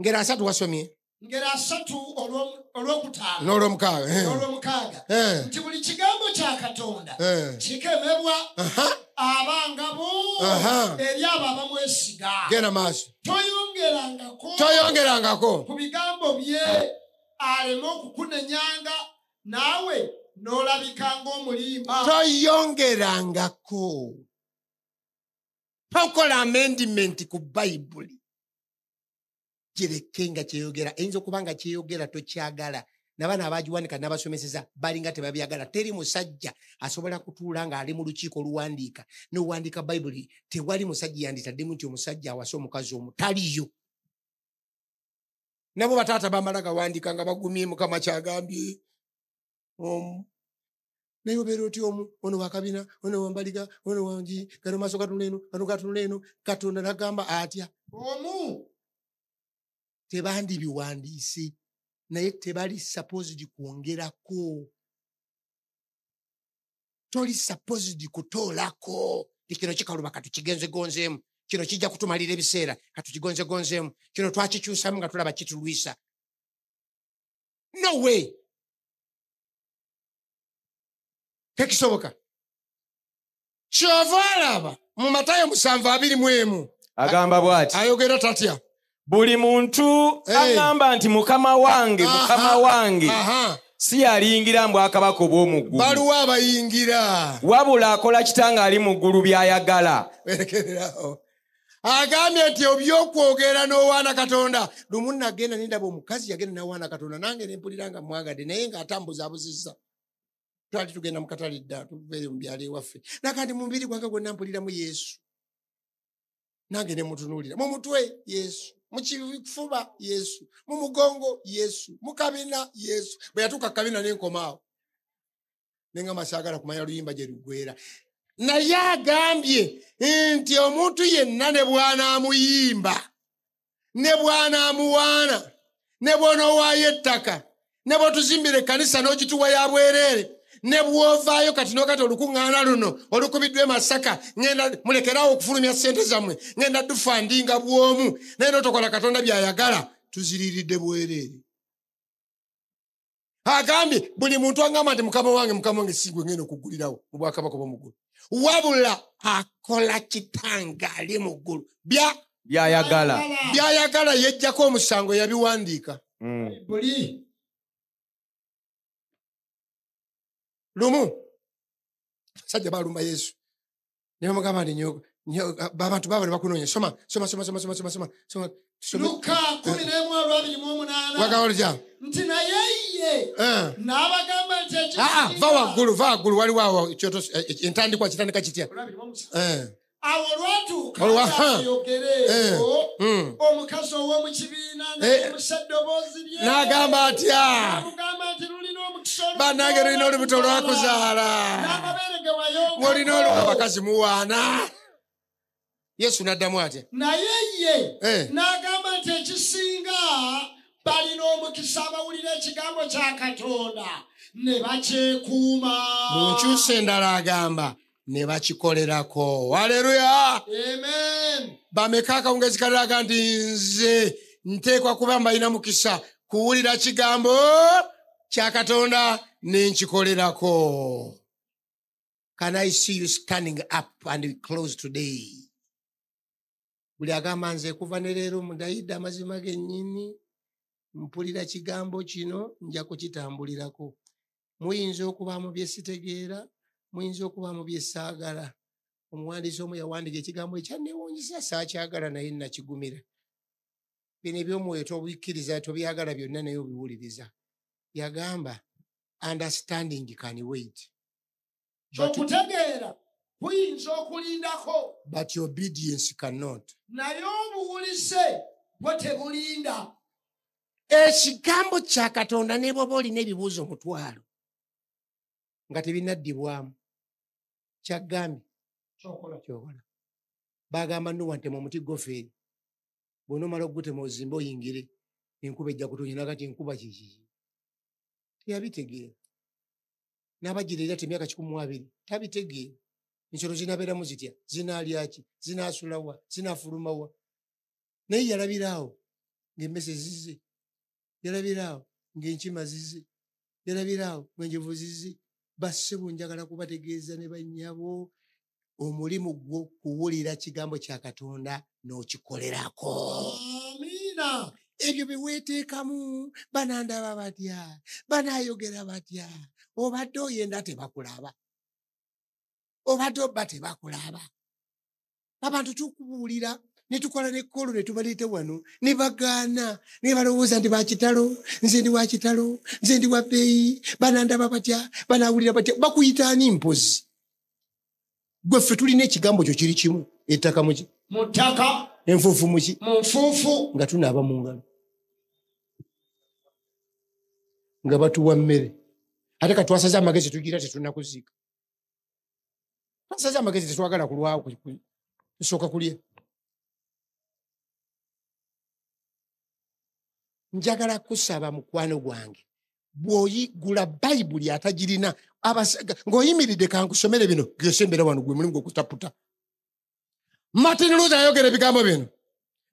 A: Ngero 3 wasomye.
C: Ngero 3 olw'okutaano.
A: N'olw'omukaaga.
C: Nti buli kigambo kya Katonda kikemebwa abanga bo eri abo abamwesiga.
A: Genda maaso.
C: Toyongerangako ku bigambo bye aleme okukunenyanga naawe n'olabika ng'omulimba.
A: Toyongerangako. Tokola amendment ku Bayibuli. Kirekenga kyeyogera. Eyinza okuba nga kyeyogera tokyagala. N'abaana abagiwanika n'abasomeseza balinga tebabyagala. Teri musajja asobola kutuula ng'ali mu lukiiko oluwandiika n'owandiika Bayibuli tewali musajja yanditaddemu nti omusajja awasa omukazi omutaliyo. Nabo bataata bamala gawandiika nga bagumye Mukama kyagambye. Naye obeera oti omu, ono wakabina, ono wambaliga, ono wangi, kano maaso gatunula eno, Katonda n'agamba atya.
C: Omu.
A: Tebandi biwandiise, naye tebali supposed kwongerako. Toli supposed kutoolako. Kino kikaluba katukigenzegonzeemu. Kino kijja kutumalira ebiseera katukigonzegonzeemu. Kino twakikyusamu nga tulaba kitulwisa. No way. Tekisoboka. Kyova alaba mu Matayo 7:21
B: agamba bw'ati.
A: Ayogera tatya.
B: Buli muntu agamba nti Mukama wange si yaliyingira mbwakabaka obw'omu ggulu.
A: Baluwa abayingira.
B: Wabula akola kitanga ali mu ggulu by'ayagala.
A: Werekererawo. Agambye nti ebyokwogera n'owaana Katonda. Lumu nagenda nindaba omukazi yagenda n'awaana Katonda nange ne mpulira nga mwagadde naye ng'atambuzabuzizza. Twali tugenda mu katale dda tuveere mu byalo ewaffe. Nakandi mu mubiri gwange gwonna mpuliramu Yesu. Nange ne mutunuulira. Mu mutwe Yesu. Mu kifuba Yesu. Mu mugongo Yesu. Mu kabina Yesu. Bwe yatuuka kabina n'enkomaawo. Nenga masaagala kumanya luyimba gye luggweera. Naye agambye nti omuntu yenna ne bw'anaamuyimba, ne bw'anaamuwaana, ne bw'onoowaayo ettaka, ne bw'otuzimbira ekkanisa n'ogituwa ya bwereere, ne bw'ovaayo kati n'okati olukuŋŋaana luno olukubiddwa e Masaka, ngenda mulekeraawo okufulumya ssente zammwe, ngenda dufandinga bw'omu, naye n'otokola Katonda by'ayagala, tuziriiridde bwereere. Agambye buli muntu angamba nti Mukama wange si gwe ngenda okuggulirawo mu bwakabaka bw'omu ggulu. Wabula akola kitanga ali mu ggulu by'ayagala yejjako omusango yabiwandiika.
C: Buli
A: lumu sajja balumba Yesu ne bamugamba nti abantu baabo ne bakunoonya. Soma.
C: Luka 11:28.
A: Wagawolja.
C: Nti naye ye n'abagamba nti
A: ekisinga. Va waggulu waliwo awo entandikwa kitandika kitya.
C: Awo olwatuuka ayogereeko omukazi ow'omu kibiina n'emusa eddoboozi lye
A: n'agamba atya.
C: N'amugamba nti lulina omukisa
A: bannange lulina olubuto lwakuzaala.
C: N'amabeere ge wayonka.
A: Ng'olina abakazi muwaana. Yesu n'addamu atya.
C: Naye ye n'agamba nti ekisinga balina omukisa abawulira ekigambo kya Katonda ne bakyekuuma.
A: Mu nkyusa endala agamba ne bakikolerako. Haleluya.
C: Amen.
A: Bameka akawungezi kaliraga nti nze nteekwa kuba mbalina mukisa kuwulira kigambo kya Katonda ne nkikolerako. Can I see you standing up and we close today? Buli agamba nze kuva ne leero mudayidde amazima gennyini mpulira kigambo kino nja kukitambulirako. Muyinza okuba mu bye sitegeera, muyinza okuba mu bye saagala. Omuwandiisi omu yawandiika ekigambo ekyanneewuunyisa saakyagala naye nakigumira. Bino eby'omwoyo tobikkiriza tobyagala byonna naye obiwuliriza. Yagamba understanding can wait.
C: Okutegeera kuyinza okulindako.
A: But obedience cannot.
C: Naye obuwulise bwe tebulinda.
A: Ekigambo kya Katonda ne bw'oba olina ebibuuzo 1,000 nga tebinaddibwamu kyagambye kyokola. Bagamba Nuwa ntema omuti gofeeri. Bw'onoomala okugutema ozimbe oyingire enkuba ejja kutonya nakati enkuba kiki. Teyabitegeera. N'abagira era temyaka 12 tabitegeera. ensolo zinabeeramu zitya, zinaalyaki, zinaasulawa, zinaafulumawa. Naye yalabiraawo ng'emmese zizze, yalabiraawo ng'enkima zizze, yalabiraawo ng'enjovu zizze. Bassebo njagala kubategeeza ne bannyabo, omulimu gwo kuwulira kigambo kya Katonda n'okikolerako.
C: Amiina.
A: Ebyo bye weeteekamu, banandaba batya, banaayogera batya, obadde oyenda tebakulaba, obadde obba tebakulaba. Abantu tukubuulira ne tukola n'ekkolo ne tubaleeta wano ne bagaana ne balowooza nti bakitalo, nze ndi wa kitalo, nze ndi wa bbeeyi, banandaba batya, banaawulira batya, bakuyitaani mpozi. Gwe ffe tulina ekigambo kyo kiri kimu, ettaka muki?
C: Mu ttaka.
A: Enfuufu muki?
C: Mu nfuufu.
A: Nga tunaaba mu ngalo, nga batuwa mmere. Ate ka twasaze amagezi tugira tetunnakuziika. Twasaze amagezi tetwagala kulwawo, tusooka kulya. Njagala kusaba mukwano gwange, bw'oyigula Bayibuli atagirina ng'oyimiridde kankusomere bino, gesembera wano gwe mulimu gw'okutaputa. Martin Luther yayogera ebigambo bino.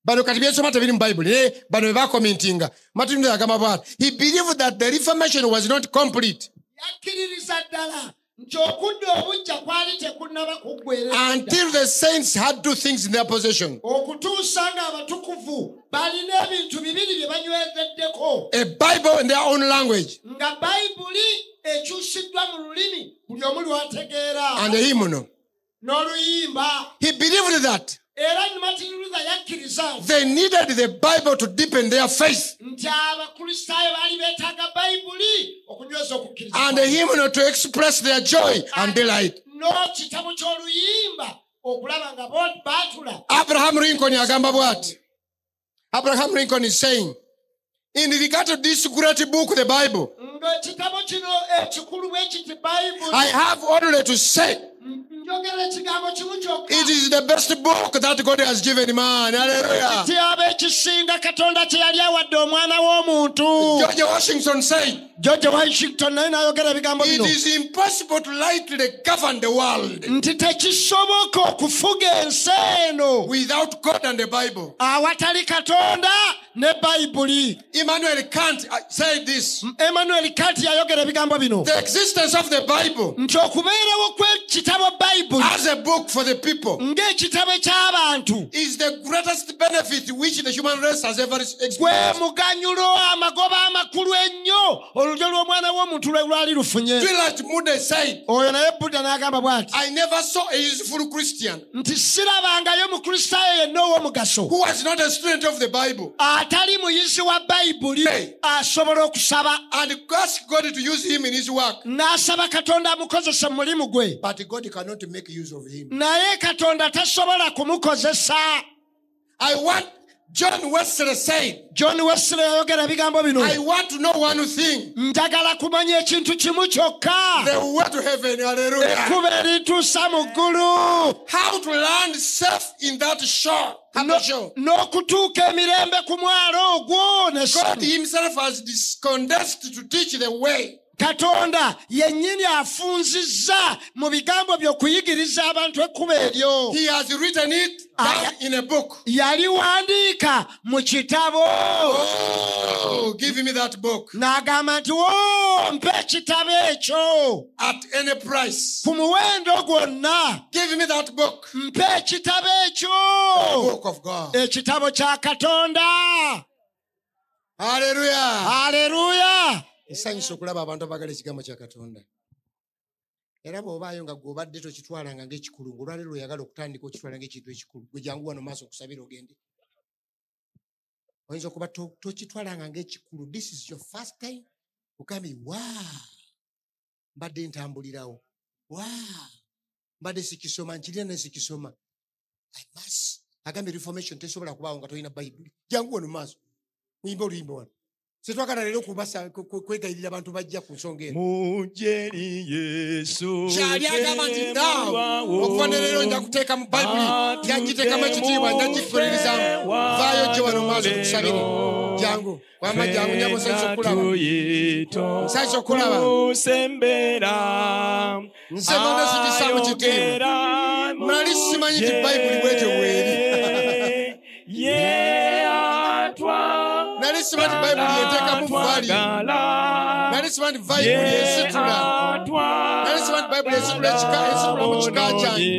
A: Bano kati byesoma tebiri mu Bayibuli, naye bano bwe bakomentinga. Martin Luther yagamba bw'ati, he believed that the Reformation was not complete.
C: Yakkiririza ddala nti okudda obujja kwali tekunnaba kuggweera.
A: Until the saints had two things in their possession.
C: Okutuusa ng'abatukuvu balina ebintu bibiri bye banywezeddeko.
A: A Bible in their own language.
C: Nga Bayibuli ekyusiddwa mu lulimi buli omu lwategeera.
A: And a hymn.
C: N'oluyimba.
A: He believed that
C: Era Martin Luther yakkiriza
A: they needed the Bible to deepen their faith.
C: nti abakristaayo baali beetaaga Bayibuli okunyweza okukkiriza.
A: And a hymn to express their joy and delight.
C: N'ekitabo ky'oluyimba okulaba nga baatula.
A: Abraham Lincoln yagamba bw'ati. Abraham Lincoln is saying, in regard to this great book, the Bible,
C: ng'ekitabo kino ekikulu bwe kiti Bayibuli.
A: I have only to say,
C: njogera ekigambo kimu kyokka.
A: it is the best book that God has given man. Hallelujah.
C: Ekyaba ekisinga Katonda kye yali awadde omwana w'omuntu.
A: George Washington said,
C: George Washington naye n'ayogera ebigambo
A: it
C: bino.
A: is impossible to lightly govern the world
C: Nti tekisoboka okufuga ensi eno
A: without God and the Bible.
C: awatali Katonda ne Bayibuli.
A: Immanuel Kant said this.
C: Emmanuel Kant yayogera ebigambo bino.
A: The existence of the Bible
C: Nti okubeerawo kw'ekitabo Bayibuli
A: as a book for the people
C: ng'ekitabo eky'abantu
A: is the greatest benefit which the human race has ever
C: gwe
A: experienced.
C: muganyulo amagoba amakulu ennyo olulyo lw'omwana w'omuntu lwe lwali lufunye.
A: Twilight Moody said,
C: Oyo naye Buddha n'agamba bw'ati
A: I never saw a useful Christian
C: nti sirabangayo mukristaayo yenna ow'omugaso
A: who was not a student of the Bible
C: atali muyizi wa Bayibuli asobola okusaba
A: and ask God to use him in his work.
C: n'asaba Katonda amukozesa mu mulimu gwe.
A: But God cannot make use of him.
C: Naye Katonda tasobola kumukozesa.
A: I want, John Wesley said,
C: John Wesley yayogera ebigambo bino.
A: I want to know one thing.
C: Njagala kumanya ekintu kimu kyokka.
A: The way to heaven, hallelujah.
C: Ekkubo erituusa mu ggulu.
A: How to land safe in that shore.
C: N'okutuuka emirembe ku mwalo ogwo.
A: God himself has condensed to teach the way.
C: Katonda yennyini afunzizza mu bigambo by'okuyigiriza abantu ekkubo eryo.
A: He has written it down in a book.
C: Yaliwandiika mu kitabo.
A: Oh, give me that book.
C: N'agamba nti mpe ekitabo ekyo.
A: At any price.
C: Ku muwendo gwonna.
A: Give me that book.
C: Mpe ekitabo ekyo.
A: The book of God.
C: Ekitabo kya Katonda.
A: Hallelujah.
C: Hallelujah.
A: Esanyusa okulaba abantu abagala ekigambo kya Katonda. Era bw'obaayo nga gw'obadde tokitwalanga ng'ekikulu, ng'olwaleero oyagala okutandika okitwala ng'ekintu ekikulu, gwe jangu wano maaso okusabira ogende. Oyinza okuba tokitwalanga ng'ekikulu. This is your first time. Okambi, mbadde ntambulirawo. Mbadde sikisoma, nkirina ne sikisoma. I must. Agambe reformation tesobola kubaawo nga tolina Bayibuli. Jangu wano maaso. Muyimbe oluyimba wano. Setwagala leero kubasa kwegayirira abantu bajja ku nsonga eno.
B: Mujeri Yesu.
A: Kyali agamba nti okuva ne leero nja kuteeka mu Bayibuli, njagiteekamu ekitiibwa, njagikkulirizamu. Vaayo gye wano maaso tukusabire. jangu nyabo sancho kulaba
B: tusembera
A: nsemonda sikisamu kitimu mali simanyi ti Bible bwete weri nali simanyi Bible yeteka mu vali nali simanyi Bible yesitula nali simanyi Bible yesitula mu kika kyange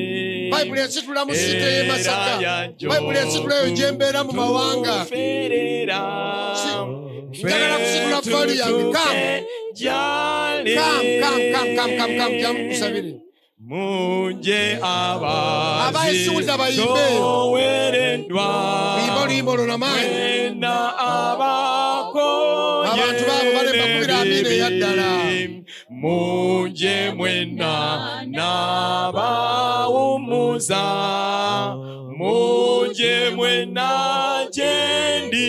A: Bible yesitula mu site ye Masaka Bible yesitula yo jembera mu mawanga njagala kusitula vali yange kam jam kusabiri munje abazi towerendwa limbo lunamanyi abantu babo balemba kubira amire yaddala munje mwena n'abawumuza munje mwena jendi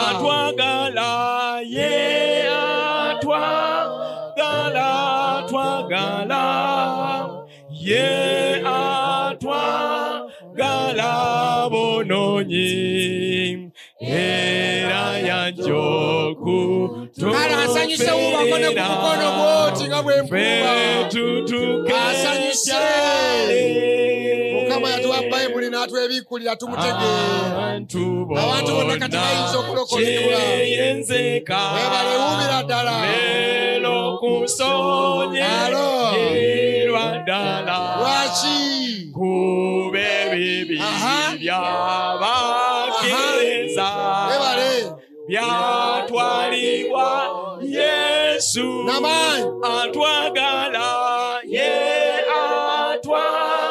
A: atwagala ye atwagala ye atwagala bononyi era yanjoku kala asanyuse ubakone ku mukono gwoti nga bw'enkuba asanyuse Mukama yatuwa Bible n'atwebikulira tumutegeera abantu bonna kati bayinza okulokolebwa webale wubira ddala lero kusonyerwa ddala lwaki kube bibi by'abakkiriza byatwalibwa Yesu atwagala ye atwagala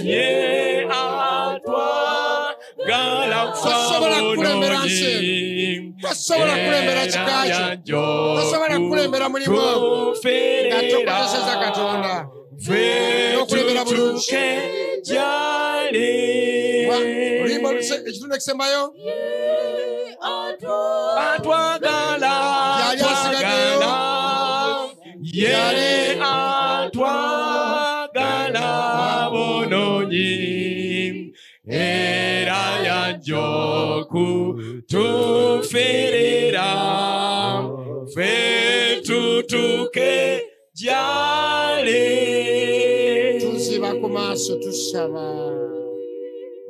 A: ye atwagala tasobola kulembera nsi tasobola kulembera kikaki tasobola kulembera mulimu nga tokozeseza Katonda okulembera bulungi olimba ekitundu ekisembayo atwagala yali atwagala bononyi era yanjoku tuferera fe tutuke jale tuziba ku maaso tusaba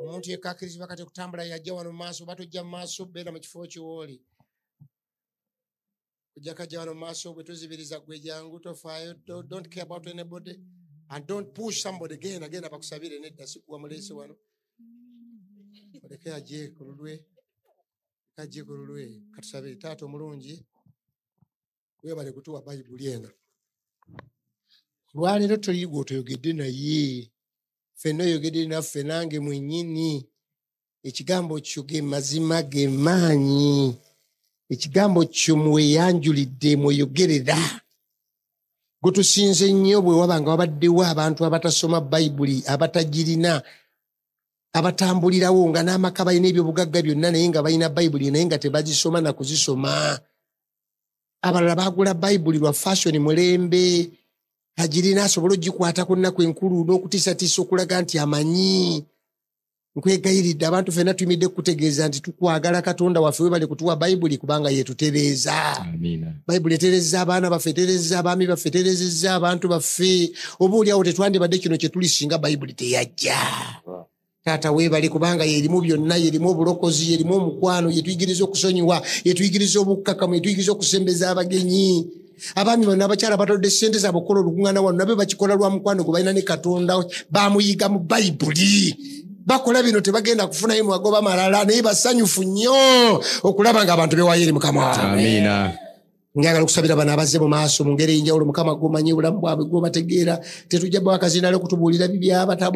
A: omuntu yekakkirizibwa kati okutambula yajja wano mu maaso batojja mu maaso beera mu kifo kiwooli ojja wano mu maaso bwe tuzibiriza gwe jangu tofaayo don't care about anybody and don't push somebody genda bakusabire nedda sikuwa muleese wano oleke ajje ku lulwe katusabire taata omulungi webale kutuwa Bayibuli eno lwaleero toyigwa otoyogedde naye ffenna oyogedde naffe nange mwennyini ekigambo kyo ge mazima ge maanyi ekigambo kyo mweyanjulidde mweyogerera gwe tusinze nnyo bwe wabanga wabaddewo abantu abatasoma Bayibuli abatagirina abatambulirawo nga n'amaka balina ebyobugagga byonna naye nga balina Bayibuli naye nga tebagisoma na kuzisoma abalala bagula Bayibuli lwa fashion mulembe agirina asobola ogikwata ku nnaku enkulu n'okutiisatiisa okulaga nti amanyi nkwegayiridde abantu ffenna tuyimidde kutegeeza nti tukwagala Katonda waffe we bali kutuwa Bayibuli kubanga yetutereeza Bayibuli eterezza abaana baffe eterezza abaami baffe eterezezza abantu baffe oba oliawo tetwandibadde kino kye tuli singa Bayibuli teyajja taata weebali kubanga yerimu byonna yerimu obulokozi yerimu omukwano yetuyigiriza okusonyiwa yetuyigiriza obukkakamu yetuyigiriza okusembeza abagenyi abaami bano abakyala batodde ssente zaabwe okukola olukuŋŋaana wano nabyo bakikola lwa mukwano gwe balina ne Katonda bamuyiga mu Bayibuli bakola bino tebagenda kufunayo mwagoba malala naye basanyufu nnyo okulaba ng'abantu bewaayo eri Mukama waabwe njagala okusabira bano abazze mu maaso mu ngeri enjawulo Mukama gwomanyi obulamu bwabwe gwobategeera tetujja bwakazinale okutubuulira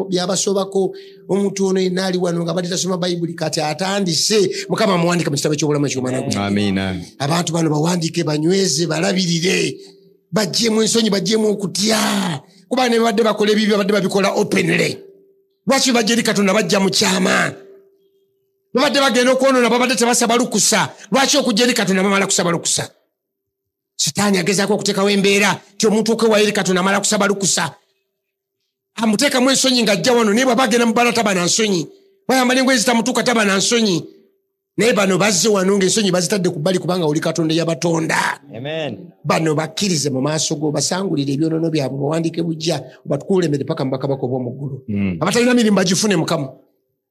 A: byabasobako omuntu ono yenna ali wano nga badde tasoma Bayibuli kati atandise Mukama muwandika mu kitabo ky'obulamu eky'omwana gwe abantu bano bawandiike banyweze balabirire bajjemu ensonyi bajjemu okutya kuba ne babadde bakola ebibyo babadde babikola openly lwaki bajja eri Katonda bajja mu kyama babadde bagenda okwonoona babadde tebasaba lukusa lwaki okujja eri Katonda bamala kusaba lukusa Sitaani agezaako okuteekawo embeera ti omuntu okwewayo eri Katonda amala kusaba lukusa amuteekamu ensonyi ng'ajja wano naye bw'aba agenda mu bbala taba na nsonyi bayambala engoye zitamutuuka taba na nsonyi naye bano bazze wano ng'ensonyi bazitadde ku bbali kubanga oli Katonda yabatonda. Bano bakkirize mu maaso go basangulire ebyonoono byabwe bawandiike bujja batukulemere paka mu bakabaka obw'omu ggulu. Abatalina mirimu bagifune Mukama.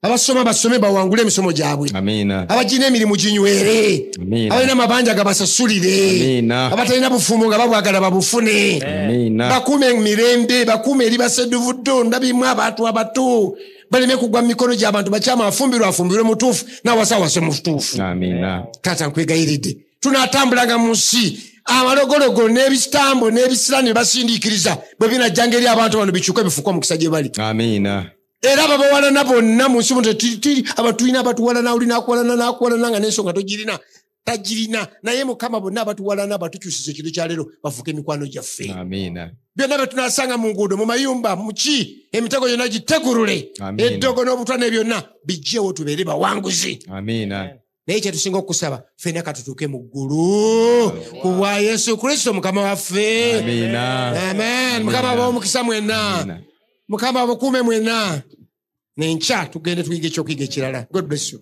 A: Abasoma basome bawangule emisomo gyabwe. Abagina emirimu ginywere. Abalina amabanja gabasasulire. Abatalina bufumo nga babwagala babufune. Bakume emirembe bakume eri basedduvudo ndabimu abantu abato baleme kugwa mu mikono gy'abantu bakyama afumbirwe mutuufu n'awasawase mutuufu. Taata nkwegayiridde tunaatambulanga mu nsi amalogologo n'ebitambo n'ebisira ne basindiikiriza bwe binajjanga eri abantu bano bikyuke bifuuke omukisa gye bali. Era babawalana bonna mu nsi muno tiri abatulina abatuwalana olina akuwalana nga n'ensonga tagirina naye Mukama bonna abatuwalana abatukyusiza ekiro kya leero bafuuke emikwano gyaffe. Byonna bye tunaasanga mu nguudo mu mayumba muki emitego yonna gitegulule eddogo n'obutwa ne byonna bijjewo tubeere bawanguzi. Naye kyetusinga okusaba ffenna katutuuke mu ggulu ku bwa Yesu Kristo Mukama waffe. Amen. Mukama b'omukisa mwenna. Mukama bukuume mwenna. Nenkya tugende tuyiga ekyokuyiga ekirala. God bless you.